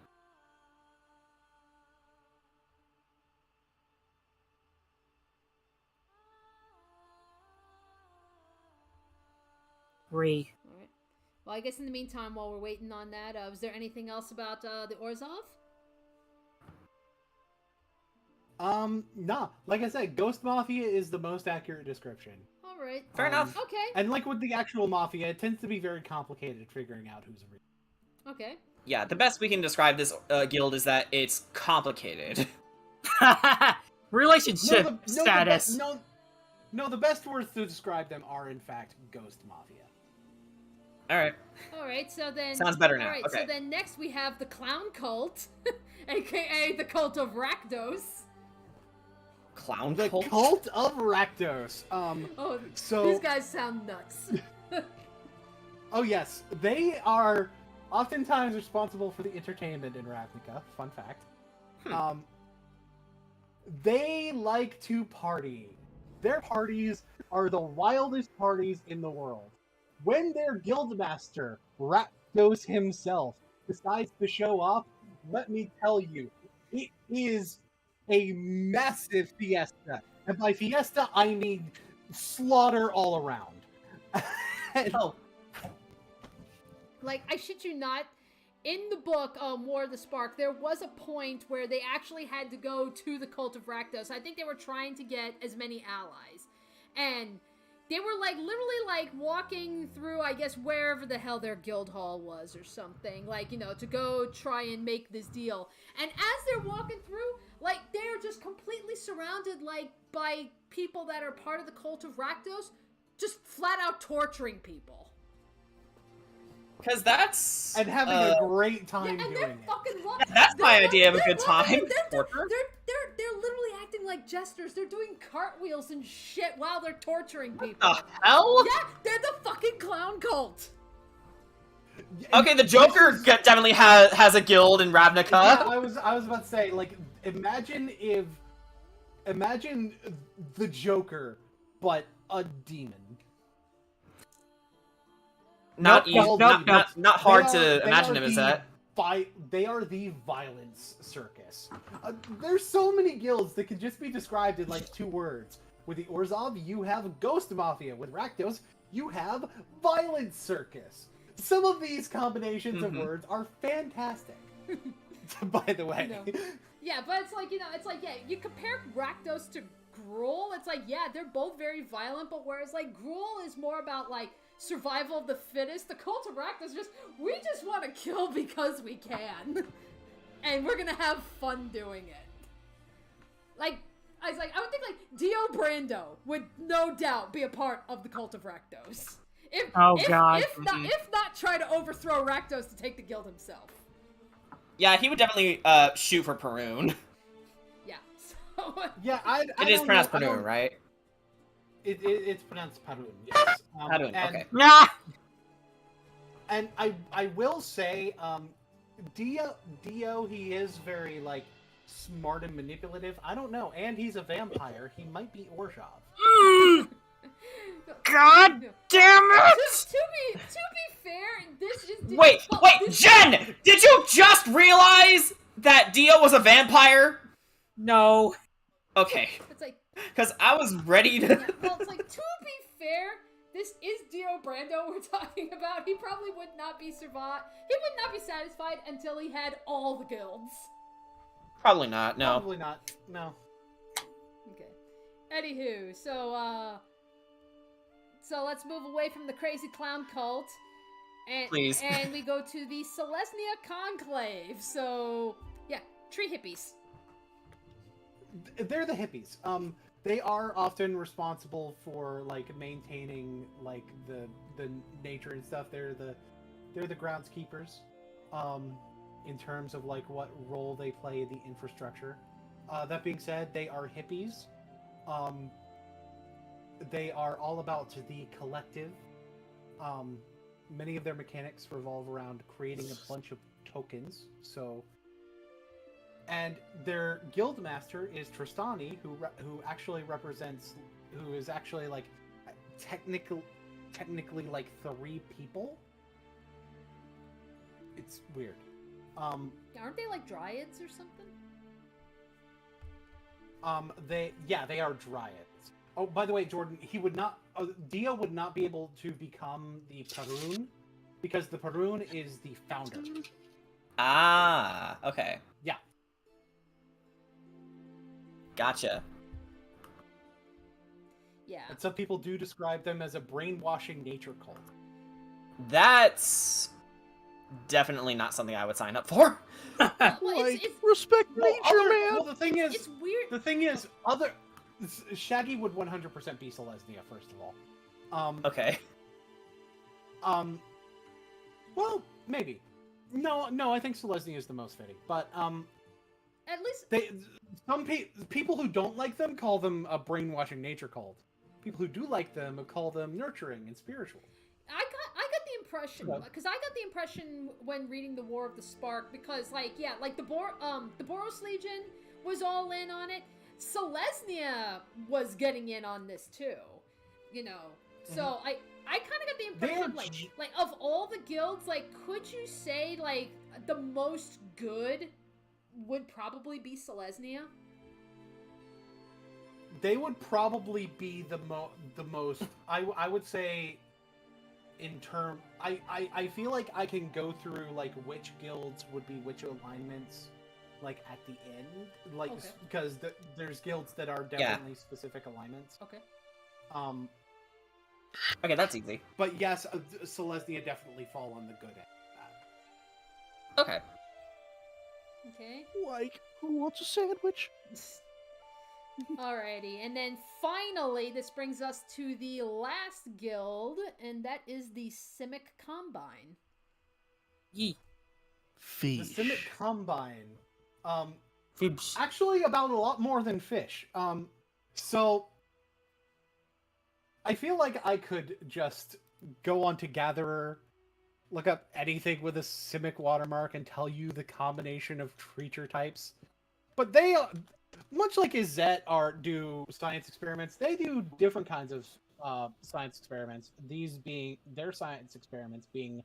[SPEAKER 10] Alright.
[SPEAKER 2] Well, I guess in the meantime, while we're waiting on that, was there anything else about the Orzhov?
[SPEAKER 1] Nah. Like I said, Ghost Mafia is the most accurate description.
[SPEAKER 2] All right.
[SPEAKER 4] Fair enough.
[SPEAKER 2] Okay.
[SPEAKER 1] And like with the actual Mafia, it tends to be very complicated figuring out who's real.
[SPEAKER 2] Okay.
[SPEAKER 4] Yeah, the best we can describe this guild is that it's complicated.
[SPEAKER 5] Relationship status.
[SPEAKER 1] No, the best words to describe them are, in fact, Ghost Mafia.
[SPEAKER 4] All right,
[SPEAKER 2] so then...
[SPEAKER 4] Sounds better now.
[SPEAKER 2] All right,
[SPEAKER 4] okay.
[SPEAKER 2] so then next we have the Clown Cult, a.k.a. the Cult of Rakdos.
[SPEAKER 4] Clown
[SPEAKER 1] The
[SPEAKER 4] cult?
[SPEAKER 1] Cult of Rakdos. So
[SPEAKER 2] these guys sound nuts.
[SPEAKER 1] Oh yes, they are oftentimes responsible for the entertainment in Ravnica. Fun fact. They like to party. Their parties are the wildest parties in the world. When their guildmaster, Rakdos himself, decides to show up, let me tell you, it is a massive fiesta. And by fiesta, I mean slaughter all around.
[SPEAKER 2] Like, I shit you not, in the book, War of the Spark, there was a point where they actually had to go to the Cult of Rakdos. I think they were trying to get as many allies. And they were, like, literally, like, walking through, I guess, wherever the hell their guild hall was or something. Like, you know, to go try and make this deal. And as they're walking through, like, they're just completely surrounded, like, by people that are part of the Cult of Rakdos, just flat out torturing people.
[SPEAKER 4] Because that's...
[SPEAKER 1] And having a great time
[SPEAKER 2] and
[SPEAKER 1] doing
[SPEAKER 2] they're
[SPEAKER 1] it.
[SPEAKER 2] fucking
[SPEAKER 4] that's my idea of a good
[SPEAKER 2] loving
[SPEAKER 4] time.
[SPEAKER 2] it. They're literally acting like jesters. They're doing cartwheels and shit while they're torturing people.
[SPEAKER 4] The hell?
[SPEAKER 2] Yeah, they're the fucking clown cult.
[SPEAKER 4] Okay, the Joker definitely has a guild in Ravnica.
[SPEAKER 1] Yeah, I was about to say, like, imagine the Joker, but a demon.
[SPEAKER 4] Not hard to imagine him as that.
[SPEAKER 1] They are the violence circus. There's so many guilds that can just be described in like 2 words. With the Orzhov, you have Ghost Mafia. With Rakdos, you have violence circus. Some of these combinations of words are fantastic. By the way.
[SPEAKER 2] No. Yeah, but it's like, you know, it's like, yeah, you compare Rakdos to Gruul, it's like, yeah, they're both very violent, but whereas, like, Gruul is more about, like, survival of the fittest, the Cult of Rakdos we just want to kill because we can. And we're gonna have fun doing it. Like, I would think, like, Dio Brando would no doubt be a part of the Cult of Rakdos. If not try to overthrow Rakdos to take the guild himself.
[SPEAKER 4] Yeah, he would definitely shoot for Perun.
[SPEAKER 2] Yeah. So,
[SPEAKER 1] yeah,
[SPEAKER 4] it is pronounced Perun, right?
[SPEAKER 1] It's pronounced Perun, yes.
[SPEAKER 4] Perun, okay.
[SPEAKER 1] And I will say, Dio, he is very, like, smart and manipulative. I don't know, and he's a vampire. He might be Orzhov.
[SPEAKER 5] God damn it!
[SPEAKER 2] To be fair, this just didn't...
[SPEAKER 4] Wait, Jen! Did you just realize that Dio was a vampire?
[SPEAKER 5] No.
[SPEAKER 4] Okay.
[SPEAKER 2] It's like...
[SPEAKER 4] Because I was ready to...
[SPEAKER 2] Yeah, well, it's like, to be fair, this is Dio Brando we're talking about. He probably would not be satisfied until he had all the guilds.
[SPEAKER 4] Probably not, no.
[SPEAKER 1] Probably not, no.
[SPEAKER 2] Okay. Anywho, so let's move away from the crazy clown cult.
[SPEAKER 4] Please.
[SPEAKER 2] And we go to the Celestia Conclave. So, yeah, tree hippies.
[SPEAKER 1] They're the hippies. They are often responsible for, like, maintaining, like, the nature and stuff. They're the groundskeepers. In terms of, like, what role they play in the infrastructure. That being said, they are hippies. They are all about the collective. Many of their mechanics revolve around creating a bunch of tokens. And their guildmaster is Tristani, who is actually like technically like 3 people. It's weird.
[SPEAKER 2] Aren't they like dryads or something?
[SPEAKER 1] They are dryads. Oh, by the way, Jordan, Dio would not be able to become the Perun because the Perun is the founder.
[SPEAKER 4] Ah, okay.
[SPEAKER 1] Yeah.
[SPEAKER 4] Gotcha.
[SPEAKER 2] Yeah.
[SPEAKER 1] And some people do describe them as a brainwashing nature cult.
[SPEAKER 4] That's definitely not something I would sign up for.
[SPEAKER 6] Respect nature, man.
[SPEAKER 1] Well, the thing is,
[SPEAKER 2] it's weird.
[SPEAKER 1] The thing is, Shaggy would 100% be Selesnya, first of all.
[SPEAKER 4] Okay.
[SPEAKER 1] Well, maybe. No, I think Selesnya is the most fitting. But
[SPEAKER 2] at least
[SPEAKER 1] some people who don't like them call them a brainwashing nature cult. People who do like them call them nurturing and spiritual.
[SPEAKER 2] I got the impression, because I got the impression when reading the War of the Spark, because the Boros Legion was all in on it. Selesnya was getting in on this too, you know. So I kind of got the impression like of all the guilds, like, could you say like the most good would probably be Selesnya?
[SPEAKER 1] They would probably be the most. I would say. I feel like I can go through like which guilds would be which alignments, like at the end, like because there's guilds that are definitely specific alignments.
[SPEAKER 2] Okay.
[SPEAKER 4] Okay, that's easy.
[SPEAKER 1] But yes, Selesnya definitely fall on the good end.
[SPEAKER 4] Okay.
[SPEAKER 2] Okay.
[SPEAKER 6] Like, who wants a sandwich?
[SPEAKER 2] Alrighty, and then finally, this brings us to the last guild, and that is the Simic Combine.
[SPEAKER 5] Yee.
[SPEAKER 1] The Simic Combine.
[SPEAKER 5] Fish.
[SPEAKER 1] Actually, about a lot more than fish. So I feel like I could just go on to Gatherer, look up anything with a Simic watermark, and tell you the combination of creature types. But they, much like Izzet do science experiments, they do different kinds of science experiments. These being their science experiments being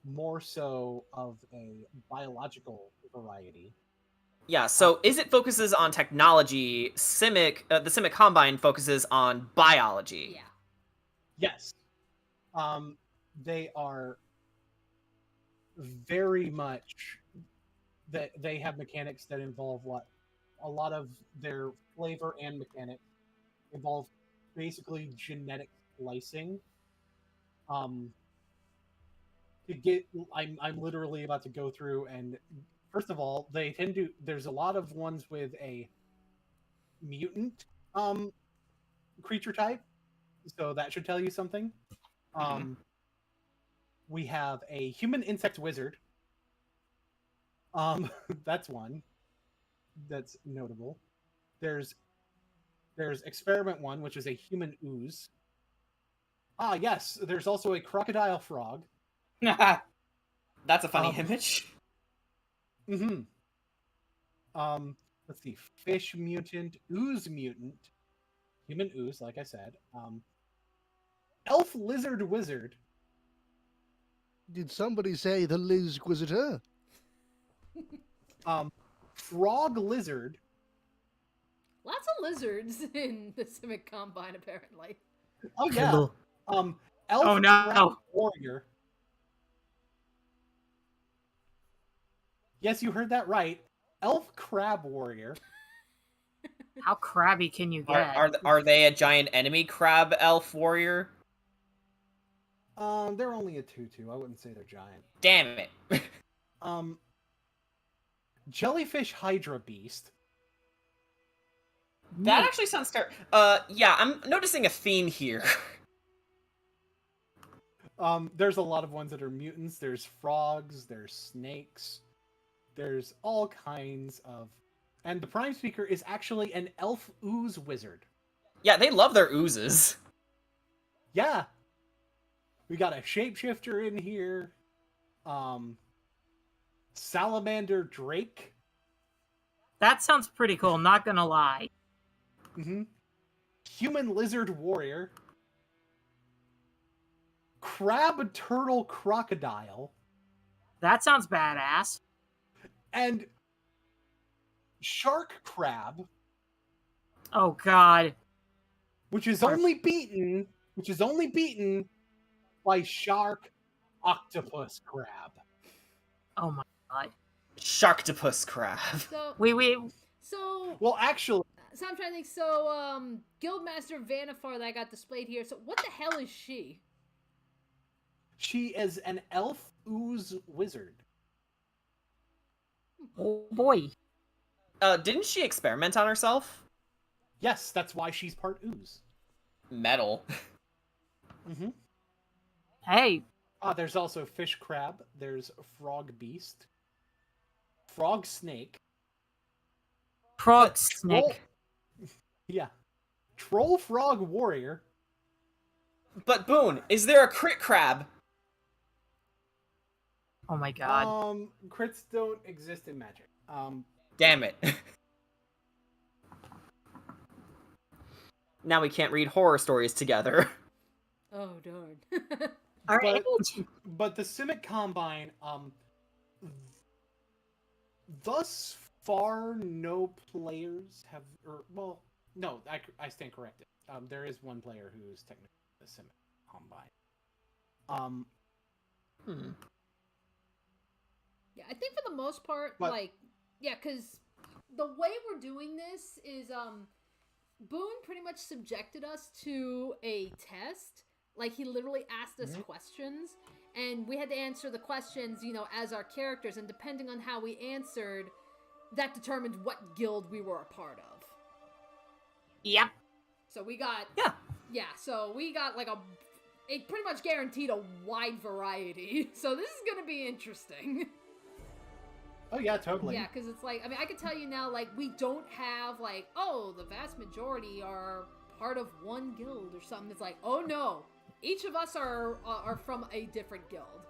[SPEAKER 1] more so of a biological variety.
[SPEAKER 4] Yeah, so Izzet focuses on technology. The Simic Combine focuses on biology.
[SPEAKER 2] Yeah.
[SPEAKER 1] Yes. They are very much that they have mechanics that involve a lot of their flavor and mechanics involve basically genetic splicing. I'm literally about to go through, and first of all, there's a lot of ones with a mutant creature type, so that should tell you something. We have a human insect wizard. That's one that's notable. There's experiment one, which is a human ooze. Ah, yes. There's also a crocodile frog.
[SPEAKER 4] That's a funny image.
[SPEAKER 1] Mm-hmm. Let's see. Fish mutant, ooze mutant, human ooze, like I said. Elf lizard wizard.
[SPEAKER 6] Did somebody say the Liz Quisitor?
[SPEAKER 1] Frog lizard.
[SPEAKER 2] Lots of lizards in the Simic Combine, apparently.
[SPEAKER 1] Oh yeah.
[SPEAKER 5] Hello.
[SPEAKER 1] Elf
[SPEAKER 5] Oh, no.
[SPEAKER 1] crab warrior. Yes, you heard that right. Elf crab warrior.
[SPEAKER 5] How crabby can you get?
[SPEAKER 4] Are they a giant enemy crab elf warrior?
[SPEAKER 1] They're only a 2/2. I wouldn't say they're giant.
[SPEAKER 4] Damn it.
[SPEAKER 1] Jellyfish hydra beast.
[SPEAKER 4] That actually sounds scary. Yeah, I'm noticing a theme here.
[SPEAKER 1] There's a lot of ones that are mutants. There's frogs, there's snakes, there's all kinds of... And the prime speaker is actually an elf ooze wizard.
[SPEAKER 4] Yeah, they love their oozes.
[SPEAKER 1] Yeah. We got a shapeshifter in here. Salamander Drake.
[SPEAKER 5] That sounds pretty cool, not gonna lie.
[SPEAKER 1] Mm-hmm. Human lizard warrior. Crab turtle crocodile.
[SPEAKER 5] That sounds badass.
[SPEAKER 1] And shark crab.
[SPEAKER 5] Oh god.
[SPEAKER 1] Which is only beaten by shark octopus crab.
[SPEAKER 5] Oh my god.
[SPEAKER 4] Sharktopus crab.
[SPEAKER 2] So
[SPEAKER 5] We
[SPEAKER 2] so
[SPEAKER 1] Well, actually,
[SPEAKER 2] so I'm trying to think. So Guildmaster Vanifar that I got displayed here. So what the hell is she?
[SPEAKER 1] she is an elf ooze wizard.
[SPEAKER 5] oh boy.
[SPEAKER 4] Didn't she experiment on herself?
[SPEAKER 1] Yes, that's why she's part ooze.
[SPEAKER 4] Metal.
[SPEAKER 1] Mm-hmm.
[SPEAKER 5] Hey,
[SPEAKER 1] There's also fish crab. There's frog beast. Frog snake.
[SPEAKER 5] frog
[SPEAKER 1] Troll-
[SPEAKER 5] snake.
[SPEAKER 1] Yeah. Troll frog warrior.
[SPEAKER 4] But Boone, is there a crit crab?
[SPEAKER 5] Oh my god.
[SPEAKER 1] Crits don't exist in Magic.
[SPEAKER 4] Damn it. Now we can't read horror stories together.
[SPEAKER 2] Oh darn.
[SPEAKER 5] Are
[SPEAKER 1] but-
[SPEAKER 5] able to
[SPEAKER 1] But the Simic Combine, thus far, no players have, no, I stand corrected. There is one player who's technically the Simic Combine.
[SPEAKER 2] Yeah, I think for the most part,
[SPEAKER 1] But-
[SPEAKER 2] like, yeah, because the way we're doing this is, Boone pretty much subjected us to a test. Like, he literally asked us questions, and we had to answer the questions, you know, as our characters, and depending on how we answered, that determined what guild we were a part of.
[SPEAKER 5] Yep.
[SPEAKER 2] So we got...
[SPEAKER 4] Yeah.
[SPEAKER 2] So we got, like, it pretty much guaranteed a wide variety. So this is gonna be interesting.
[SPEAKER 1] Oh yeah, totally.
[SPEAKER 2] Yeah, because it's like, I mean, I can tell you now, like, we don't have, like, oh, the vast majority are part of one guild or something. It's like, oh no, each of us are from a different guild.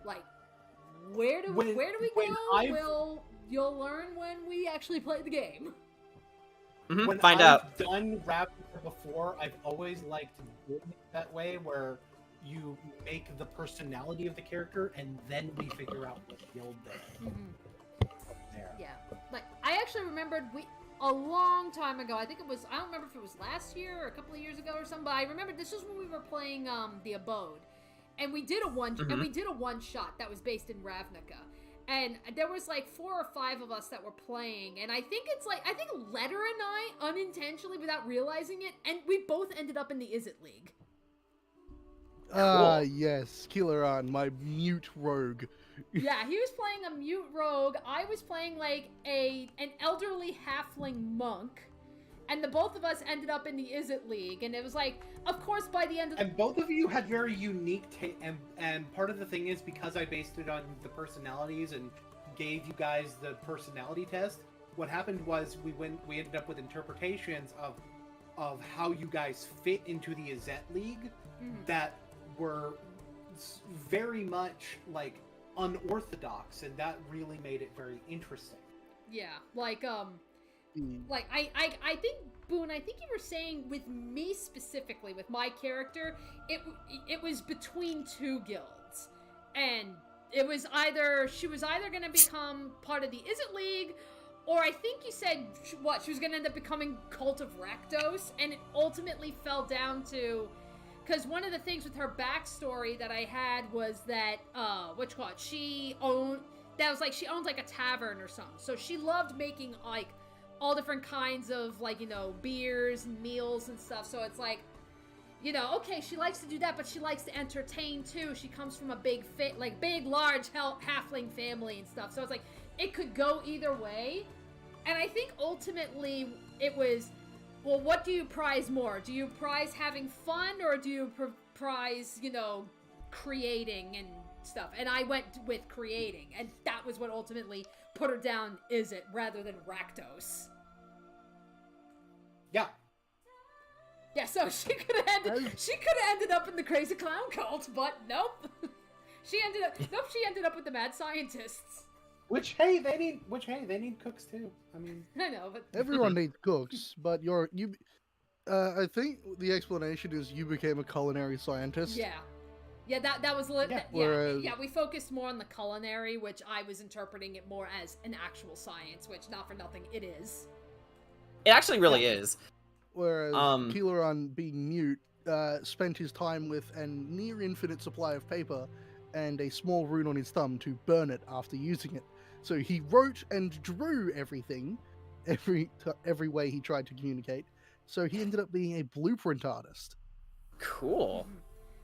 [SPEAKER 2] Like, where do we go? You'll learn when we actually play the game.
[SPEAKER 1] When
[SPEAKER 4] Find
[SPEAKER 1] I've
[SPEAKER 4] out.
[SPEAKER 1] done Ravnica before, I've always liked doing it that way, where you make the personality of the character, and then we figure out what guild they're there.
[SPEAKER 2] Yeah, like, I actually remembered a long time ago, I think it was, I don't remember if it was last year or a couple of years ago or something, but I remember this was when we were playing the Abode, and we did a one shot that was based in Ravnica, and there was like 4 or 5 of us that were playing, and I think Letter and I unintentionally, without realizing it, and we both ended up in the Is It League.
[SPEAKER 6] Yes, Killaran, my mute rogue.
[SPEAKER 2] Yeah, he was playing a mute rogue. I was playing like an elderly halfling monk, and the both of us ended up in the Is It League. And it was like, of course, by the end of
[SPEAKER 1] And both of you had very unique and part of the thing is, because I based it on the personalities and gave you guys the personality test, what happened was we ended up with interpretations of how you guys fit into the Izzet League that were very much like unorthodox, and that really made it very interesting.
[SPEAKER 2] Yeah, like I think, Boone, I think you were saying with me specifically, with my character, it was between 2 guilds, and it was she was either going to become part of the Is It League, or I think you said she was going to end up becoming Cult of Rakdos, and it ultimately fell down to, because one of the things with her backstory that I had was that, she owned like a tavern or something. So she loved making, like, all different kinds of, like, you know, beers and meals and stuff. So it's like, you know, okay, she likes to do that, but she likes to entertain too. She comes from a big, large halfling family and stuff. So it's like, it could go either way. And I think ultimately it was, well, what do you prize more? Do you prize having fun, or do you prize, you know, creating and stuff? And I went with creating, and that was what ultimately put her down, Is It, rather than Rakdos.
[SPEAKER 1] Yeah.
[SPEAKER 2] Yeah, so she could have ended up in the Crazy Clown Cult, but nope. She ended up with the Mad Scientists.
[SPEAKER 1] Which hey, they need cooks too. I mean,
[SPEAKER 2] I know, but
[SPEAKER 6] Everyone needs cooks, but I think the explanation is you became a culinary scientist.
[SPEAKER 2] yeah, that was
[SPEAKER 6] Whereas-
[SPEAKER 2] we focused more on the culinary, which I was interpreting it more as an actual science, which, not for nothing, it is.
[SPEAKER 4] It actually really is.
[SPEAKER 6] Whereas Killaran, being mute, spent his time with a near infinite supply of paper and a small rune on his thumb to burn it after using it. So he wrote and drew everything, every way he tried to communicate. So he ended up being a blueprint artist.
[SPEAKER 4] Cool.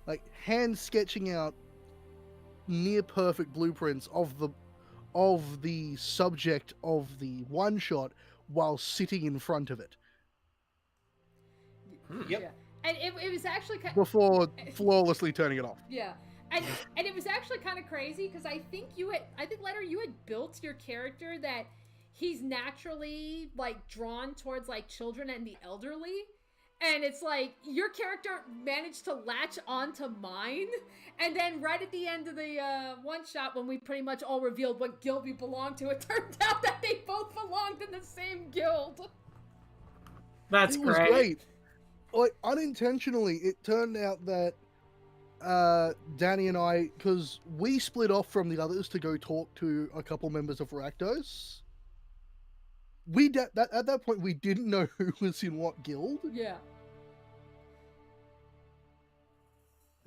[SPEAKER 6] Like hand sketching out near perfect blueprints of the subject of the one shot while sitting in front of it.
[SPEAKER 1] Yep.
[SPEAKER 2] Yeah. And it was actually kind
[SPEAKER 6] Before flawlessly turning it off.
[SPEAKER 2] Yeah. And it was actually kind of crazy because I think Letter, you had built your character that he's naturally like drawn towards like children and the elderly. And it's like your character managed to latch onto mine, and then right at the end of the one shot, when we pretty much all revealed what guild we belonged to, it turned out that they both belonged in the same guild.
[SPEAKER 5] That's
[SPEAKER 6] It was great. Like unintentionally, it turned out that Dani and I, because we split off from the others to go talk to a couple members of Rakdos. At that point we didn't know who was in what guild.
[SPEAKER 2] Yeah.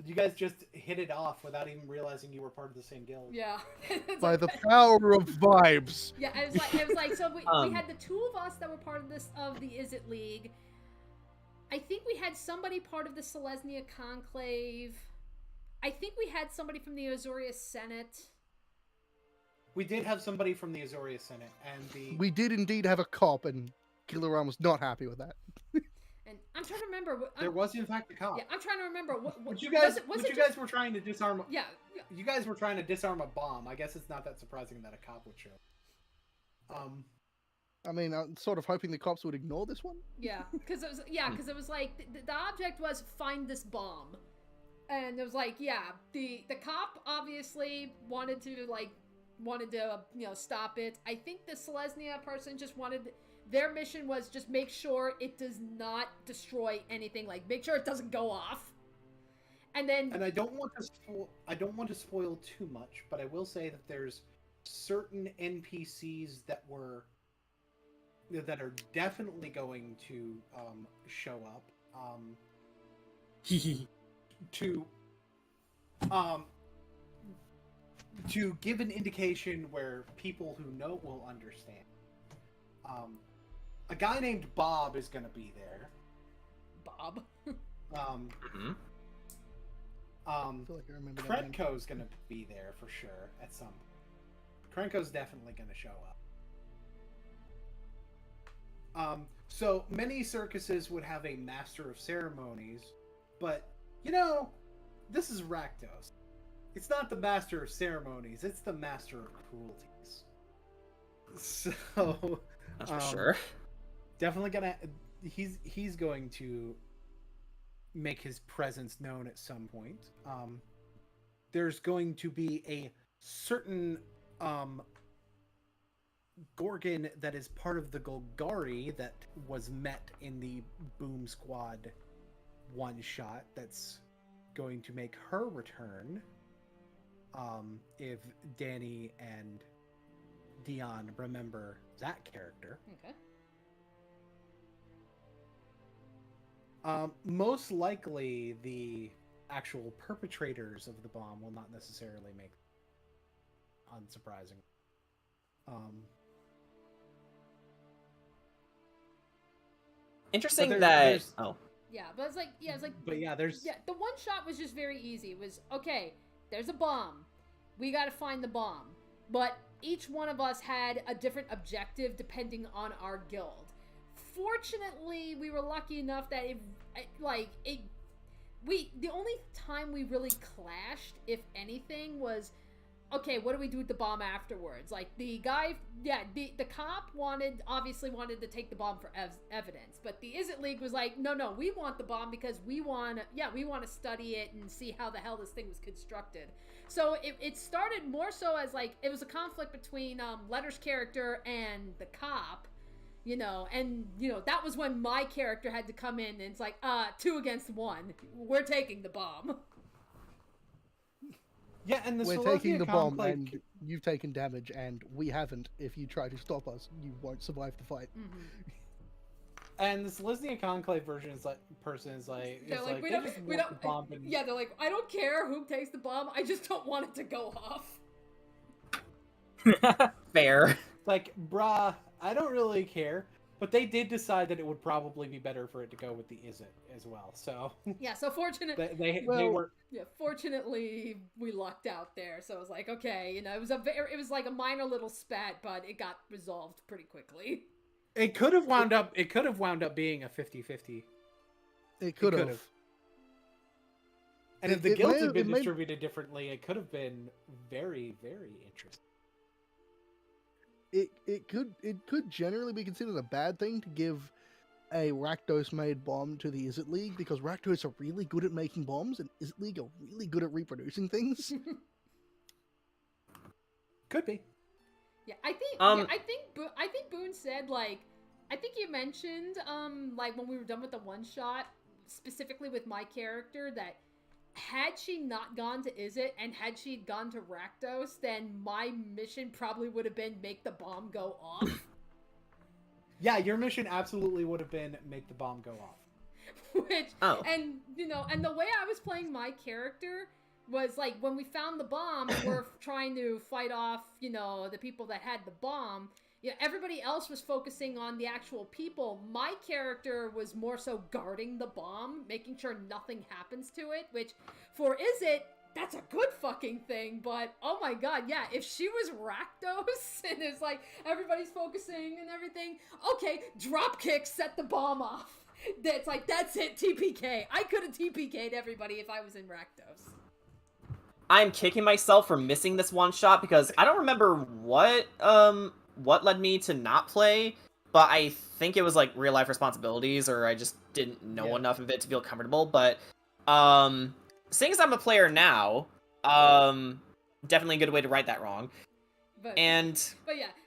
[SPEAKER 1] You guys just hit it off without even realizing you were part of the same guild.
[SPEAKER 2] Yeah.
[SPEAKER 6] By the power of vibes.
[SPEAKER 2] Yeah, it was like so we had the two of us that were part of the Is It League. I think we had somebody part of the Selesnya Conclave. I think we had somebody from the Azorius Senate.
[SPEAKER 1] We did have somebody from the Azorius Senate, and
[SPEAKER 6] we did indeed have a cop, and Killaram was not happy with that.
[SPEAKER 2] And I'm trying to remember.
[SPEAKER 1] There was in fact a cop.
[SPEAKER 2] Yeah, I'm trying to remember. What
[SPEAKER 1] you guys were trying to disarm.
[SPEAKER 2] Yeah.
[SPEAKER 1] You guys were trying to disarm a bomb. I guess it's not that surprising that a cop would show.
[SPEAKER 6] I mean, I'm sort of hoping the cops would ignore this one.
[SPEAKER 2] Yeah, because it was like the object was find this bomb, and it was like the cop obviously wanted to stop it. I think the Selesnya person just wanted. Their mission was just make sure it does not destroy anything. Like make sure it doesn't go off. And I
[SPEAKER 1] don't want to spoil too much, but I will say that there's certain NPCs that are definitely going to show up to give an indication where people who know will understand. A guy named Bob is going to be there.
[SPEAKER 2] Bob.
[SPEAKER 6] I feel like I remember that name.
[SPEAKER 1] Krenko's going to be there for sure at some point. Krenko's definitely going to show up. So many circuses would have a master of ceremonies, but this is Rakdos. It's not the master of ceremonies, it's the master of cruelties. So
[SPEAKER 4] that's for sure.
[SPEAKER 1] Definitely he's going to make his presence known at some point. There's going to be a certain Gorgon that is part of the Golgari that was met in the Boom Squad one shot that's going to make her return. If Dani and Dion remember that character.
[SPEAKER 2] Okay.
[SPEAKER 1] Most likely the actual perpetrators of the bomb will not necessarily make unsurprising.
[SPEAKER 4] Interesting that
[SPEAKER 2] Yeah, but it's like
[SPEAKER 1] but yeah, there's
[SPEAKER 2] the one shot was just very easy. It was okay, there's a bomb. We gotta find the bomb. But each one of us had a different objective depending on our guild. Fortunately, we were lucky enough that the only time we really clashed, if anything, was okay, what do we do with the bomb afterwards? Like the guy, the cop obviously wanted to take the bomb for evidence, but the Is It League was like, no, we want the bomb because we want to study it and see how the hell this thing was constructed. So it started more so as like it was a conflict between Letter's character and the cop, and that was when my character had to come in and it's like 2 against 1, we're taking the bomb.
[SPEAKER 1] Yeah, and
[SPEAKER 6] we're taking the bomb, and you've taken damage, and we haven't. If you try to stop us, you won't survive the fight.
[SPEAKER 2] Mm-hmm.
[SPEAKER 1] And this Selesnya Conclave version is like
[SPEAKER 2] They're like,
[SPEAKER 1] they just
[SPEAKER 2] we
[SPEAKER 1] want
[SPEAKER 2] don't.
[SPEAKER 1] the bomb and...
[SPEAKER 2] Yeah, they're like, I don't care who takes the bomb. I just don't want it to go off.
[SPEAKER 4] Fair.
[SPEAKER 1] Like, bruh, I don't really care. But they did decide that it would probably be better for it to go with the Is It as well. So
[SPEAKER 2] Yeah, so fortunately,
[SPEAKER 1] they were...
[SPEAKER 2] Yeah, fortunately we lucked out there. So I was like, okay, you know, it was like a minor little spat, but it got resolved pretty quickly.
[SPEAKER 1] It could have wound up being a 50-50.
[SPEAKER 6] It could have.
[SPEAKER 1] And if the guilds had been distributed differently, it could have been very, very interesting.
[SPEAKER 6] It could generally be considered a bad thing to give a Rakdos made bomb to the Izzet League, because Rakdos are really good at making bombs and Izzet League are really good at reproducing things.
[SPEAKER 1] Could be.
[SPEAKER 2] Yeah, I think Boone said, like, I think you mentioned like when we were done with the one shot, specifically with my character, that had she not gone to Izzet and had she gone to Rakdos, then my mission probably would have been make the bomb go off.
[SPEAKER 1] Yeah, your mission absolutely would have been make the bomb go off.
[SPEAKER 2] And you know, and the way I was playing my character was like when we found the bomb, we're trying to fight off, you know, the people that had the bomb. Yeah, everybody else was focusing on the actual people. My character was more so guarding the bomb, making sure nothing happens to it, which, for Izzet, that's a good fucking thing, but oh my god, yeah, if she was Rakdos, and it's like, everybody's focusing and everything, okay, dropkick, set the bomb off. That's like, that's it, TPK. I could have TPK'd everybody if I was in Rakdos.
[SPEAKER 4] I'm kicking myself for missing this one shot, because I don't remember what led me to not play, but I think it was like real life responsibilities, or I just didn't know enough of it to feel comfortable. But seeing as I'm a player now, definitely a good way to right that wrong.
[SPEAKER 2] But yeah,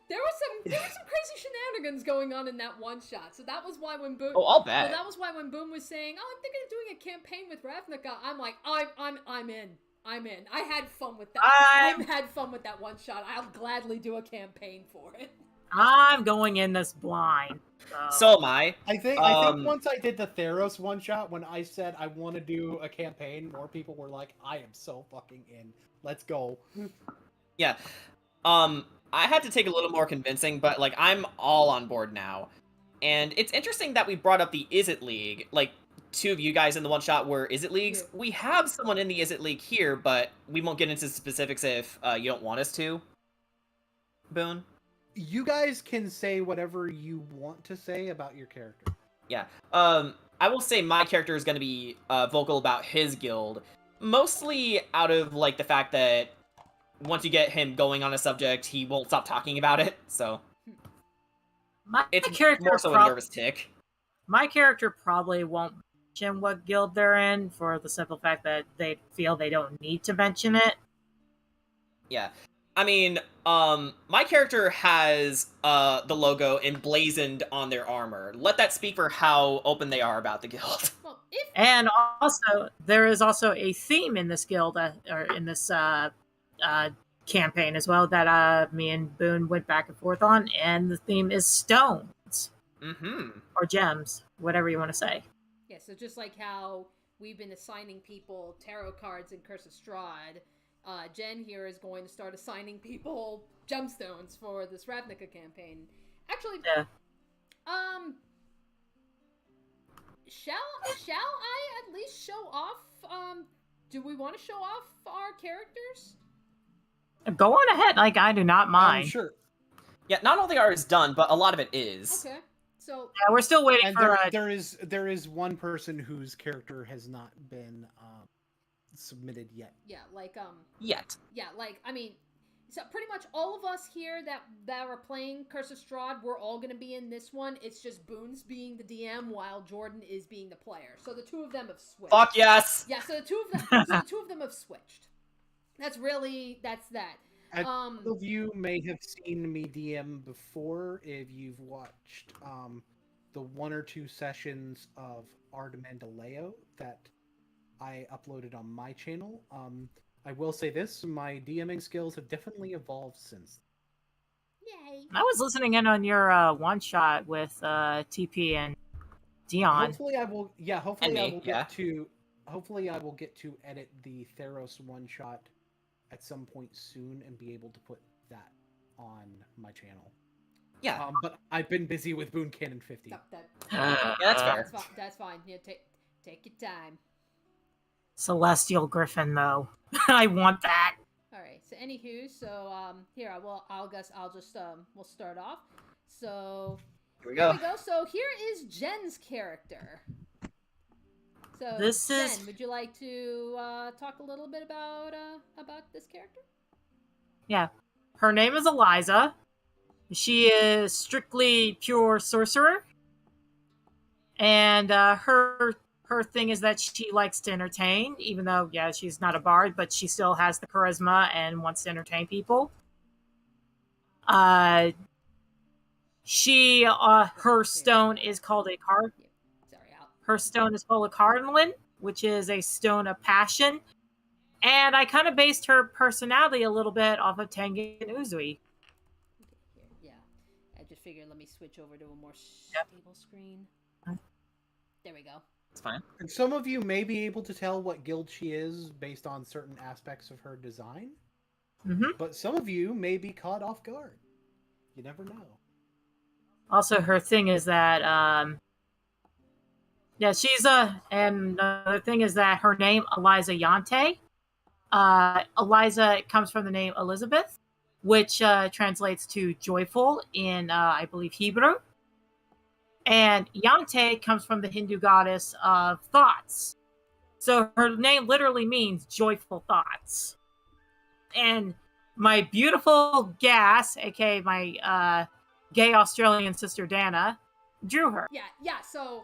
[SPEAKER 2] there was some crazy shenanigans going on in that one shot. So that was why when Boone,
[SPEAKER 4] I'll bet.
[SPEAKER 2] So that was why when Boone was saying, "Oh, I'm thinking of doing a campaign with Ravnica," I'm like, I'm in. I had fun with that. I had fun with that one shot. I'll gladly do a campaign for it.
[SPEAKER 5] I'm going in this blind.
[SPEAKER 4] So am I.
[SPEAKER 1] I think once I did the Theros one shot, when I said I want to do a campaign, more people were like, I am so fucking in. Let's go.
[SPEAKER 4] Yeah. I had to take a little more convincing, but like I'm all on board now. And it's interesting that we brought up the Izzet League. Like, two of you guys in the one shot were Izzet Leagues. Yeah. We have someone in the Izzet League here, but we won't get into specifics if you don't want us to. Boone?
[SPEAKER 1] You guys can say whatever you want to say about your character.
[SPEAKER 4] Yeah. I will say my character is going to be vocal about his guild, mostly out of like the fact that once you get him going on a subject, he won't stop talking about it. So it's more so a nervous tick.
[SPEAKER 5] My character probably won't mention what guild they're in for the simple fact that they feel they don't need to mention it.
[SPEAKER 4] Yeah. I mean, my character has the logo emblazoned on their armor. Let that speak for how open they are about the guild.
[SPEAKER 5] And also, there is also a theme in this guild, or in this campaign as well, that me and Boone went back and forth on, and the theme is stones.
[SPEAKER 4] Mm-hmm.
[SPEAKER 5] Or gems, whatever you want to say.
[SPEAKER 2] Yeah, so just like how we've been assigning people tarot cards in Curse of Strahd, Jen here is going to start assigning people gemstones for this Ravnica campaign. Actually,
[SPEAKER 5] yeah.
[SPEAKER 2] Shall I at least show off? Do we want to show off our characters?
[SPEAKER 5] Go on ahead. Like, I do not mind.
[SPEAKER 1] Sure.
[SPEAKER 4] Yeah, not all the art is done, but a lot of it is.
[SPEAKER 2] Okay. So
[SPEAKER 5] yeah, we're still waiting for.
[SPEAKER 1] There is one person whose character has not been submitted yet.
[SPEAKER 2] Yeah, like
[SPEAKER 4] Yet.
[SPEAKER 2] Yeah, like I mean, so pretty much all of us here that are playing Curse of Strahd, we're all gonna be in this one. It's just Boone's being the DM while Jordan is being the player. So the two of them have switched.
[SPEAKER 4] Fuck yes.
[SPEAKER 2] Yeah, so the two of them have switched. That's that.
[SPEAKER 1] Some of you may have seen me DM before if you've watched the one or two sessions of Ardmandaleo that I uploaded on my channel. I will say this, my DMing skills have definitely evolved since.
[SPEAKER 2] Yay!
[SPEAKER 5] I was listening in on your one-shot with TP and Dion.
[SPEAKER 1] Hopefully I will. Yeah, hopefully
[SPEAKER 4] And
[SPEAKER 1] I
[SPEAKER 4] me,
[SPEAKER 1] will
[SPEAKER 4] yeah.
[SPEAKER 1] get to. Hopefully I will get to edit the Theros one shot at some point soon and be able to put that on my channel.
[SPEAKER 4] Yeah.
[SPEAKER 1] But I've been busy with Boon Cannon 50.
[SPEAKER 2] No,
[SPEAKER 4] Yeah, that's fair.
[SPEAKER 2] That's fine. Yeah, take your time.
[SPEAKER 5] Celestial Griffin, though. I want that.
[SPEAKER 2] All right. So, anywho, here I'll just we'll start off. So
[SPEAKER 4] Here we
[SPEAKER 2] there
[SPEAKER 4] go.
[SPEAKER 2] we go. So here is Jen's character. So
[SPEAKER 5] This
[SPEAKER 2] Jen,
[SPEAKER 5] is-
[SPEAKER 2] would you like to talk a little bit about this character?
[SPEAKER 5] Yeah. Her name is Eliza. She is strictly pure sorcerer. And her thing is that she likes to entertain, even though, yeah, she's not a bard, but she still has the charisma and wants to entertain people. Her stone is called a card.
[SPEAKER 2] Sorry,
[SPEAKER 5] Her stone is called a cardinalin, which is a stone of passion. And I kind of based her personality a little bit off of Tengen Uzui.
[SPEAKER 2] Yeah. I just figured let me switch over to a more stable screen. There we go.
[SPEAKER 4] It's fine.
[SPEAKER 1] And some of you may be able to tell what guild she is based on certain aspects of her design.
[SPEAKER 5] Mm-hmm.
[SPEAKER 1] But some of you may be caught off guard. You never know.
[SPEAKER 5] Also, her thing is that, she's and another thing is that her name, Eliza Yante. Eliza comes from the name Elizabeth, which translates to joyful in, I believe, Hebrew. And Yante comes from the Hindu goddess of thoughts. So her name literally means joyful thoughts. And my beautiful Gas, aka my gay Australian sister Dana, drew her.
[SPEAKER 2] Yeah. So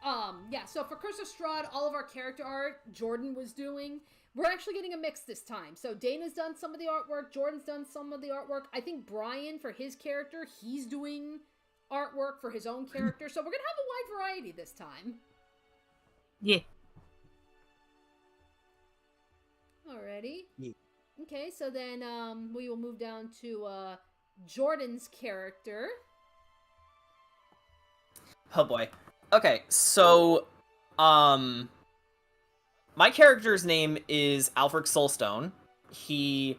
[SPEAKER 2] for Curse of Strahd, all of our character art Jordan was doing. We're actually getting a mix this time. So Dana's done some of the artwork, Jordan's done some of the artwork. I think Brian, for his character, he's doing artwork for his own character. So we're gonna have a wide variety this time.
[SPEAKER 5] Yeah.
[SPEAKER 2] Alrighty.
[SPEAKER 1] Yeah.
[SPEAKER 2] Okay, so then we will move down to Jordan's character.
[SPEAKER 4] Oh boy. Okay, so my character's name is Alfred Soulstone. He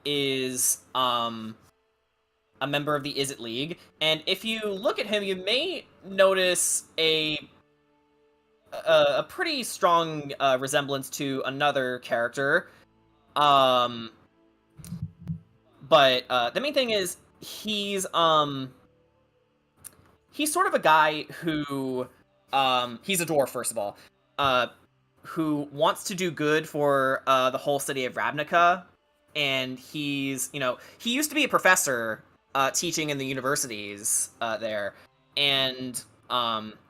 [SPEAKER 4] is a member of the Is It League, and if you look at him, you may notice a pretty strong resemblance to another character. But the main thing is he's sort of a guy who he's a dwarf, first of all, who wants to do good for the whole city of Ravnica, and he used to be a professor teaching in the universities there, and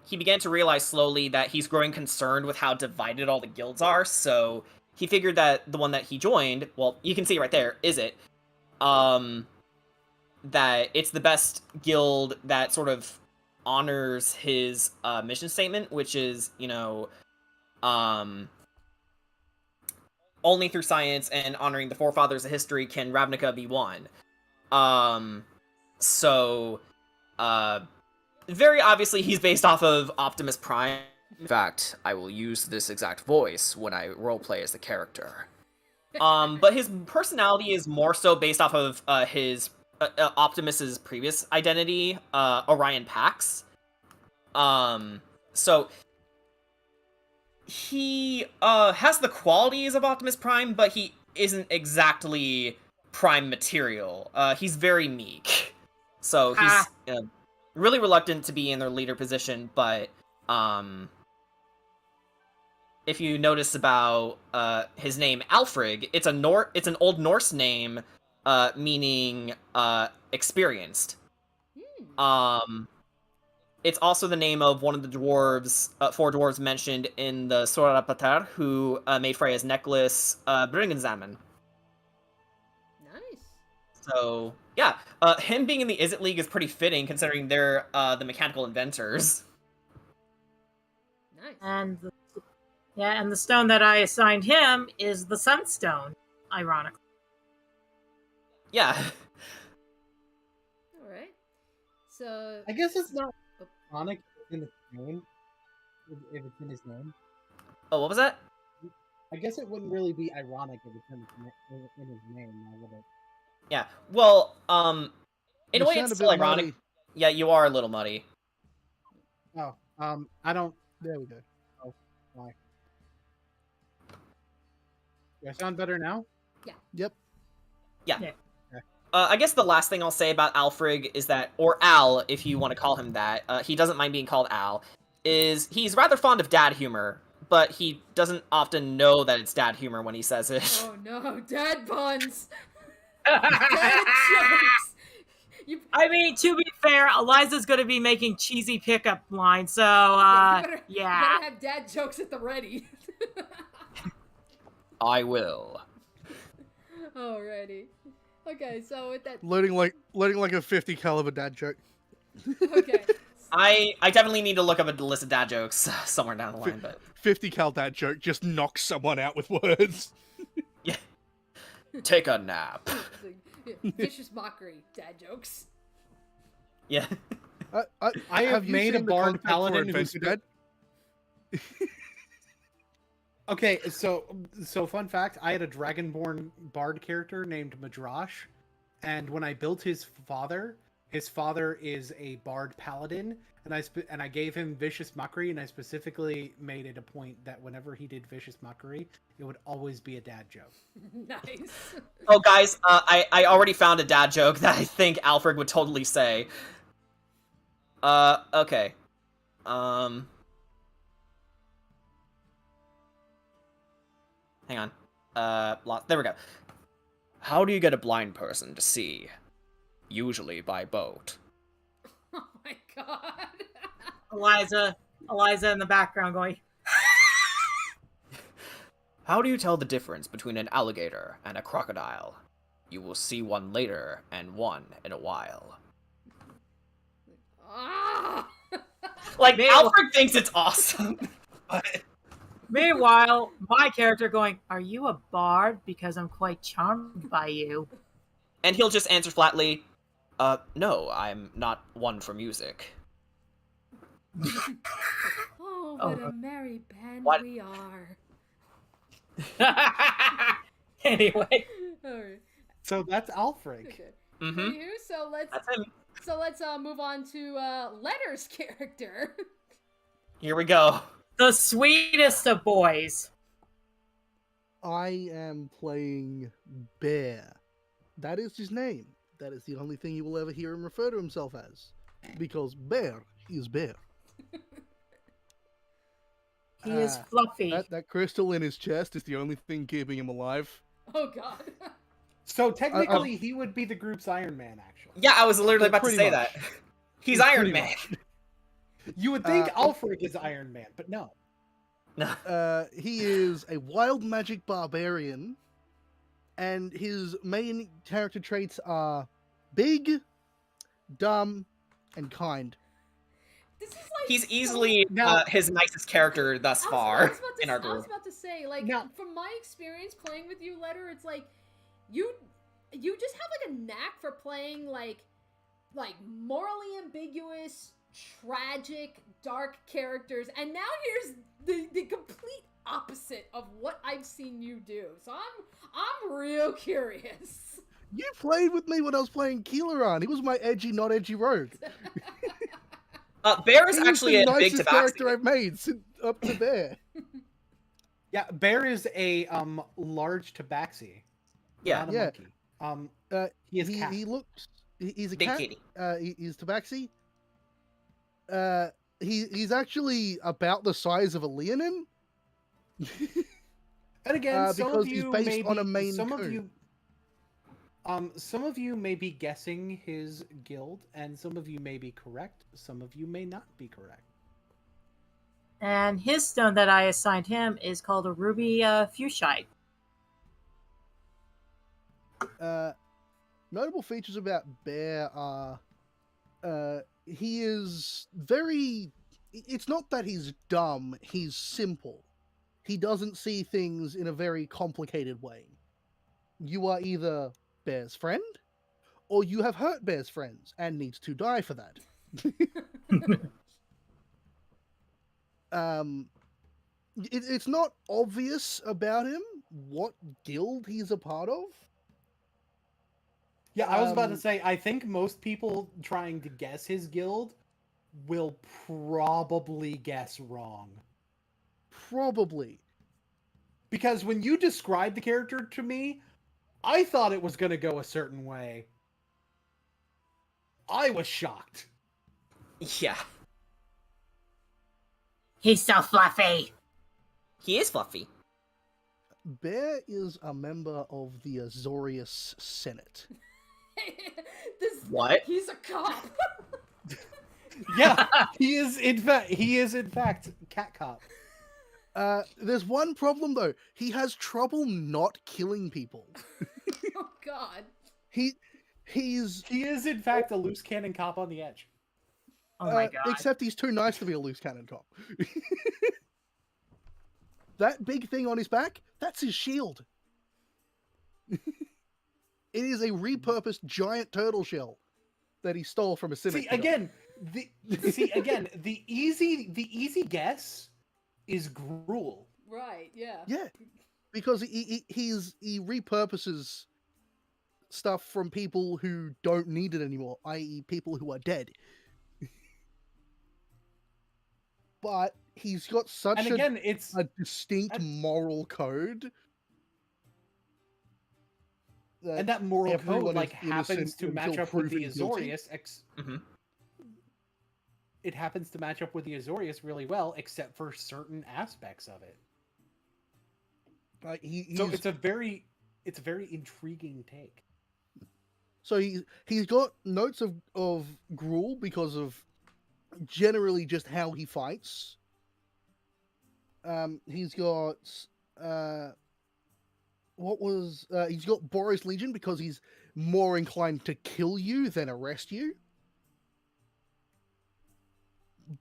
[SPEAKER 4] he began to realize slowly that he's growing concerned with how divided all the guilds are, so he figured that the one that he joined, well, you can see right there, is it, that it's the best guild that sort of honors his mission statement, which is, only through science and honoring the forefathers of history can Ravnica be won. So, very obviously he's based off of Optimus Prime. In fact, I will use this exact voice when I roleplay as the character. But his personality is more so based off of his Optimus's previous identity, Orion Pax. So he has the qualities of Optimus Prime, but he isn't exactly Prime material. He's very meek. So he's really reluctant to be in their leader position, but if you notice about his name, Alfrig, it's an Old Norse name meaning experienced. It's also the name of one of the dwarves, 4 dwarves mentioned in the Sorapatar, who made Freya's necklace, Bringenzamen.
[SPEAKER 2] Nice.
[SPEAKER 4] So, yeah, him being in the Is It League is pretty fitting, considering they're the mechanical inventors.
[SPEAKER 2] Nice.
[SPEAKER 5] And the stone that I assigned him is the Sunstone, ironically.
[SPEAKER 4] Yeah.
[SPEAKER 2] All right. So
[SPEAKER 1] I guess it's not ironic in the game.
[SPEAKER 9] if it's in his name.
[SPEAKER 4] Oh, what was that?
[SPEAKER 9] I guess it wouldn't really be ironic if it's in his name, now would it?
[SPEAKER 4] Yeah. Well, in
[SPEAKER 6] You
[SPEAKER 4] a way,
[SPEAKER 6] sound
[SPEAKER 4] it's
[SPEAKER 6] a
[SPEAKER 4] still
[SPEAKER 6] bit
[SPEAKER 4] ironic.
[SPEAKER 6] muddy.
[SPEAKER 4] Yeah, you are a little muddy.
[SPEAKER 9] Oh, I don't.
[SPEAKER 6] There we go.
[SPEAKER 9] Oh, why? Do I sound better now?
[SPEAKER 6] Yep.
[SPEAKER 4] Yeah.
[SPEAKER 5] Yeah.
[SPEAKER 4] I guess the last thing I'll say about Alfrig is that, or Al, if you want to call him that, he doesn't mind being called Al, is he's rather fond of dad humor, but he doesn't often know that it's dad humor when he says it.
[SPEAKER 2] Oh no, dad puns. Dad jokes.
[SPEAKER 5] I mean, to be fair, Eliza's going to be making cheesy pickup lines, so,
[SPEAKER 2] You better have dad jokes at the ready.
[SPEAKER 4] I will.
[SPEAKER 2] Alrighty. Okay, so with that.
[SPEAKER 6] Loading like a 50 caliber dad joke.
[SPEAKER 2] Okay.
[SPEAKER 4] I definitely need to look up a list of dad jokes somewhere down the line, but
[SPEAKER 6] 50 cal dad joke just knocks someone out with words.
[SPEAKER 4] yeah. Take a nap.
[SPEAKER 2] Vicious mockery, dad jokes.
[SPEAKER 4] Yeah.
[SPEAKER 9] I have
[SPEAKER 6] you
[SPEAKER 9] made a
[SPEAKER 6] seen the
[SPEAKER 9] bard
[SPEAKER 6] content for
[SPEAKER 9] paladin
[SPEAKER 6] Adventure Dad?
[SPEAKER 1] Okay, so fun fact, I had a Dragonborn bard character named Madrash, and when I built his father is a bard paladin, and I gave him vicious mockery, and I specifically made it a point that whenever he did vicious mockery, it would always be a dad joke.
[SPEAKER 2] Nice.
[SPEAKER 4] Oh, guys, I already found a dad joke that I think Alfred would totally say. Okay. Hang on. There we go. How do you get a blind person to see? Usually by boat.
[SPEAKER 2] Oh my god.
[SPEAKER 5] Eliza in the background going,
[SPEAKER 4] How do you tell the difference between an alligator and a crocodile? You will see one later and one in a while.
[SPEAKER 2] Ah!
[SPEAKER 4] Like, Alfred thinks it's awesome.
[SPEAKER 5] Meanwhile, my character going, are you a bard? Because I'm quite charmed by you.
[SPEAKER 4] And he'll just answer flatly, no, I'm not one for music.
[SPEAKER 2] Oh, what a merry band
[SPEAKER 4] What?
[SPEAKER 2] we are.
[SPEAKER 5] Anyway.
[SPEAKER 2] Alright.
[SPEAKER 1] So that's Alfred.
[SPEAKER 2] Okay.
[SPEAKER 4] Mm-hmm.
[SPEAKER 2] Anywho, so
[SPEAKER 4] That's him.
[SPEAKER 2] let's move on to Letter's character.
[SPEAKER 4] Here we go.
[SPEAKER 5] The sweetest of boys.
[SPEAKER 6] I am playing Bear. That is his name. That is the only thing you will ever hear him refer to himself as. Because Bear is Bear.
[SPEAKER 5] He is fluffy.
[SPEAKER 6] That crystal in his chest is the only thing keeping him alive.
[SPEAKER 2] Oh god.
[SPEAKER 1] So technically, he would be the group's Iron Man, actually.
[SPEAKER 4] Yeah, I was literally about to
[SPEAKER 6] Pretty
[SPEAKER 4] say
[SPEAKER 6] much.
[SPEAKER 4] that. He's Iron
[SPEAKER 6] Pretty
[SPEAKER 4] Man.
[SPEAKER 1] You would think Alfred is Iron Man, but no.
[SPEAKER 4] No.
[SPEAKER 6] He is a wild magic barbarian, and his main character traits are big, dumb, and kind.
[SPEAKER 2] This is like
[SPEAKER 4] He's easily his nicest character thus far in our
[SPEAKER 2] I was
[SPEAKER 4] group.
[SPEAKER 2] about to say, like, from my experience playing with you, Letter, it's like you just have like a knack for playing like morally ambiguous, tragic, dark characters, and now here's the complete opposite of what I've seen you do. So I'm real curious.
[SPEAKER 6] You played with me when I was playing Keeleran. He was my edgy, not edgy rogue.
[SPEAKER 4] Bear is
[SPEAKER 6] He was
[SPEAKER 4] actually
[SPEAKER 6] the
[SPEAKER 4] a big
[SPEAKER 6] nicest
[SPEAKER 4] tabaxi.
[SPEAKER 6] character I've made up to Bear.
[SPEAKER 1] Yeah, Bear is a large tabaxi.
[SPEAKER 4] Yeah.
[SPEAKER 1] Not a
[SPEAKER 6] Yeah.
[SPEAKER 1] monkey. He is cat.
[SPEAKER 6] He looks. He's a
[SPEAKER 4] Big
[SPEAKER 6] cat.
[SPEAKER 4] kitty.
[SPEAKER 6] He's tabaxi. He's actually about the size of a Leonin.
[SPEAKER 1] And again, some
[SPEAKER 6] because
[SPEAKER 1] of you
[SPEAKER 6] he's based
[SPEAKER 1] may
[SPEAKER 6] on a
[SPEAKER 1] be,
[SPEAKER 6] main
[SPEAKER 1] some of
[SPEAKER 6] coup.
[SPEAKER 1] you, some of you may be guessing his guild, and some of you may be correct. Some of you may not be correct.
[SPEAKER 5] And his stone that I assigned him is called a ruby fuchsite.
[SPEAKER 6] Notable features about Bear are he is very. It's not that he's dumb, he's simple. He doesn't see things in a very complicated way. You are either Bear's friend, or you have hurt Bear's friends and needs to die for that. it's not obvious about him what guild he's a part of.
[SPEAKER 1] Yeah, I was about to say, I think most people trying to guess his guild will probably guess wrong.
[SPEAKER 6] Probably.
[SPEAKER 1] Because when you described the character to me, I thought it was going to go a certain way. I was shocked.
[SPEAKER 4] Yeah.
[SPEAKER 10] He's so fluffy.
[SPEAKER 4] He is fluffy.
[SPEAKER 6] Bear is a member of the Azorius Senate.
[SPEAKER 4] What?
[SPEAKER 2] He's a cop.
[SPEAKER 1] Yeah, he is in fact cat cop.
[SPEAKER 6] There's one problem though. He has trouble not killing people.
[SPEAKER 2] Oh God.
[SPEAKER 6] He
[SPEAKER 1] is in fact a loose cannon cop on the edge.
[SPEAKER 5] Oh my God.
[SPEAKER 6] Except he's too nice to be a loose cannon cop. That big thing on his back, that's his shield. It is a repurposed giant turtle shell that he stole from a cynic.
[SPEAKER 1] The easy guess is Gruul.
[SPEAKER 2] Right, yeah.
[SPEAKER 6] Yeah. Because he repurposes stuff from people who don't need it anymore, i.e. people who are dead. But he's got such a distinct moral code.
[SPEAKER 1] And that moral code happens to match up with the Azorius. It happens to match up with the Azorius really well, except for certain aspects of it. So it's a very intriguing take.
[SPEAKER 6] So he's got notes of Gruul because of generally just how he fights. He's got he's got Boros Legion because he's more inclined to kill you than arrest you.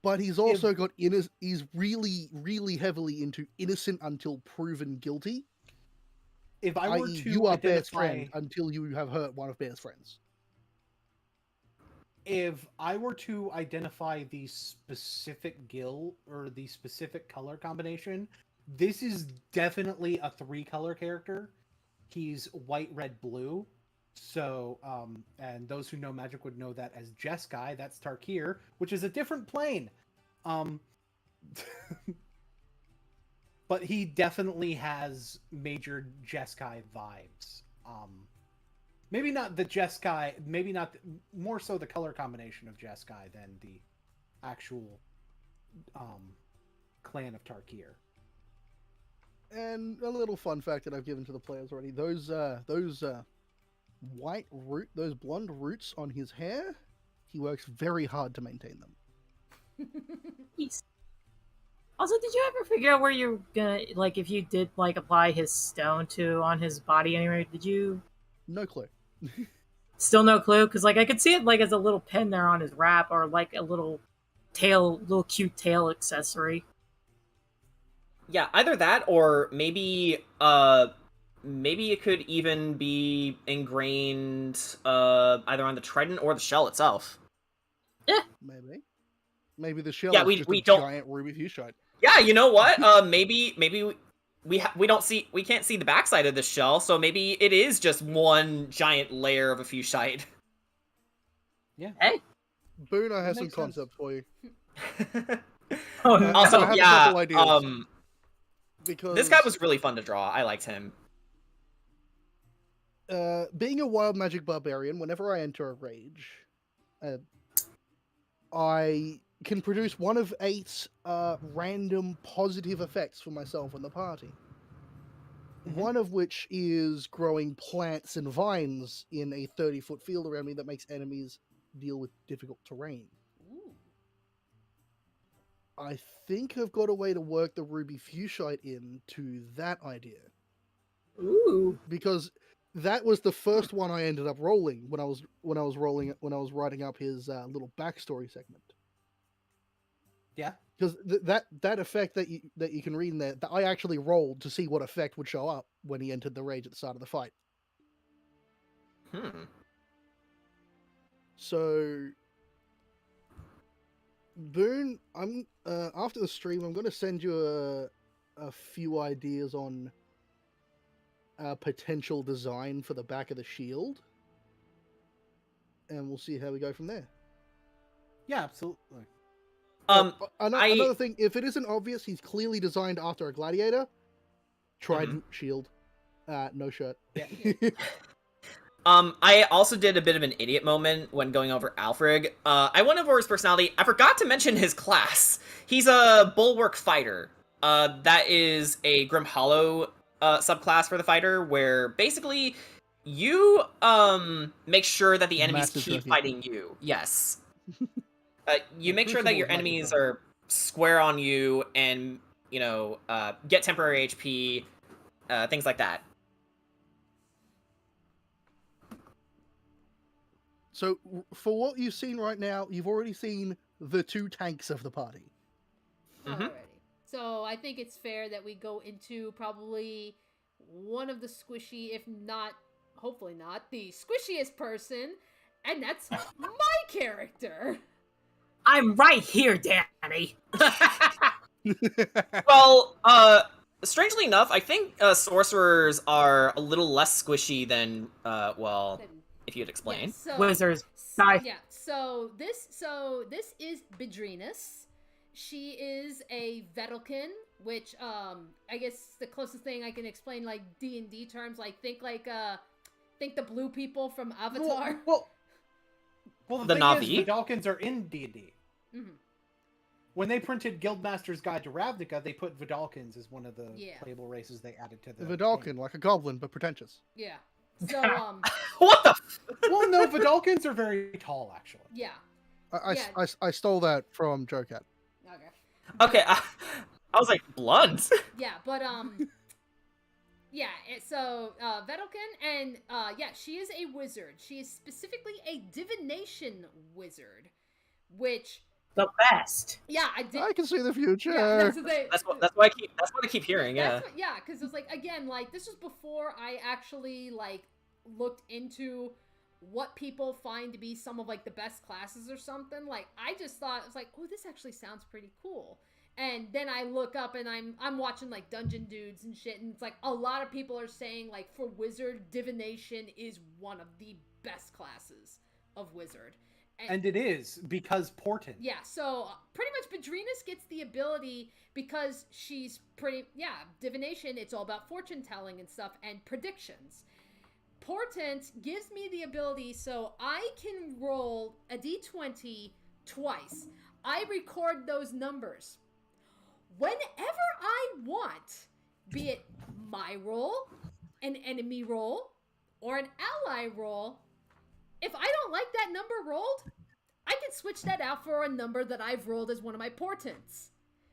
[SPEAKER 6] But he's also got he's really, really heavily into innocent until proven guilty.
[SPEAKER 1] If I were to
[SPEAKER 6] you are Bear's friend until you have hurt one of Bear's friends.
[SPEAKER 1] If I were to identify the specific guild or the specific color combination, this is definitely a 3-color character. He's white, red, blue. So, and those who know Magic would know that as Jeskai, that's Tarkir, which is a different plane. But he definitely has major Jeskai vibes. Maybe not the Jeskai, more so the color combination of Jeskai than the actual clan of Tarkir.
[SPEAKER 6] And a little fun fact that I've given to the players already: those those blonde roots on his hair, he works very hard to maintain them.
[SPEAKER 5] Also, did you ever figure out where you're gonna, like, if you did, like, apply his stone to on his body anyway? Did you?
[SPEAKER 6] No clue.
[SPEAKER 5] Still no clue? Because, like, I could see it, like, as a little pin there on his wrap, or, like, a little cute tail accessory.
[SPEAKER 4] Yeah, either that, or maybe it could even be ingrained either on the trident or the shell itself.
[SPEAKER 5] Yeah.
[SPEAKER 6] Maybe the shell is just a giant ruby fuchsite.
[SPEAKER 4] Yeah, you know what? Maybe we can't see the backside of the shell, so maybe it is just one giant layer of a fuchsite.
[SPEAKER 1] Yeah.
[SPEAKER 5] Hey,
[SPEAKER 6] Boone, I have some concepts for you.
[SPEAKER 4] Also,
[SPEAKER 6] I have
[SPEAKER 4] yeah.
[SPEAKER 6] a couple ideas. Because
[SPEAKER 4] this guy was really fun to draw. I liked him.
[SPEAKER 6] Being a wild magic barbarian, whenever I enter a rage, I can produce one of 8 random positive effects for myself and the party. One of which is growing plants and vines in a 30-foot field around me that makes enemies deal with difficult terrain.
[SPEAKER 2] Ooh.
[SPEAKER 6] I think I've got a way to work the ruby fuchsite into that idea.
[SPEAKER 5] Ooh.
[SPEAKER 6] Because that was the first one I ended up rolling when I was writing up his little backstory segment.
[SPEAKER 1] Yeah,
[SPEAKER 6] because that effect that you can read in there, that I actually rolled to see what effect would show up when he entered the rage at the start of the fight. So Boone, I'm after the stream, I'm going to send you a few ideas on potential design for the back of the shield, and we'll see how we go from there.
[SPEAKER 1] Yeah, absolutely.
[SPEAKER 6] Another thing, if it isn't obvious, he's clearly designed after a gladiator. Trident, shield, no shirt.
[SPEAKER 1] Yeah.
[SPEAKER 4] I also did a bit of an idiot moment when going over Alfred. I went over his personality. I forgot to mention his class. He's a bulwark fighter. That is a Grim Hollow subclass for the fighter, where basically you make sure that the enemies keep fighting you. Yes. You make sure that your enemies are square on you and, get temporary HP, things like that.
[SPEAKER 6] So, for what you've seen right now, you've already seen the 2 tanks of the party.
[SPEAKER 2] Alrighty. So, I think it's fair that we go into probably one of the squishy, if not, hopefully not, the squishiest person, and that's my character.
[SPEAKER 10] I'm right here, Dani.
[SPEAKER 4] Well, strangely enough, I think sorcerers are a little less squishy than, if you'd explain.
[SPEAKER 2] Yeah, so,
[SPEAKER 10] Wizards.
[SPEAKER 2] Yeah, so this is Bedrinus. She is a Vedalken, which I guess the closest thing I can explain, like D&D terms, like think the blue people from Avatar.
[SPEAKER 1] Well,
[SPEAKER 4] the
[SPEAKER 1] thing
[SPEAKER 4] Na'vi?
[SPEAKER 1] is, Vedalkens are in D&D.
[SPEAKER 2] Mm-hmm.
[SPEAKER 1] When they printed Guildmaster's Guide to Ravnica, they put Vedalkens as one of the playable races they added to the
[SPEAKER 6] Vedalken, like a goblin, but pretentious.
[SPEAKER 2] Yeah. So,
[SPEAKER 4] what the?
[SPEAKER 1] Well, no, Vedalkens are very tall, actually.
[SPEAKER 2] Yeah.
[SPEAKER 6] I stole that from Jocat.
[SPEAKER 4] Okay, I was like, blunt?
[SPEAKER 2] Yeah, but, yeah, so, Vedalken, and, she is a wizard. She is specifically a divination wizard, which...
[SPEAKER 10] The best.
[SPEAKER 2] Yeah,
[SPEAKER 6] I can see the future.
[SPEAKER 2] Yeah,
[SPEAKER 4] that's what I keep hearing. Yeah.
[SPEAKER 2] Because it's like, again, like this was before I actually like looked into what people find to be some of like the best classes or something. Like I just thought it was like, oh, this actually sounds pretty cool. And then I look up and I'm watching like Dungeon Dudes and shit, and it's like a lot of people are saying like for wizard, divination is one of the best classes of wizard.
[SPEAKER 1] And it is, because portent.
[SPEAKER 2] Yeah, so pretty much Bedrinus gets the ability because she's divination, it's all about fortune telling and stuff, and predictions. Portent gives me the ability so I can roll a d20 twice. I record those numbers. Whenever I want, be it my roll, an enemy roll, or an ally roll, if I don't like that number rolled, I can switch that out for a number that I've rolled as one of my portents.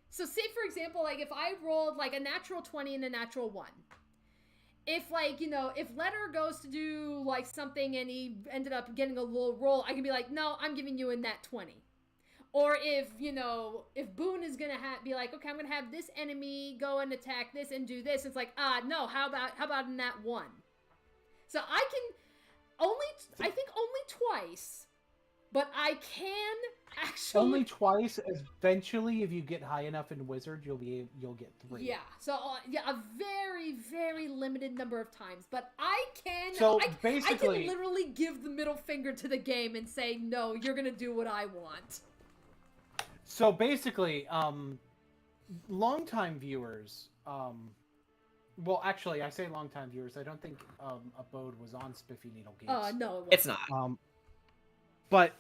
[SPEAKER 2] So say, for example, like if I rolled like a natural 20 and a natural 1. If like, if Letter goes to do like something and he ended up getting a low roll, I can be like, no, I'm giving you a nat 20. Or if, if Boone is going to be like, okay, I'm going to have this enemy go and attack this and do this. It's like, no, how about a nat 1? So I can... I think only twice, but I can actually
[SPEAKER 1] only twice. Eventually, if you get high enough in Wizard, you'll get 3.
[SPEAKER 2] Yeah. So a very very limited number of times, but I can.
[SPEAKER 1] So
[SPEAKER 2] I
[SPEAKER 1] basically,
[SPEAKER 2] can literally give the middle finger to the game and say, no, you're gonna do what I want.
[SPEAKER 1] So basically, longtime viewers. Well, actually, I say longtime viewers. I don't think Abode was on Spiffy Needle Games.
[SPEAKER 2] No,
[SPEAKER 4] it's not.
[SPEAKER 1] But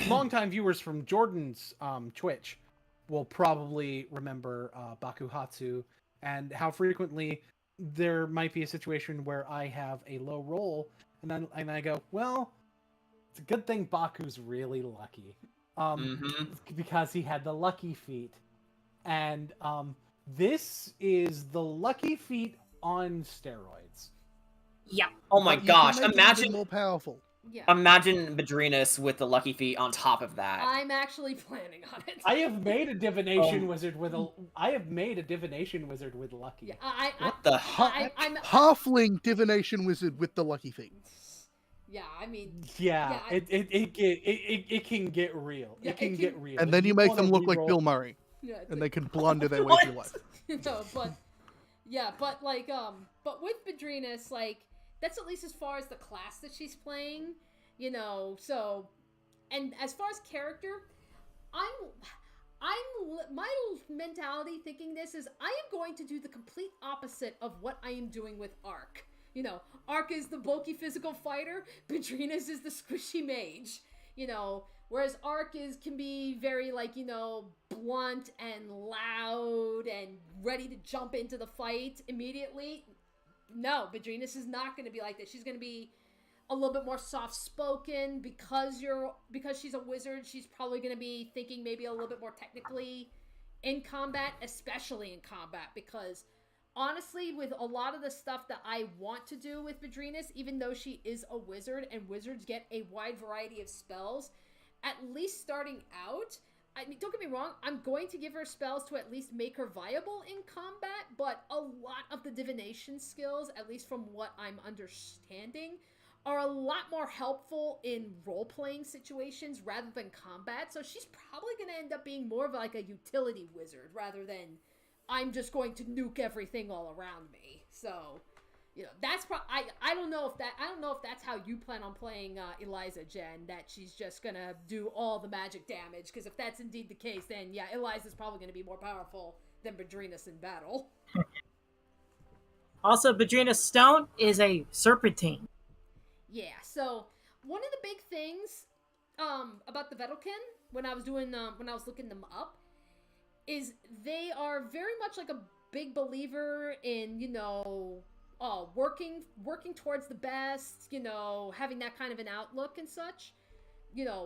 [SPEAKER 1] longtime viewers from Jordan's Twitch will probably remember Bakuhatsu and how frequently there might be a situation where I have a low roll and I go, well, it's a good thing Baku's really lucky, because he had the lucky feat, and this is the lucky feat on steroids.
[SPEAKER 4] Yeah. Oh my gosh! Imagine
[SPEAKER 6] more powerful.
[SPEAKER 2] Yeah.
[SPEAKER 4] Imagine Bedrinus with the lucky feat on top of that.
[SPEAKER 2] I'm actually planning on it.
[SPEAKER 1] I have made a divination wizard with lucky.
[SPEAKER 2] Yeah,
[SPEAKER 4] what the
[SPEAKER 6] halfling divination wizard with the lucky feat.
[SPEAKER 2] Yeah, I mean,
[SPEAKER 1] Yeah,
[SPEAKER 2] yeah,
[SPEAKER 1] it can get real.
[SPEAKER 2] Yeah,
[SPEAKER 1] it can get real.
[SPEAKER 6] And
[SPEAKER 1] If
[SPEAKER 6] then you make
[SPEAKER 1] wanna
[SPEAKER 6] them look like
[SPEAKER 1] reroll-
[SPEAKER 6] Bill Murray,
[SPEAKER 2] yeah, it's
[SPEAKER 6] and
[SPEAKER 2] like-
[SPEAKER 6] they can blunder their way through life.
[SPEAKER 2] but yeah, but like but with Bedrenas, like that's at least as far as the class that she's playing, so and as far as character, my mentality thinking this is I am going to do the complete opposite of what I am doing with Ark. Ark is the bulky physical fighter, Bedrenas is the squishy mage. Whereas Ark can be very blunt and loud and ready to jump into the fight immediately. No, Bedrenas is not going to be like that. She's going to be a little bit more soft-spoken because she's a wizard. She's probably going to be thinking maybe a little bit more technically in combat, especially in combat, because honestly, with a lot of the stuff that I want to do with Bedrenas, even though she is a wizard and wizards get a wide variety of spells, at least starting out, I mean, don't get me wrong, I'm going to give her spells to at least make her viable in combat, but a lot of the divination skills, at least from what I'm understanding, are a lot more helpful in role-playing situations rather than combat, so she's probably going to end up being more of like a utility wizard rather than I'm just going to nuke everything all around me. So, that's I don't know if that's how you plan on playing Eliza, Jen, that she's just going to do all the magic damage, because if that's indeed the case, then yeah, Eliza's probably going to be more powerful than Bedrenas in battle.
[SPEAKER 5] Also, Bedrena's stone is a serpentine.
[SPEAKER 2] Yeah, so one of the big things about the Vedalken when I was looking them up is they are very much like a big believer in working towards the best, having that kind of an outlook and such,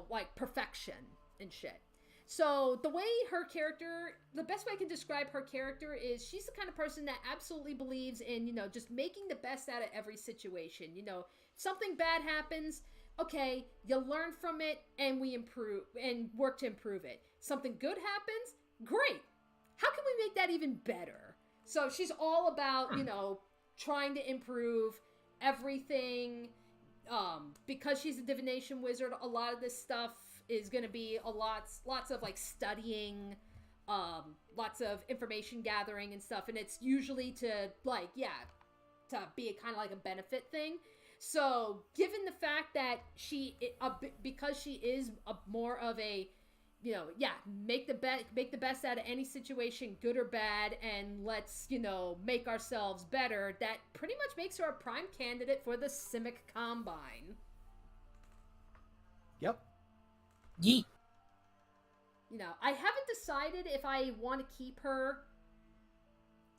[SPEAKER 2] like perfection and shit. So the way the best way I can describe her character is she's the kind of person that absolutely believes in, just making the best out of every situation. Something bad happens, okay, you learn from it and we improve and work to improve it. Something good happens, great. How can we make that even better? So she's all about, trying to improve everything. Because she's a divination wizard, a lot of this stuff is going to be lots of like studying, lots of information gathering and stuff, and it's usually to be kind of like a benefit thing. So given the fact that because she is more of a make the best out of any situation, good or bad, and let's make ourselves better, that pretty much makes her a prime candidate for the Simic Combine.
[SPEAKER 1] Yep.
[SPEAKER 5] Yeet.
[SPEAKER 2] I haven't decided if I want to keep her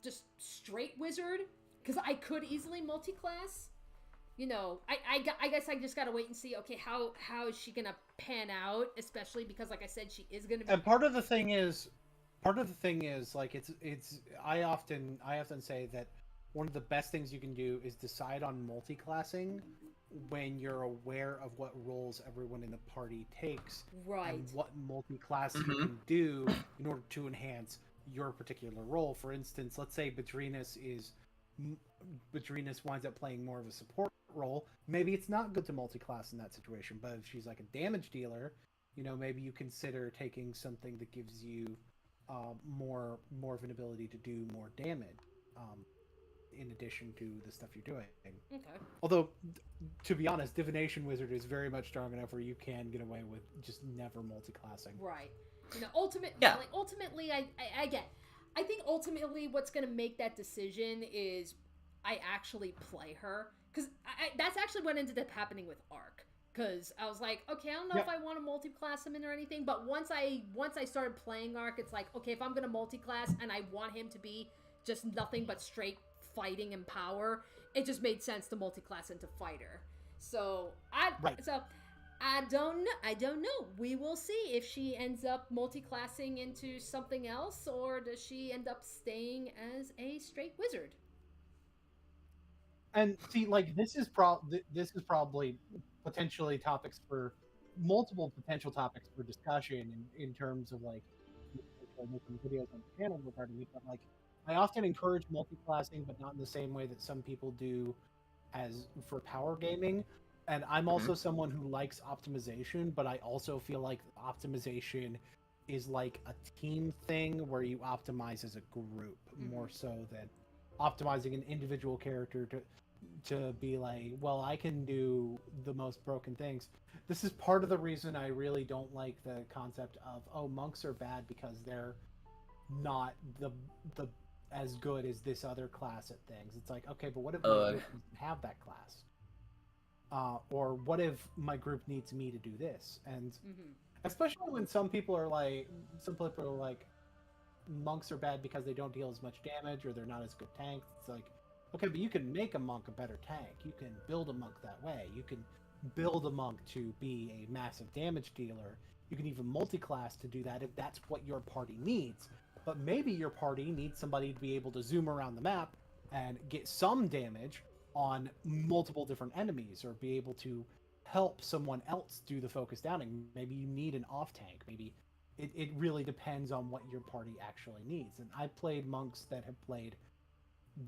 [SPEAKER 2] just straight wizard, because I could easily multi-class. I guess I just gotta wait and see, okay, how is she gonna pan out, especially because, like I said, she is gonna be...
[SPEAKER 1] And part of the thing is, like, it's I often say that one of the best things you can do is decide on multi-classing when you're aware of what roles everyone in the party takes,
[SPEAKER 2] right,
[SPEAKER 1] and what multi-classing you can do in order to enhance your particular role. For instance, let's say Bedrenas winds up playing more of a support role. Maybe it's not good to multi-class in that situation, but if she's like a damage dealer, maybe you consider taking something that gives you more of an ability to do more damage, in addition to the stuff you're doing.
[SPEAKER 2] Okay.
[SPEAKER 1] Although, to be honest, Divination Wizard is very much strong enough where you can get away with just never multi-classing.
[SPEAKER 2] Right. Ultimately, I think ultimately what's going to make that decision is I actually play her. Because that's actually what ended up happening with Ark. Because I was like, okay, I don't know if I want to multi-class him in or anything, but once I started playing Ark, it's like, okay, if I'm going to multi-class and I want him to be just nothing but straight fighting and power, it just made sense to multi-class into fighter. So I don't know. We will see if she ends up multi-classing into something else, or does she end up staying as a straight wizard?
[SPEAKER 1] And see, like, this is probably potentially topics for multiple potential topics for discussion in terms of like making videos on the channel regarding it. But like, I often encourage multi-classing, but not in the same way that some people do as for power gaming. And I'm also someone who likes optimization, but I also feel like optimization is like a team thing where you optimize as a group more so than optimizing an individual character to be like, well, I can do the most broken things. This is part of the reason I really don't like the concept of, oh, monks are bad because they're not the as good as this other class at things. It's like, okay, but what if my group doesn't have that class? Or what if my group needs me to do this? And especially when some people are like, monks are bad because they don't deal as much damage or they're not as good tanks. It's like, okay, but you can make a monk a better tank. You can build a monk that way. You can build a monk to be a massive damage dealer. You can even multi-class to do that if that's what your party needs. But maybe your party needs somebody to be able to zoom around the map and get some damage on multiple different enemies, or be able to help someone else do the focus downing. Maybe you need an off tank. Maybe it really depends on what your party actually needs. And I've played monks that have played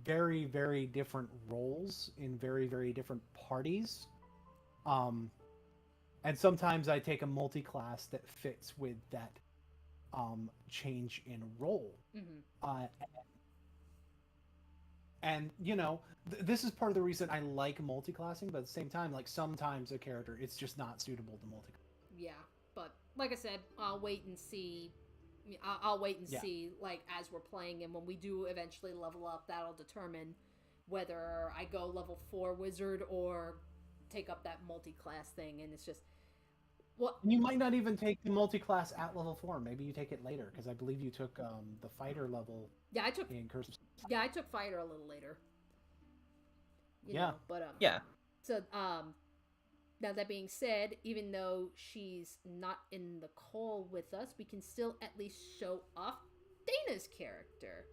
[SPEAKER 1] very, very different roles in very, very different parties. And sometimes I take a multi-class that fits with that change in role. And you know, this is part of the reason I like multi-classing, but at the same time, like, sometimes a character, it's just not suitable to multi-class.
[SPEAKER 2] Yeah, but like I said, I'll wait and see. I'll wait and see, like, as we're playing, and when we do eventually level up, that'll determine whether I go level 4 wizard or take up that multi-class thing. And it's just, well,
[SPEAKER 1] you might not even take the multi-class at level 4. Maybe you take it later, because I believe you took the fighter level.
[SPEAKER 2] Yeah, I took.
[SPEAKER 1] In Curse of Strahd.
[SPEAKER 2] Yeah, I took fighter a little later. You know, but
[SPEAKER 4] yeah.
[SPEAKER 2] So now that being said, even though she's not in the call with us, we can still at least show off Dana's character.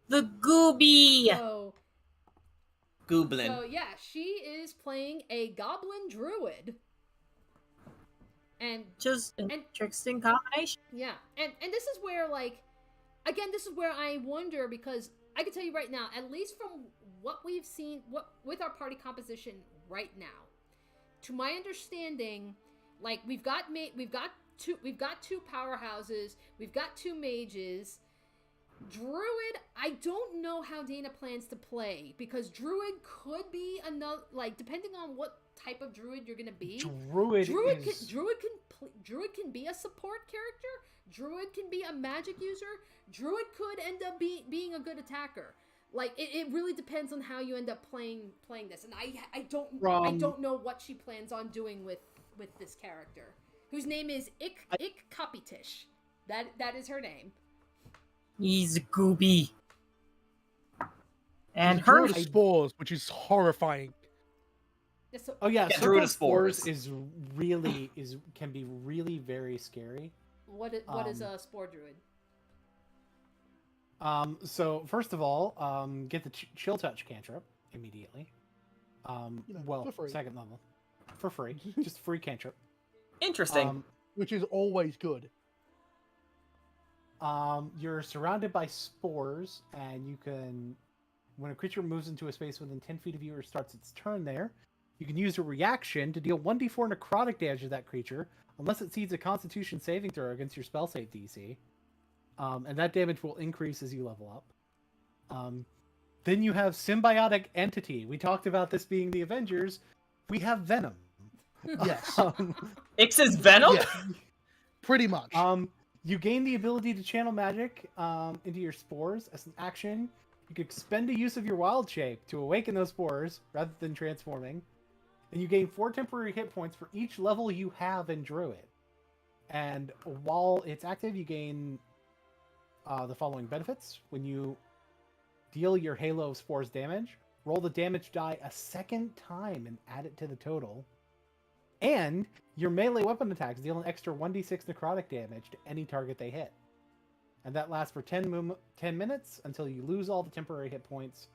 [SPEAKER 10] The Gooby!
[SPEAKER 2] So,
[SPEAKER 11] Goblin.
[SPEAKER 2] So yeah, she is playing a goblin druid. And
[SPEAKER 5] just an interesting combination.
[SPEAKER 2] Yeah. And this is where, like, again, this is where I wonder, because I can tell you right now, at least from what we've seen with our party composition right now, to my understanding, like, we've got two powerhouses, we've got 2 mages. Druid, I don't know how Dana plans to play, because Druid could be another, like, depending on what type of Druid you're gonna be. Druid can be a support character. Druid can be a magic user. Druid could end up being a good attacker. Like, it really depends on how you end up playing this, and I don't know what she plans on doing with this character, whose name is Ik Kapitish. That is her name.
[SPEAKER 10] He's Gooby. And
[SPEAKER 6] her
[SPEAKER 10] her
[SPEAKER 6] spores, which is horrifying.
[SPEAKER 1] Oh yeah,
[SPEAKER 4] Druid
[SPEAKER 1] circle
[SPEAKER 4] spores
[SPEAKER 1] can be really very scary.
[SPEAKER 2] What is a spore druid?
[SPEAKER 1] So first of all, get the chill touch cantrip immediately. Second level, for free, just free cantrip.
[SPEAKER 4] Interesting.
[SPEAKER 6] Which is always good.
[SPEAKER 1] You're surrounded by spores, and you can, when a creature moves into a space within 10 feet of you or starts its turn there, you can use a reaction to deal 1d4 necrotic damage to that creature, unless it sees a Constitution saving throw against your spell save DC. And that damage will increase as you level up. Then you have Symbiotic Entity. We talked about this being the Avengers. We have Venom.
[SPEAKER 6] Yes.
[SPEAKER 4] Ix is Venom?
[SPEAKER 6] Yeah, pretty much.
[SPEAKER 1] You gain the ability to channel magic into your spores. As an action, you can expend a use of your wild shape to awaken those spores rather than transforming. And you gain 4 temporary hit points for each level you have in Druid. And while it's active, you gain the following benefits. When you deal your Halo of Spores damage, roll the damage die a second time and add it to the total. And your melee weapon attacks deal an extra 1d6 necrotic damage to any target they hit. And that lasts for 10 minutes until you lose all the temporary hit points,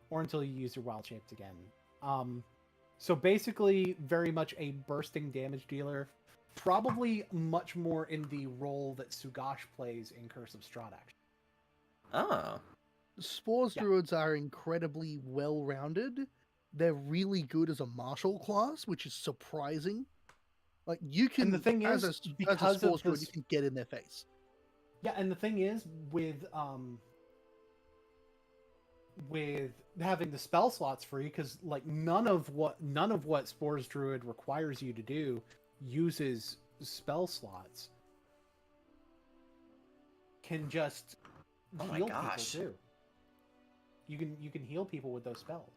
[SPEAKER 1] or until you use your wild shapes again. So basically, very much a bursting damage dealer. Probably much more in the role that Sugash plays in Curse of Strahd, actually.
[SPEAKER 4] Oh.
[SPEAKER 6] Spores druids are incredibly well-rounded, they're really good as a martial class, which is surprising. Like you can,
[SPEAKER 1] And the thing
[SPEAKER 6] as
[SPEAKER 1] is,
[SPEAKER 6] a
[SPEAKER 1] because
[SPEAKER 6] Spores
[SPEAKER 1] of
[SPEAKER 6] Druid, you
[SPEAKER 1] this,
[SPEAKER 6] can get in their face.
[SPEAKER 1] yeah, and the thing is with having the spell slots free, because like none of what Spores Druid requires you to do uses spell slots, can just
[SPEAKER 4] Oh my
[SPEAKER 1] heal
[SPEAKER 4] gosh.
[SPEAKER 1] people too. You can heal people with those spells.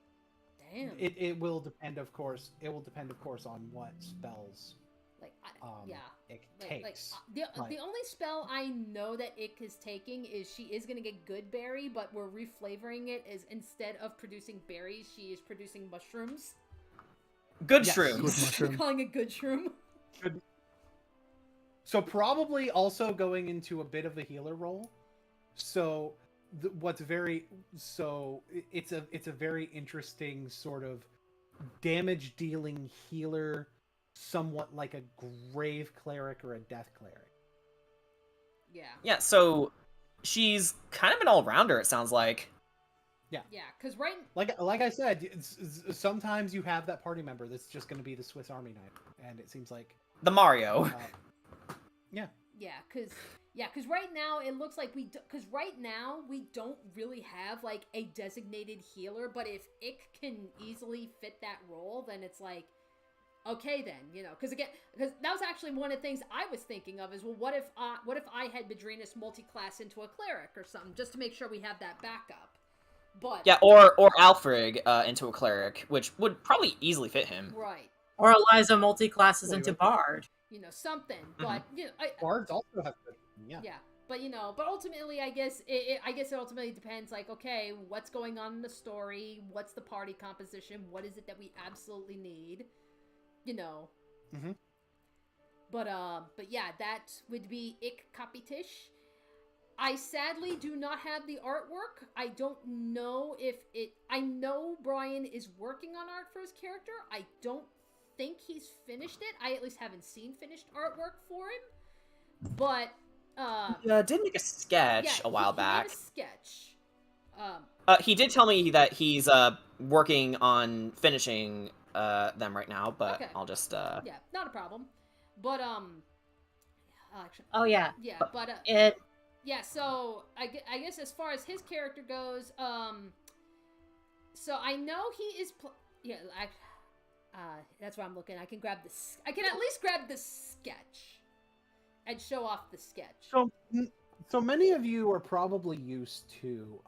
[SPEAKER 2] Damn.
[SPEAKER 1] It will depend, of course. It will depend, of course, on what spells
[SPEAKER 2] Like,
[SPEAKER 1] it takes.
[SPEAKER 2] The only spell I know that Ick is taking is she is going to get good berry, but we're reflavoring it as instead of producing berries, she is producing mushrooms.
[SPEAKER 4] Good
[SPEAKER 1] Yes.
[SPEAKER 4] shrooms.
[SPEAKER 6] Good mushroom.
[SPEAKER 2] We're calling it good shroom.
[SPEAKER 1] So probably also going into a bit of a healer role. So it's a very interesting sort of damage dealing healer, somewhat like a grave cleric or a death cleric.
[SPEAKER 2] Yeah.
[SPEAKER 4] Yeah, so she's kind of an all-rounder, it sounds like.
[SPEAKER 2] Yeah, because
[SPEAKER 1] Like I said, sometimes you have that party member that's just going to be the Swiss Army knife, and it seems like
[SPEAKER 4] The Mario.
[SPEAKER 2] Yeah, because right now it looks like we don't really have like a designated healer, but if Ick can easily fit that role, then it's like, okay then, because that was actually one of the things I was thinking of is, well, what if I had Madrinas multi-class into a cleric or something, just to make sure we have that backup. But
[SPEAKER 4] Yeah, or Alfred into a cleric, which would probably easily fit him.
[SPEAKER 2] right.
[SPEAKER 5] Or Eliza multi-classes into Bard.
[SPEAKER 2] Something, but
[SPEAKER 1] Bards also have good. Yeah.
[SPEAKER 2] Yeah, but but ultimately, I guess it ultimately depends. Like, okay, what's going on in the story? What's the party composition? What is it that we absolutely need?
[SPEAKER 1] Mm-hmm.
[SPEAKER 2] But yeah, that would be Ick Kapitish. I sadly do not have the artwork. I don't know if it. I know Brian is working on art for his character. I don't think he's finished it. I at least haven't seen finished artwork for him. But
[SPEAKER 4] did make a sketch a while back.
[SPEAKER 2] He made a sketch.
[SPEAKER 4] He did tell me that he's working on finishing them right now, but
[SPEAKER 2] okay.
[SPEAKER 4] I'll just
[SPEAKER 2] yeah, not a problem. But actually,
[SPEAKER 5] oh yeah,
[SPEAKER 2] yeah, but yeah. So I guess as far as his character goes, so I know he is. That's what I'm looking. I can grab this. I can at least grab the sketch and show off the sketch.
[SPEAKER 1] So many of you are probably used to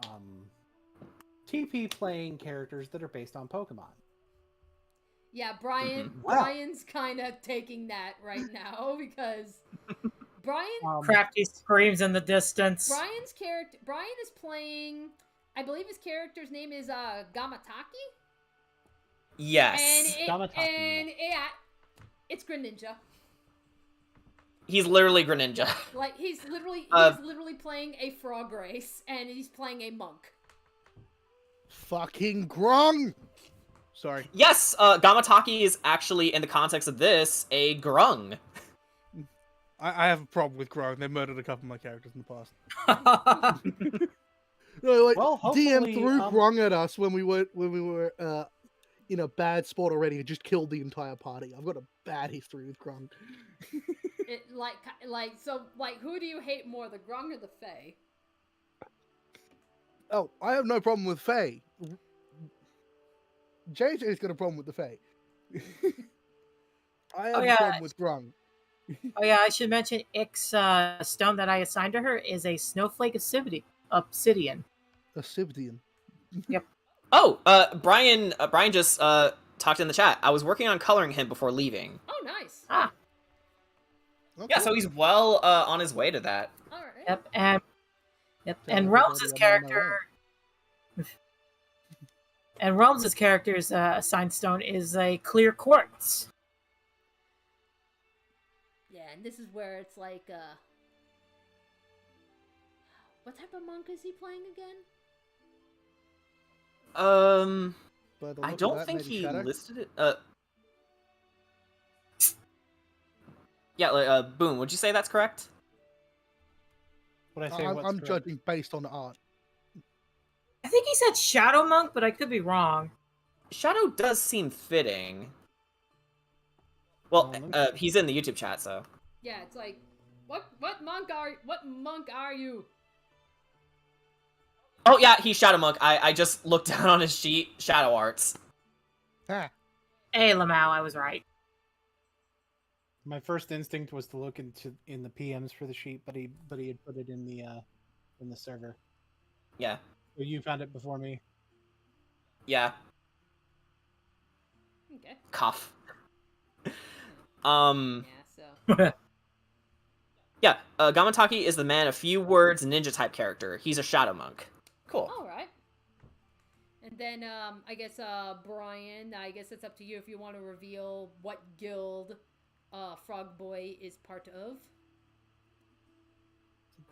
[SPEAKER 1] TP playing characters that are based on Pokemon.
[SPEAKER 2] Yeah, Brian.
[SPEAKER 4] Mm-hmm.
[SPEAKER 2] Brian's kind of taking that right now because Brian.
[SPEAKER 5] Crafty screams in the distance.
[SPEAKER 2] Brian is playing. I believe his character's name is Gamataki.
[SPEAKER 4] Yes.
[SPEAKER 2] And it's Greninja.
[SPEAKER 4] He's literally Greninja.
[SPEAKER 2] Like he's literally playing a frog race, and he's playing a monk.
[SPEAKER 6] Fucking grung. Sorry.
[SPEAKER 4] Yes, Gamataki is actually, in the context of this, a grung.
[SPEAKER 6] I have a problem with grung. They murdered a couple of my characters in the past. No, like, DM threw grung at us when we were in a bad spot already. It just killed the entire party. I've got a bad history with grung.
[SPEAKER 2] Who do you hate more, the grung or the fae?
[SPEAKER 6] Oh, I have no problem with fae. JJ's got a problem with the fae. I have a problem with grung.
[SPEAKER 5] Oh yeah, I should mention Ick's stone that I assigned to her is a snowflake obsidian.
[SPEAKER 6] Obsidian.
[SPEAKER 5] Yep.
[SPEAKER 4] Oh, Brian just talked in the chat. I was working on coloring him before leaving.
[SPEAKER 2] Oh, nice.
[SPEAKER 5] Ah.
[SPEAKER 6] Okay.
[SPEAKER 4] Yeah, so he's well on his way to that.
[SPEAKER 2] All right.
[SPEAKER 5] Yep, and Realms' character. And Realms' character's assigned stone is a clear quartz.
[SPEAKER 2] Yeah, and this is where it's like, what type of monk is he playing again?
[SPEAKER 4] I don't think he listed it. Yeah, Boom, would you say that's correct?
[SPEAKER 1] What I say?
[SPEAKER 6] I'm judging based on the art.
[SPEAKER 5] I think he said Shadow Monk, but I could be wrong.
[SPEAKER 4] Shadow does seem fitting. Well, he's in the YouTube chat, so.
[SPEAKER 2] Yeah, it's like, what monk are you?
[SPEAKER 4] Oh yeah, he's Shadow Monk. I just looked down on his sheet. Shadow Arts.
[SPEAKER 6] Ah.
[SPEAKER 5] Hey, Lamau, I was right.
[SPEAKER 1] My first instinct was to look in the PMs for the sheet, but he had put it in the server.
[SPEAKER 4] Yeah.
[SPEAKER 1] So you found it before me.
[SPEAKER 4] Yeah.
[SPEAKER 2] Okay.
[SPEAKER 4] Cough.
[SPEAKER 2] Yeah, so.
[SPEAKER 4] Yeah, Gamataki is the man of few words ninja type character. He's a Shadow Monk. Cool.
[SPEAKER 2] All right. And then I guess Brian, I guess it's up to you if you want to reveal what guild Frog Boy is part of.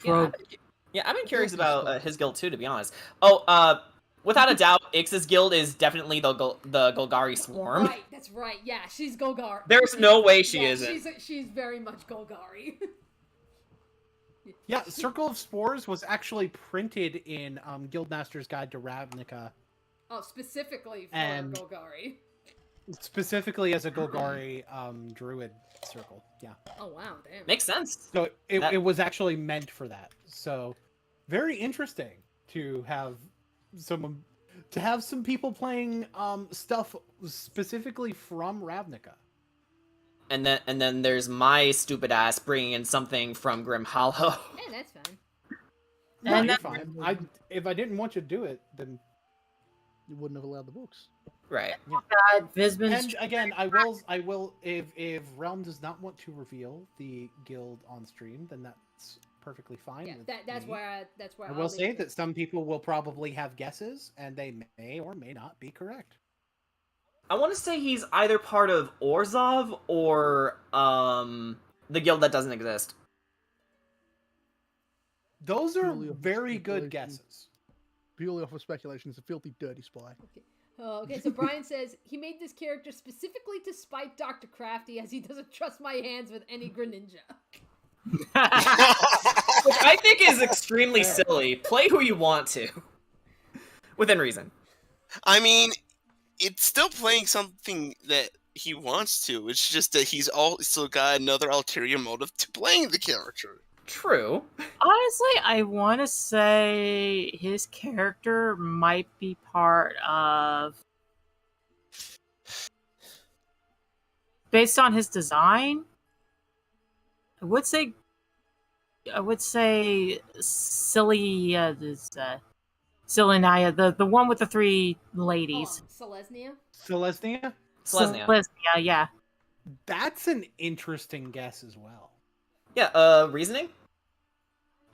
[SPEAKER 4] Yeah, I've been curious about his guild too, to be honest. Oh, without a doubt, Ix's guild is definitely the Golgari Swarm.
[SPEAKER 2] Right, that's right. Yeah, she's Golgari.
[SPEAKER 4] There's no way she isn't.
[SPEAKER 2] She's very much Golgari.
[SPEAKER 1] Yeah, Circle of Spores was actually printed in Guildmaster's Guide to Ravnica.
[SPEAKER 2] Oh, specifically for Golgari.
[SPEAKER 1] Specifically as a Golgari druid circle, yeah.
[SPEAKER 2] Oh wow, damn.
[SPEAKER 4] Makes sense.
[SPEAKER 1] So it was actually meant for that. So very interesting to have some people playing stuff specifically from Ravnica.
[SPEAKER 4] And then there's my stupid ass bringing in something from Grim Hollow.
[SPEAKER 2] Yeah, that's fine.
[SPEAKER 1] No, you're fine. If I didn't want you to do it, then
[SPEAKER 6] you wouldn't have allowed the books.
[SPEAKER 4] Right.
[SPEAKER 5] Yeah. God,
[SPEAKER 1] and again, I will. If Realm does not want to reveal the guild on stream, then that's perfectly fine.
[SPEAKER 2] Yeah, that's where
[SPEAKER 1] I will say that some people will probably have guesses, and they may or may not be correct.
[SPEAKER 4] I want to say he's either part of Orzhov or the guild that doesn't exist.
[SPEAKER 1] Those are very good guesses.
[SPEAKER 6] Purely off of speculation, he's a filthy, dirty spy.
[SPEAKER 2] Okay, so Brian says, he made this character specifically to spite Dr. Crafty as he doesn't trust my hands with any Greninja.
[SPEAKER 4] Which I think is extremely silly. Play who you want to. Within reason.
[SPEAKER 8] I mean, it's still playing something that he wants to. It's just that he's also got another ulterior motive to playing the character.
[SPEAKER 4] True.
[SPEAKER 5] Honestly, I want to say his character might be part of... Based on his design, I would say Silly, Silenaya, the one with the three ladies.
[SPEAKER 2] Selesnya?
[SPEAKER 5] Selesnya, yeah.
[SPEAKER 1] That's an interesting guess as well.
[SPEAKER 4] Yeah, reasoning?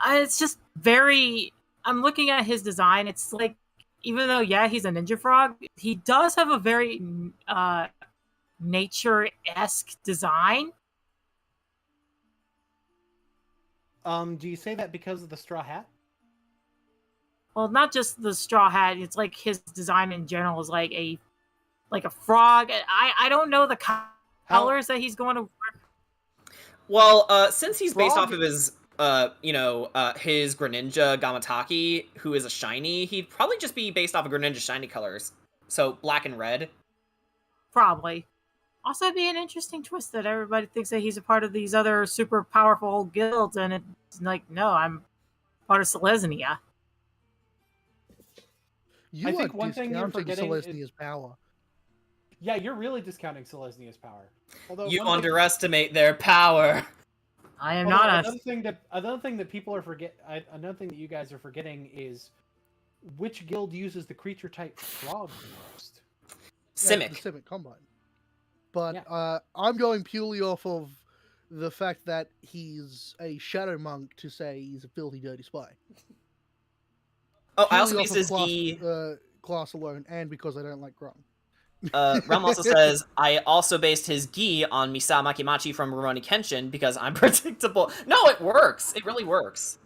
[SPEAKER 5] It's just very... I'm looking at his design, it's like, even though, yeah, he's a ninja frog, he does have a very nature-esque design.
[SPEAKER 1] Do you say that because of the straw hat?
[SPEAKER 5] Well, not just the straw hat, it's like his design in general is like a frog. I don't know the colors that he's going to wear.
[SPEAKER 4] Well, since he's based off of his his Greninja Gamataki, who is a shiny, he'd probably just be based off of Greninja shiny colors. So black and red.
[SPEAKER 5] Probably. Also, it'd be an interesting twist that everybody thinks that he's a part of these other super powerful guilds, and it's like, no, I'm part of Selesnya.
[SPEAKER 6] I think one thing you're forgetting Selesnya's power.
[SPEAKER 1] Yeah, you're really discounting Selesnya's power.
[SPEAKER 4] Although you underestimate their power.
[SPEAKER 5] I am not.
[SPEAKER 1] Another thing that people are another thing that you guys are forgetting is which guild uses the creature type frog most.
[SPEAKER 4] Simic.
[SPEAKER 6] The Simic Combine. But I'm going purely off of the fact that he's a shadow monk to say he's a filthy, dirty spy.
[SPEAKER 4] Oh, I also based his gi
[SPEAKER 6] class alone, and because I don't like Grom.
[SPEAKER 4] Realm also says, I also based his gi on Misao Makimachi from Rurouni Kenshin because I'm predictable. No, it works. It really works.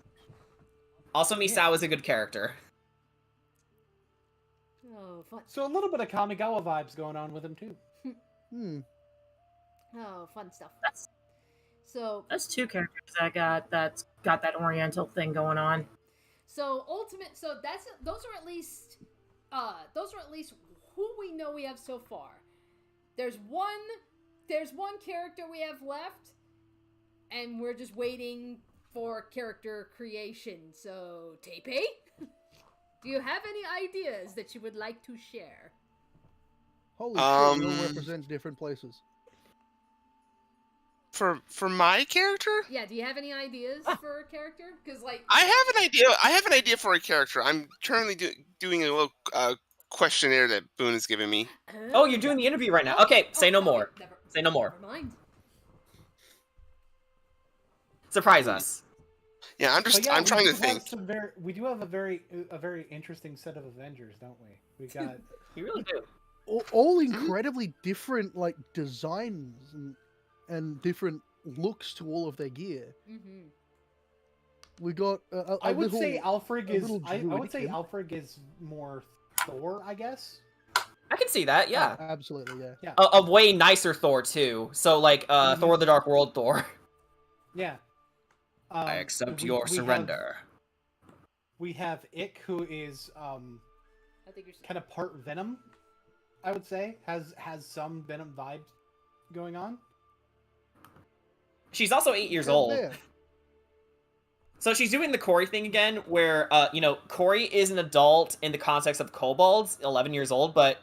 [SPEAKER 4] Also, Misao is a good character.
[SPEAKER 2] Oh, fun.
[SPEAKER 1] So a little bit of Kamigawa vibes going on with him too.
[SPEAKER 2] Oh, fun stuff.
[SPEAKER 5] That's two characters that's got that Oriental thing going on.
[SPEAKER 2] So those are at least who we know we have so far. There's one character we have left, and we're just waiting for character creation. So, Tepe, do you have any ideas that you would like to share?
[SPEAKER 6] Holy shit, you all represent different places.
[SPEAKER 8] For my character?
[SPEAKER 2] Yeah, do you have any ideas for a character? Because
[SPEAKER 8] I have an idea. I have an idea for a character. I'm currently doing a little questionnaire that Boone has given me.
[SPEAKER 4] Oh, you're doing the interview right now. Okay, say no more. Say no more.
[SPEAKER 2] Never mind.
[SPEAKER 4] Surprise us.
[SPEAKER 8] Yeah, I'm trying to think.
[SPEAKER 9] We do have a very interesting set of Avengers, don't we? We got.
[SPEAKER 4] You really do.
[SPEAKER 6] All incredibly different, like, designs and different looks to all of their gear.
[SPEAKER 2] Mm-hmm.
[SPEAKER 6] We got.
[SPEAKER 9] I would say Alfred is more Thor, I guess.
[SPEAKER 4] I can see that. Yeah.
[SPEAKER 6] Absolutely. Yeah.
[SPEAKER 4] A way nicer Thor too. So like Thor: The Dark World Thor.
[SPEAKER 9] Yeah.
[SPEAKER 4] I accept your surrender.
[SPEAKER 9] We have Ick, who is
[SPEAKER 2] I think you're
[SPEAKER 9] kind of part Venom. I would say has some Venom vibes going on.
[SPEAKER 4] She's also 8 years old.
[SPEAKER 6] Yeah.
[SPEAKER 4] So she's doing the Corey thing again, where Corey is an adult in the context of kobolds, 11 years old, but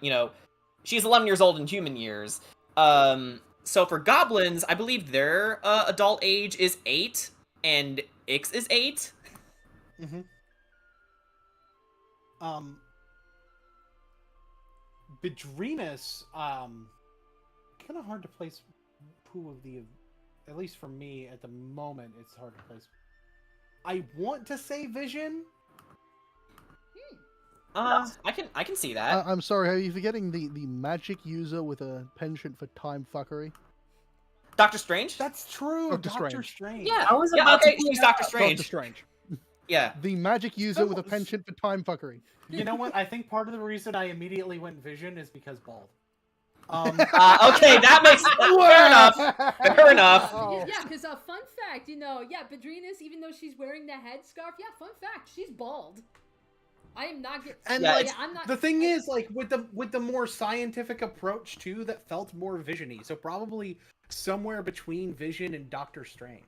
[SPEAKER 4] she's 11 years old in human years. So for goblins, I believe their adult age is 8, and Ix is 8.
[SPEAKER 9] Mm-hmm. Bedrenas, kind of hard to place who of the, at least for me at the moment, it's hard to place. I want to say Vision.
[SPEAKER 4] I can see that.
[SPEAKER 6] I'm sorry, are you forgetting the magic user with a penchant for time fuckery?
[SPEAKER 4] Doctor Strange?
[SPEAKER 9] That's true. Doctor Strange.
[SPEAKER 4] Yeah, okay, she's Doctor Strange.
[SPEAKER 6] Doctor Strange.
[SPEAKER 4] Yeah.
[SPEAKER 6] The magic user with a penchant for time fuckery.
[SPEAKER 9] You know what? I think part of the reason I immediately went Vision is because bald.
[SPEAKER 4] Okay, that makes fair enough. Fair enough.
[SPEAKER 2] Yeah, because fun fact, Bedrenas, even though she's wearing the headscarf, fun fact, she's bald. I am not getting.
[SPEAKER 9] And
[SPEAKER 2] I'm not.
[SPEAKER 9] The thing is, like, with the more scientific approach too, that felt more Vision-y. So probably somewhere between Vision and Doctor Strange.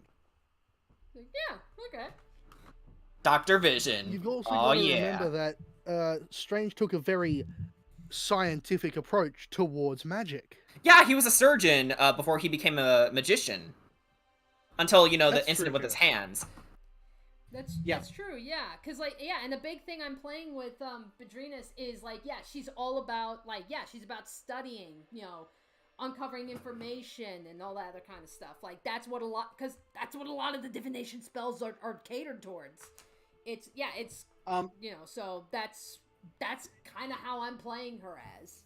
[SPEAKER 2] Yeah. Okay.
[SPEAKER 4] Doctor Vision.
[SPEAKER 6] You've also got to remember that Strange took a very scientific approach towards magic.
[SPEAKER 4] Yeah, he was a surgeon before he became a magician. Until, the incident with his hands.
[SPEAKER 2] That's true, yeah. Because, and the big thing I'm playing with Bedrenas is, she's all about, she's about studying, uncovering information and all that other kind of stuff. That's what a lot of the divination spells are catered towards. So that's kind of how I'm playing her as.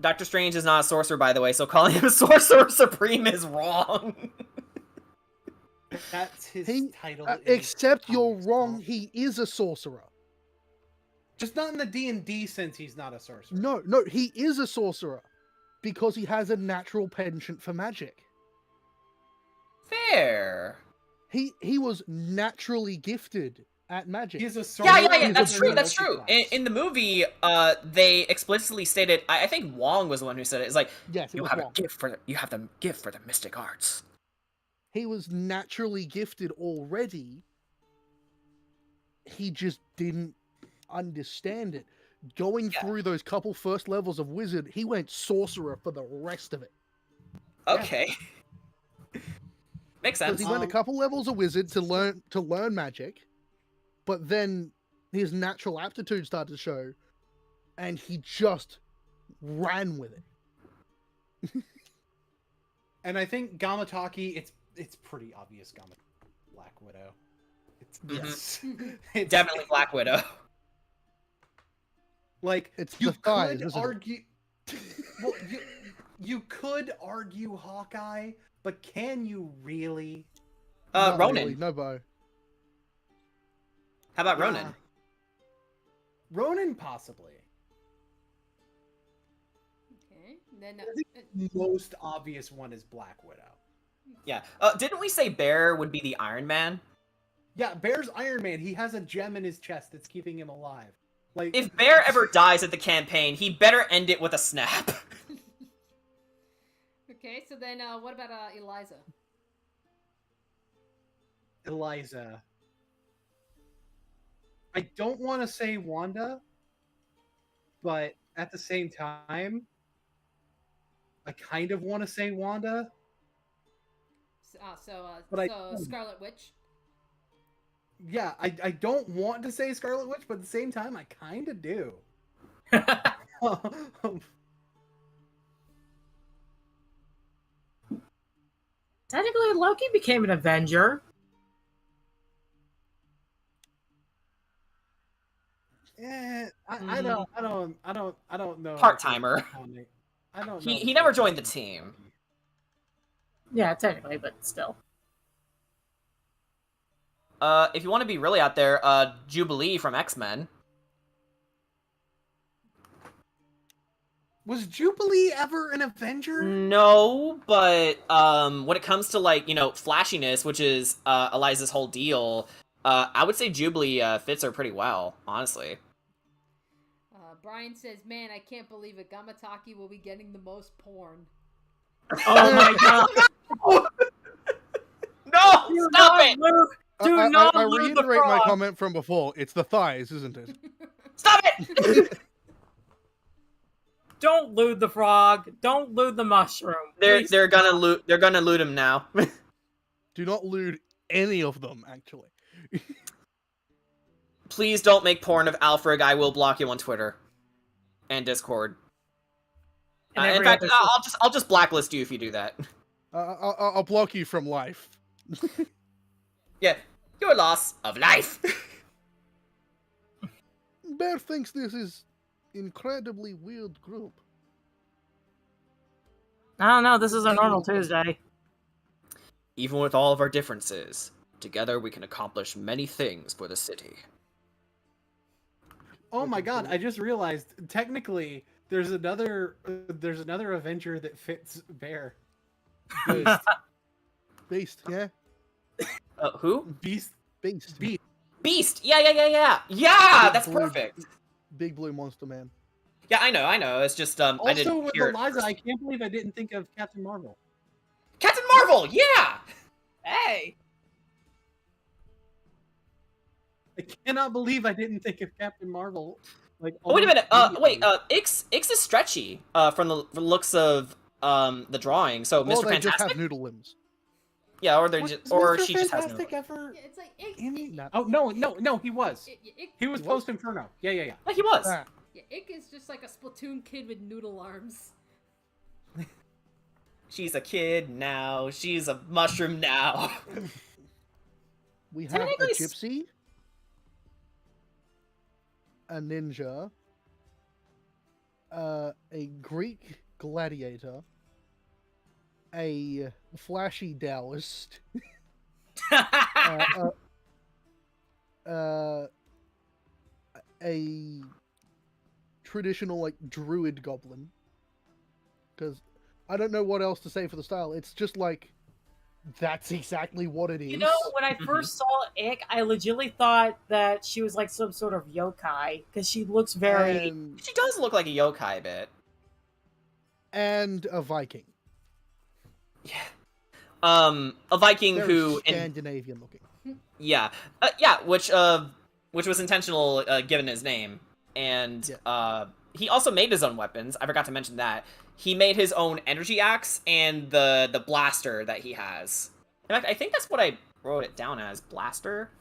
[SPEAKER 4] Doctor Strange is not a sorcerer, by the way, so calling him Sorcerer Supreme is wrong.
[SPEAKER 9] That's his title.
[SPEAKER 6] Except you're wrong, he is a sorcerer.
[SPEAKER 9] Just not in the D&D sense he's not a sorcerer.
[SPEAKER 6] No, he is a sorcerer. Because he has a natural penchant for magic.
[SPEAKER 4] Fair.
[SPEAKER 6] He was naturally gifted at magic.
[SPEAKER 9] He's a sorcerer.
[SPEAKER 4] Yeah, that's true. In the movie, they explicitly stated, I think Wong was the one who said it, it's like,
[SPEAKER 6] yes,
[SPEAKER 4] you have the gift for the mystic arts.
[SPEAKER 6] He was naturally gifted already. He just didn't understand it. Going through those couple first levels of wizard, he went sorcerer for the rest of it.
[SPEAKER 4] Okay. Makes sense.
[SPEAKER 6] He went a couple levels of wizard to learn magic, but then his natural aptitude started to show, and he just ran with it.
[SPEAKER 9] And I think Gamataki, it's pretty obvious Black Widow.
[SPEAKER 6] Yes.
[SPEAKER 4] It's definitely Black Widow.
[SPEAKER 6] It's
[SPEAKER 9] you
[SPEAKER 6] the thighs,
[SPEAKER 9] could argue. Well, you could argue Hawkeye, but can you really?
[SPEAKER 4] Ronan.
[SPEAKER 6] Really, no bow.
[SPEAKER 4] How about Ronan?
[SPEAKER 9] Ronan, possibly.
[SPEAKER 2] Okay. Then
[SPEAKER 9] I think the most obvious one is Black Widow.
[SPEAKER 4] Yeah. Didn't we say Bear would be the Iron Man?
[SPEAKER 9] Yeah, Bear's Iron Man. He has a gem in his chest that's keeping him alive.
[SPEAKER 1] Like,
[SPEAKER 4] If Bear ever dies at the campaign, he better end it with a snap.
[SPEAKER 2] Okay, so then what about Eliza?
[SPEAKER 1] Eliza. I don't want to say Wanda, but at the same time, I kind of want to say Wanda. But
[SPEAKER 2] So Scarlet Witch.
[SPEAKER 1] Yeah, I don't want to say Scarlet Witch, but at the same time, I kind of do.
[SPEAKER 5] Technically, Loki became an Avenger.
[SPEAKER 1] I don't know.
[SPEAKER 4] Part-timer.
[SPEAKER 1] I don't know.
[SPEAKER 4] He never joined the team.
[SPEAKER 5] Yeah, technically, but still.
[SPEAKER 4] If you want to be really out there, Jubilee from X-Men.
[SPEAKER 1] Was Jubilee ever an Avenger?
[SPEAKER 4] No, but when it comes to like, you know, flashiness, which is Eliza's whole deal, I would say Jubilee fits her pretty well, honestly.
[SPEAKER 2] Brian says, "Man, I can't believe it. Gamataki will be getting the most porn."
[SPEAKER 5] Oh my god!
[SPEAKER 4] No! Stop it!
[SPEAKER 5] Do not
[SPEAKER 6] I
[SPEAKER 5] lose the
[SPEAKER 6] reiterate my
[SPEAKER 5] frog.
[SPEAKER 6] comment from before. It's the thighs, isn't it?
[SPEAKER 4] Stop it!
[SPEAKER 5] Don't loot the frog. Don't loot the mushroom.
[SPEAKER 4] They're gonna loot him now.
[SPEAKER 6] Do not lewd any of them, actually.
[SPEAKER 4] Please don't make porn of Alfred. I will block you on Twitter and Discord.
[SPEAKER 5] And
[SPEAKER 4] In fact, I'll just blacklist you if you do that.
[SPEAKER 6] I'll block you from life.
[SPEAKER 4] Yeah, your loss of life.
[SPEAKER 6] Bear thinks this is incredibly weird group.
[SPEAKER 5] I don't know. This is a normal Tuesday.
[SPEAKER 4] Even with all of our differences, together we can accomplish many things for the city.
[SPEAKER 1] Oh my god! I just realized. Technically, there's another Avenger that fits Bear.
[SPEAKER 6] Beast, yeah.
[SPEAKER 4] Who?
[SPEAKER 1] Beast.
[SPEAKER 4] Beast. Yeah. That's
[SPEAKER 6] blue-
[SPEAKER 4] perfect.
[SPEAKER 6] Big blue monster man.
[SPEAKER 4] Yeah, I know. It's just I
[SPEAKER 1] Also,
[SPEAKER 4] didn't
[SPEAKER 1] with
[SPEAKER 4] hear it
[SPEAKER 1] Eliza,
[SPEAKER 4] first.
[SPEAKER 1] I can't believe I didn't think of Captain Marvel.
[SPEAKER 4] Captain Marvel. Yeah. Hey.
[SPEAKER 1] I cannot believe I didn't think of Captain Marvel. Like,
[SPEAKER 4] Oh, wait a minute.
[SPEAKER 1] immediately.
[SPEAKER 4] Ix is stretchy. From the looks of the drawing. So
[SPEAKER 6] Or
[SPEAKER 4] Mr.
[SPEAKER 6] they just
[SPEAKER 4] Fantastic.
[SPEAKER 6] have noodle limbs.
[SPEAKER 4] Yeah, or they're
[SPEAKER 1] Was
[SPEAKER 4] just, or
[SPEAKER 1] Mr.
[SPEAKER 4] she just has no.
[SPEAKER 1] Fantastic ever?
[SPEAKER 2] Yeah, it's like
[SPEAKER 1] Oh no, he was. He was
[SPEAKER 2] He
[SPEAKER 1] post Inferno. Yeah.
[SPEAKER 4] Yeah, he was.
[SPEAKER 6] Ah,
[SPEAKER 2] Yeah, Ick is just like a Splatoon kid with noodle arms.
[SPEAKER 4] She's a kid now. She's a mushroom now.
[SPEAKER 6] we have a
[SPEAKER 4] Technically
[SPEAKER 6] gypsy, a ninja, a Greek gladiator, a flashy Taoist, a traditional like druid goblin. Because I don't know what else to say for the style. It's just like that's exactly what it is.
[SPEAKER 5] You know, when I first saw Ick, I legitimately thought that she was like some sort of yokai because she looks very.
[SPEAKER 4] She does look like a yokai a bit.
[SPEAKER 6] And a Viking.
[SPEAKER 4] A Viking
[SPEAKER 6] Very
[SPEAKER 4] who
[SPEAKER 6] Scandinavian looking.
[SPEAKER 4] Yeah, which was intentional given his name, and he also made his own weapons. I forgot to mention that he made his own energy axe and the blaster that he has. In fact, I think that's what I wrote it down as, blaster.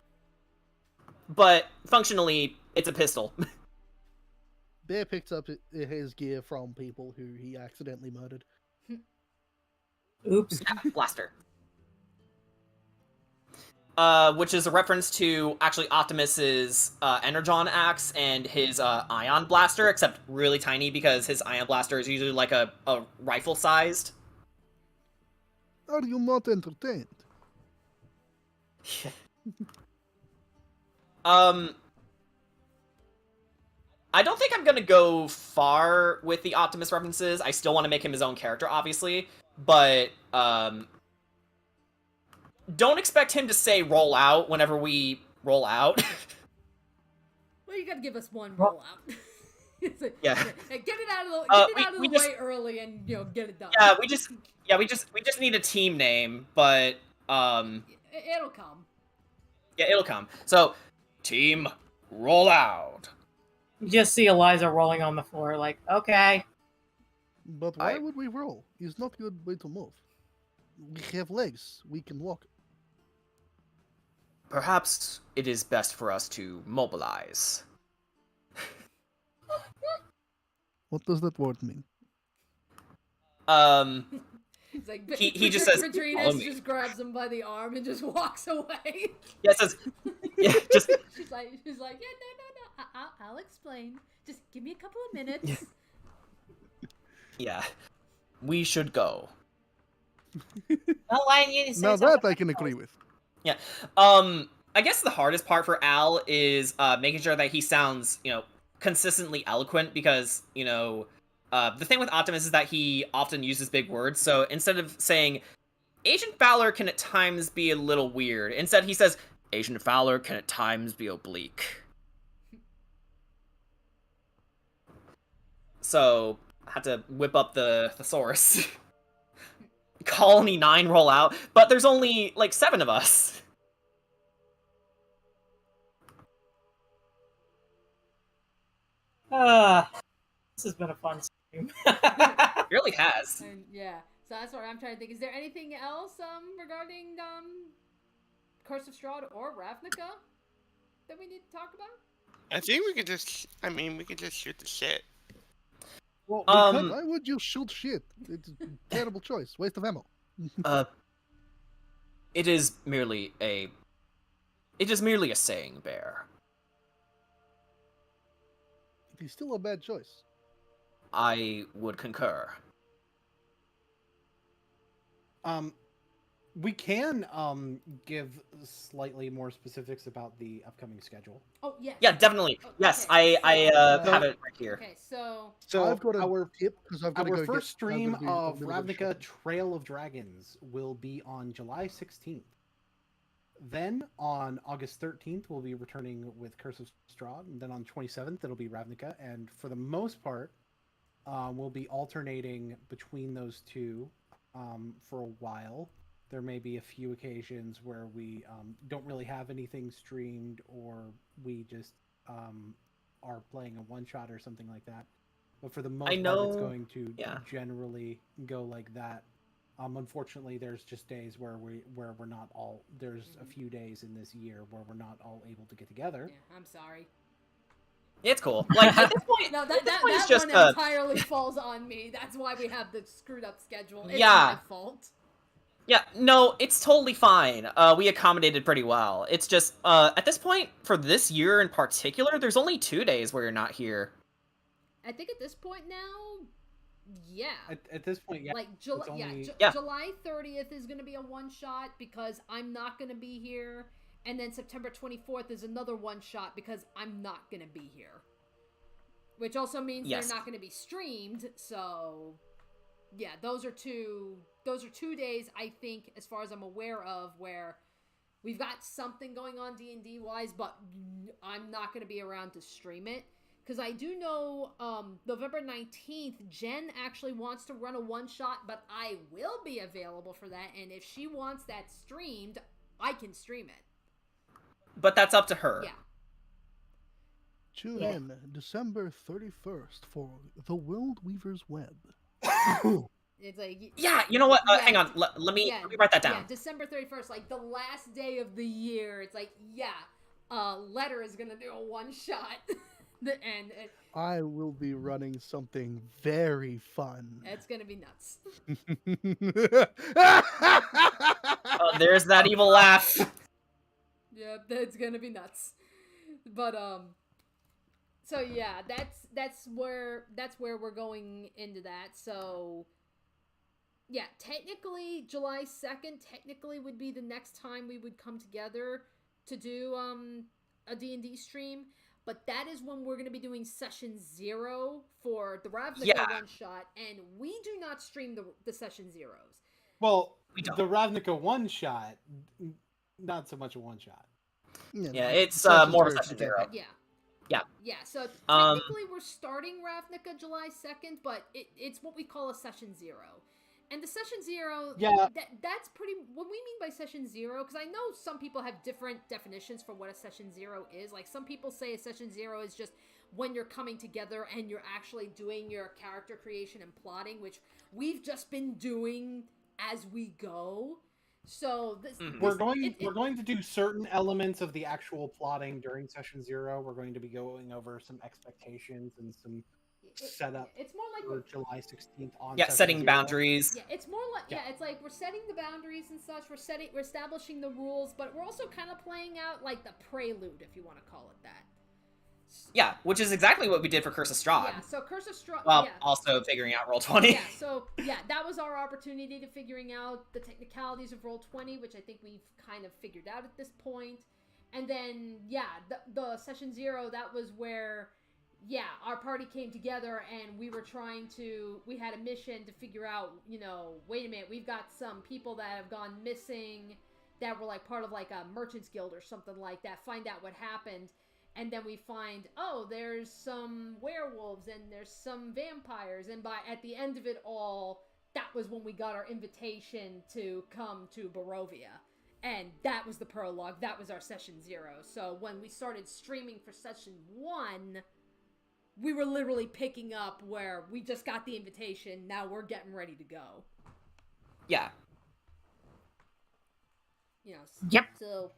[SPEAKER 4] But functionally, it's a pistol.
[SPEAKER 6] Bear picks up his gear from people who he accidentally murdered.
[SPEAKER 5] Oops.
[SPEAKER 4] Blaster. Which is a reference to actually Optimus's Energon axe and his ion blaster, except really tiny because his ion blaster is usually like a rifle sized.
[SPEAKER 6] Are you not entertained?
[SPEAKER 4] I don't think I'm gonna go far with the Optimus references. I still want to make him his own character, obviously, but don't expect him to say "roll out" whenever we roll out.
[SPEAKER 2] Well, you gotta give us one rollout.
[SPEAKER 4] Yeah.
[SPEAKER 2] Get it out of the
[SPEAKER 4] we just-
[SPEAKER 2] way early and get it done.
[SPEAKER 4] Yeah, we just need a team name, but
[SPEAKER 2] It'll come.
[SPEAKER 4] yeah, it'll come. So, team roll out.
[SPEAKER 5] You just see Eliza rolling on the floor, like, okay.
[SPEAKER 6] But why would we roll? It's not a good way to move. We have legs. We can walk.
[SPEAKER 4] Perhaps it is best for us to mobilize.
[SPEAKER 6] What does that word mean?
[SPEAKER 2] It's like,
[SPEAKER 4] he just says, "Follow
[SPEAKER 2] Padrinas
[SPEAKER 4] me."
[SPEAKER 2] just grabs him by the arm and just walks away.
[SPEAKER 4] Yeah, it says, yeah, just
[SPEAKER 2] she's like, yeah, no. I'll explain. Just give me a couple of minutes.
[SPEAKER 4] yeah. We should go.
[SPEAKER 5] Well, why didn't you say
[SPEAKER 6] Now
[SPEAKER 5] something?
[SPEAKER 6] that I can agree with.
[SPEAKER 4] Yeah. I guess the hardest part for Al is making sure that he sounds, consistently eloquent because, the thing with Optimus is that he often uses big words. So instead of saying, Agent Fowler can at times be a little weird, instead he says, Agent Fowler can at times be oblique. So, I had to whip up the thesaurus. Colony 9 roll out, but there's only, 7 of us.
[SPEAKER 5] This has been a fun stream.
[SPEAKER 4] It really has.
[SPEAKER 2] Yeah. So that's what I'm trying to think. Is there anything else regarding Curse of Strahd or Ravnica that we need to talk about?
[SPEAKER 7] I think we could just shoot the shit.
[SPEAKER 6] Well, why would you shoot shit? It's a terrible choice. Waste of ammo.
[SPEAKER 4] It is merely a saying, Bear.
[SPEAKER 6] It is still a bad choice.
[SPEAKER 4] I would concur.
[SPEAKER 9] We can give slightly more specifics about the upcoming schedule.
[SPEAKER 2] Oh yes.
[SPEAKER 4] Yeah, definitely.
[SPEAKER 2] Oh,
[SPEAKER 4] yes,
[SPEAKER 2] okay.
[SPEAKER 4] I have it right here.
[SPEAKER 2] Okay, so
[SPEAKER 6] I've got a tip because I've got to
[SPEAKER 9] Our
[SPEAKER 6] go
[SPEAKER 9] first stream
[SPEAKER 6] I'm
[SPEAKER 9] of
[SPEAKER 6] gonna be
[SPEAKER 9] Ravnica Trail of Dragons will be on July 16th. Then on August 13th, we'll be returning with Curse of Strahd. And then on 27th, it'll be Ravnica. And for the most part, we'll be alternating between those two for a while. There may be a few occasions where we don't really have anything streamed, or we just are playing a one-shot or something like that. But for the most part, it's going to generally go like that. Unfortunately, there's just days where we're not all. There's a few days in this year where we're not all able to get together.
[SPEAKER 2] yeah, I'm sorry.
[SPEAKER 4] It's cool. Like at this point,
[SPEAKER 2] No,
[SPEAKER 4] at this
[SPEAKER 2] that
[SPEAKER 4] point it's
[SPEAKER 2] one
[SPEAKER 4] just
[SPEAKER 2] entirely falls on me. That's why we have the screwed up schedule. It's
[SPEAKER 4] Yeah.
[SPEAKER 2] my fault.
[SPEAKER 4] Yeah, no, it's totally fine. We accommodated pretty well. It's just at this point, for this year in particular, there's only 2 days where you're not here.
[SPEAKER 2] I think at this point now, yeah.
[SPEAKER 9] At this point, yeah.
[SPEAKER 2] Like July,
[SPEAKER 9] only-
[SPEAKER 2] July 30th is going to be a one shot because I'm not going to be here, and then September 24th is another one shot because I'm not going to be here. Which also means
[SPEAKER 4] Yes.
[SPEAKER 2] they're not going to be streamed. So, yeah, those are two days I think, as far as I'm aware of, where we've got something going on D&D wise, but I'm not going to be around to stream it. Because I do know November 19th, Jen actually wants to run a one-shot, but I will be available for that. And if she wants that streamed, I can stream it.
[SPEAKER 4] But that's up to her.
[SPEAKER 2] Yeah.
[SPEAKER 6] Tune in December 31st for The World Weaver's Web.
[SPEAKER 2] It's like...
[SPEAKER 4] Yeah, you know what?
[SPEAKER 2] Yeah.
[SPEAKER 4] Hang on. Let me write that down.
[SPEAKER 2] Yeah, December 31st, like the last day of the year. It's like, Letter is going to do a one-shot. And
[SPEAKER 6] I will be running something very fun.
[SPEAKER 2] it's gonna be nuts.
[SPEAKER 4] Oh, there's that evil laugh.
[SPEAKER 2] Yeah, that's gonna be nuts. But so yeah, that's where we're going into that. So yeah, technically July 2nd technically would be the next time we would come together to do a D&D stream. But that is when we're going to be doing session 0 for the Ravnica one shot, and we do not stream the session 0s.
[SPEAKER 9] Well, the Ravnica one shot, not so much a one shot.
[SPEAKER 4] Yeah, it's more of a session 0.
[SPEAKER 2] Yeah. Yeah, so
[SPEAKER 4] Um,
[SPEAKER 2] technically we're starting Ravnica July 2nd, but it's what we call a session 0. And the session 0,
[SPEAKER 9] Yeah.
[SPEAKER 2] that's pretty, what we mean by session 0, because I know some people have different definitions for what a session 0 is. Like, some people say a session 0 is just when you're coming together and you're actually doing your character creation and plotting, which we've just been doing as we go. So
[SPEAKER 9] We're going to do certain elements of the actual plotting during session 0. We're going to be going over some expectations and some setup.
[SPEAKER 2] It's more like
[SPEAKER 9] for July 16th on.
[SPEAKER 4] Yeah,
[SPEAKER 9] session
[SPEAKER 4] setting
[SPEAKER 9] 0.
[SPEAKER 4] boundaries.
[SPEAKER 2] Yeah, it's more like it's like we're setting the boundaries and such. We're establishing the rules, but we're also kind of playing out like the prelude, if you want to call it that.
[SPEAKER 4] Yeah, which is exactly what we did for Curse of Strahd.
[SPEAKER 2] Yeah, so Curse of Strahd.
[SPEAKER 4] Well, also figuring out Roll20.
[SPEAKER 2] Yeah, so that was our opportunity to figuring out the technicalities of Roll20, which I think we've kind of figured out at this point. And then the session 0, that was where our party came together and we had a mission to figure out, wait a minute, we've got some people that have gone missing that were like part of like a merchant's guild or something like that. Find out what happened. And then we find, there's some werewolves and there's some vampires. And at the end of it all, that was when we got our invitation to come to Barovia. And that was the prologue. That was our session 0. So when we started streaming for session 1, we were literally picking up where we just got the invitation. Now we're getting ready to go.
[SPEAKER 4] Yeah.
[SPEAKER 2] Yep. So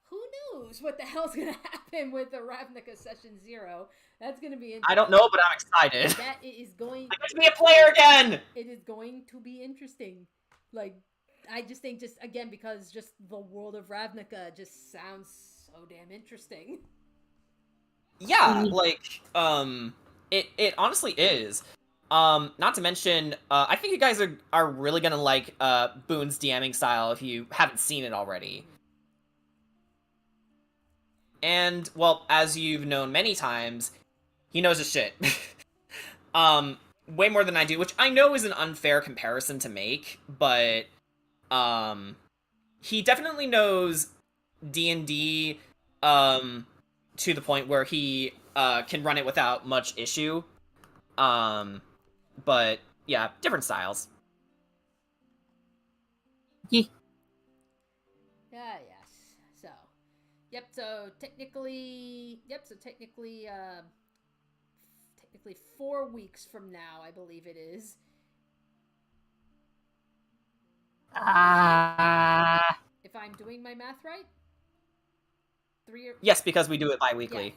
[SPEAKER 2] who knows what the hell's going to happen with the Ravnica Session 0? That's going to be interesting.
[SPEAKER 4] I don't know, but I'm excited.
[SPEAKER 2] That is going...
[SPEAKER 4] I get to be a player again!
[SPEAKER 2] It is going to be interesting. Like, I just think again, because just the world of Ravnica just sounds so damn interesting.
[SPEAKER 4] Yeah, like, it honestly is. Not to mention, I think you guys are really gonna like, Boone's DMing style if you haven't seen it already. And, well, as you've known many times, he knows his shit. Way more than I do, which I know is an unfair comparison to make, but, he definitely knows D&D, to the point where he, can run it without much issue. But, yeah, different styles.
[SPEAKER 2] Yes. So technically, technically 4 weeks from now, I believe it is. If I'm doing my math right?
[SPEAKER 4] Yes, because we do it bi-weekly.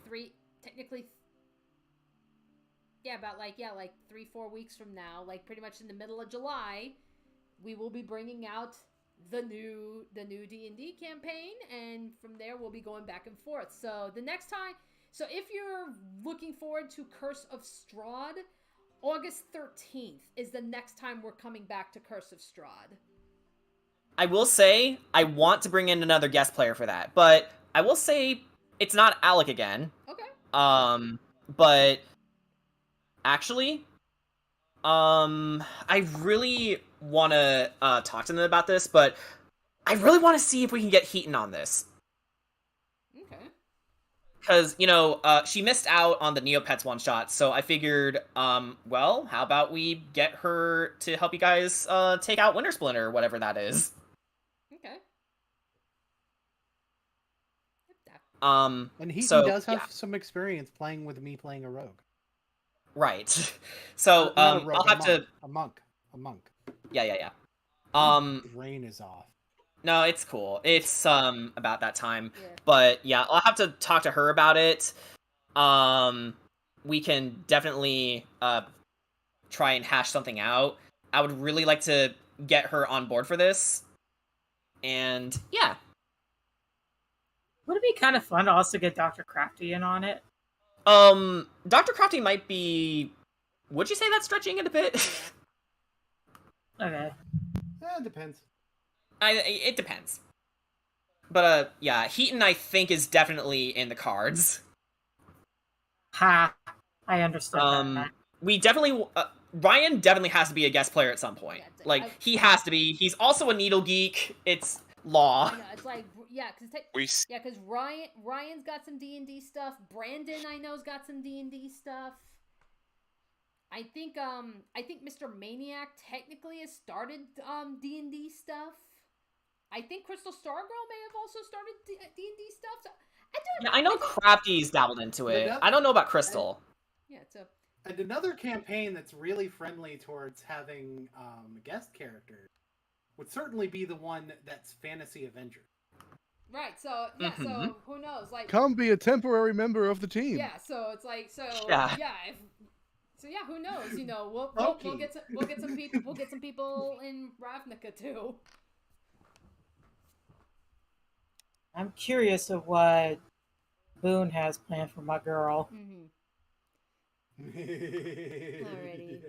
[SPEAKER 2] About like 3-4 weeks from now, like pretty much in the middle of July, we will be bringing out the new D&D campaign, and from there we'll be going back and forth. So the next time, if you're looking forward to Curse of Strahd, August 13th is the next time we're coming back to Curse of Strahd.
[SPEAKER 4] I will say, I want to bring in another guest player for that, but I will say it's not Alec again.
[SPEAKER 2] Okay.
[SPEAKER 4] But actually, I really want to talk to them about this, but I really want to see if we can get Heaton on this.
[SPEAKER 2] Okay.
[SPEAKER 4] Because, she missed out on the Neopets one-shot, so I figured, well, how about we get her to help you guys take out Winter Splinter, or whatever that is.
[SPEAKER 2] Okay.
[SPEAKER 9] And Heaton does have some experience playing with me playing a rogue.
[SPEAKER 4] Right. So,
[SPEAKER 9] Not a rogue,
[SPEAKER 4] I'll have to...
[SPEAKER 9] A monk.
[SPEAKER 4] Yeah.
[SPEAKER 9] Rain is off.
[SPEAKER 4] No, it's cool. It's, about that time.
[SPEAKER 2] Yeah.
[SPEAKER 4] But, yeah, I'll have to talk to her about it. We can definitely, try and hash something out. I would really like to get her on board for this. And, yeah.
[SPEAKER 5] Would it be kind of fun to also get Dr. Crafty in on it?
[SPEAKER 4] Dr. Crafty might be... Would you say that's stretching it a bit?
[SPEAKER 5] Okay.
[SPEAKER 9] It depends.
[SPEAKER 4] It depends. But, yeah, Heaton, I think, is definitely in the cards.
[SPEAKER 5] Ha! I understand that.
[SPEAKER 4] We definitely... Ryan definitely has to be a guest player at some point.
[SPEAKER 2] Yeah,
[SPEAKER 4] like, he has to be. He's also a needle geek. It's law.
[SPEAKER 2] I know, it's like, yeah,
[SPEAKER 8] We
[SPEAKER 2] because Ryan's got some D&D stuff. Brandon, I know's got some D&D stuff. I think Mr. Maniac technically has started D&D stuff. I think Crystal Stargirl may have also started D&D stuff. So
[SPEAKER 4] I know Crafty's dabbled into it. I don't know about Crystal.
[SPEAKER 2] Yeah, it's a.
[SPEAKER 9] And another campaign that's really friendly towards having guest characters would certainly be the one that's Fantasy Avenger.
[SPEAKER 2] Right, so yeah, so who knows? Like,
[SPEAKER 6] Come be a temporary member of the team.
[SPEAKER 2] yeah, so it's like, so
[SPEAKER 4] Yeah.
[SPEAKER 2] who knows? You know, we'll get some people in Ravnica too.
[SPEAKER 5] I'm curious of what Boone has planned for my girl.
[SPEAKER 2] Alrighty.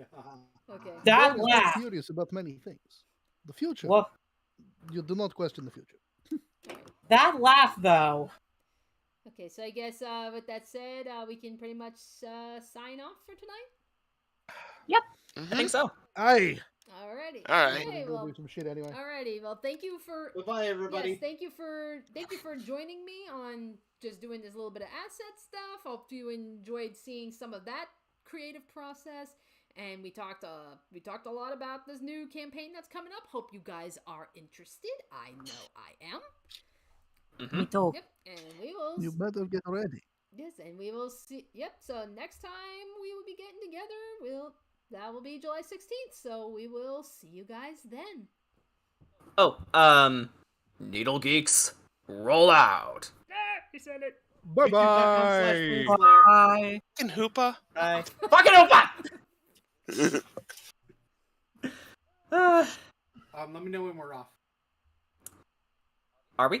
[SPEAKER 2] Okay.
[SPEAKER 5] That
[SPEAKER 6] Boone is
[SPEAKER 5] laugh.
[SPEAKER 6] curious about many things. The future.
[SPEAKER 5] Well,
[SPEAKER 6] you do not question the future.
[SPEAKER 5] that laugh though.
[SPEAKER 2] Okay, so I guess with that said, we can pretty much sign off for tonight.
[SPEAKER 5] Yep.
[SPEAKER 4] I think so.
[SPEAKER 6] Aye.
[SPEAKER 2] Alrighty.
[SPEAKER 8] All right.
[SPEAKER 2] Okay,
[SPEAKER 6] We'll
[SPEAKER 2] well,
[SPEAKER 6] do some shit anyway.
[SPEAKER 2] alrighty. Well, thank you for.
[SPEAKER 9] Goodbye, everybody.
[SPEAKER 2] Yes, thank you for joining me on just doing this little bit of asset stuff. Hope you enjoyed seeing some of that creative process, and we talked a lot about this new campaign that's coming up. Hope you guys are interested. I know I am.
[SPEAKER 5] Me too.
[SPEAKER 2] Yep, and we will.
[SPEAKER 6] You better get ready.
[SPEAKER 2] Yes, and we will see. Yep. So next time we will be getting together, that will be July 16th. So we will see you guys then.
[SPEAKER 4] Oh, Needle Geeks, roll out.
[SPEAKER 2] He said it.
[SPEAKER 6] Bye-bye.
[SPEAKER 5] Bye.
[SPEAKER 7] Fucking Hoopa.
[SPEAKER 11] Bye.
[SPEAKER 4] Fucking opa!
[SPEAKER 9] Let me know when we're off.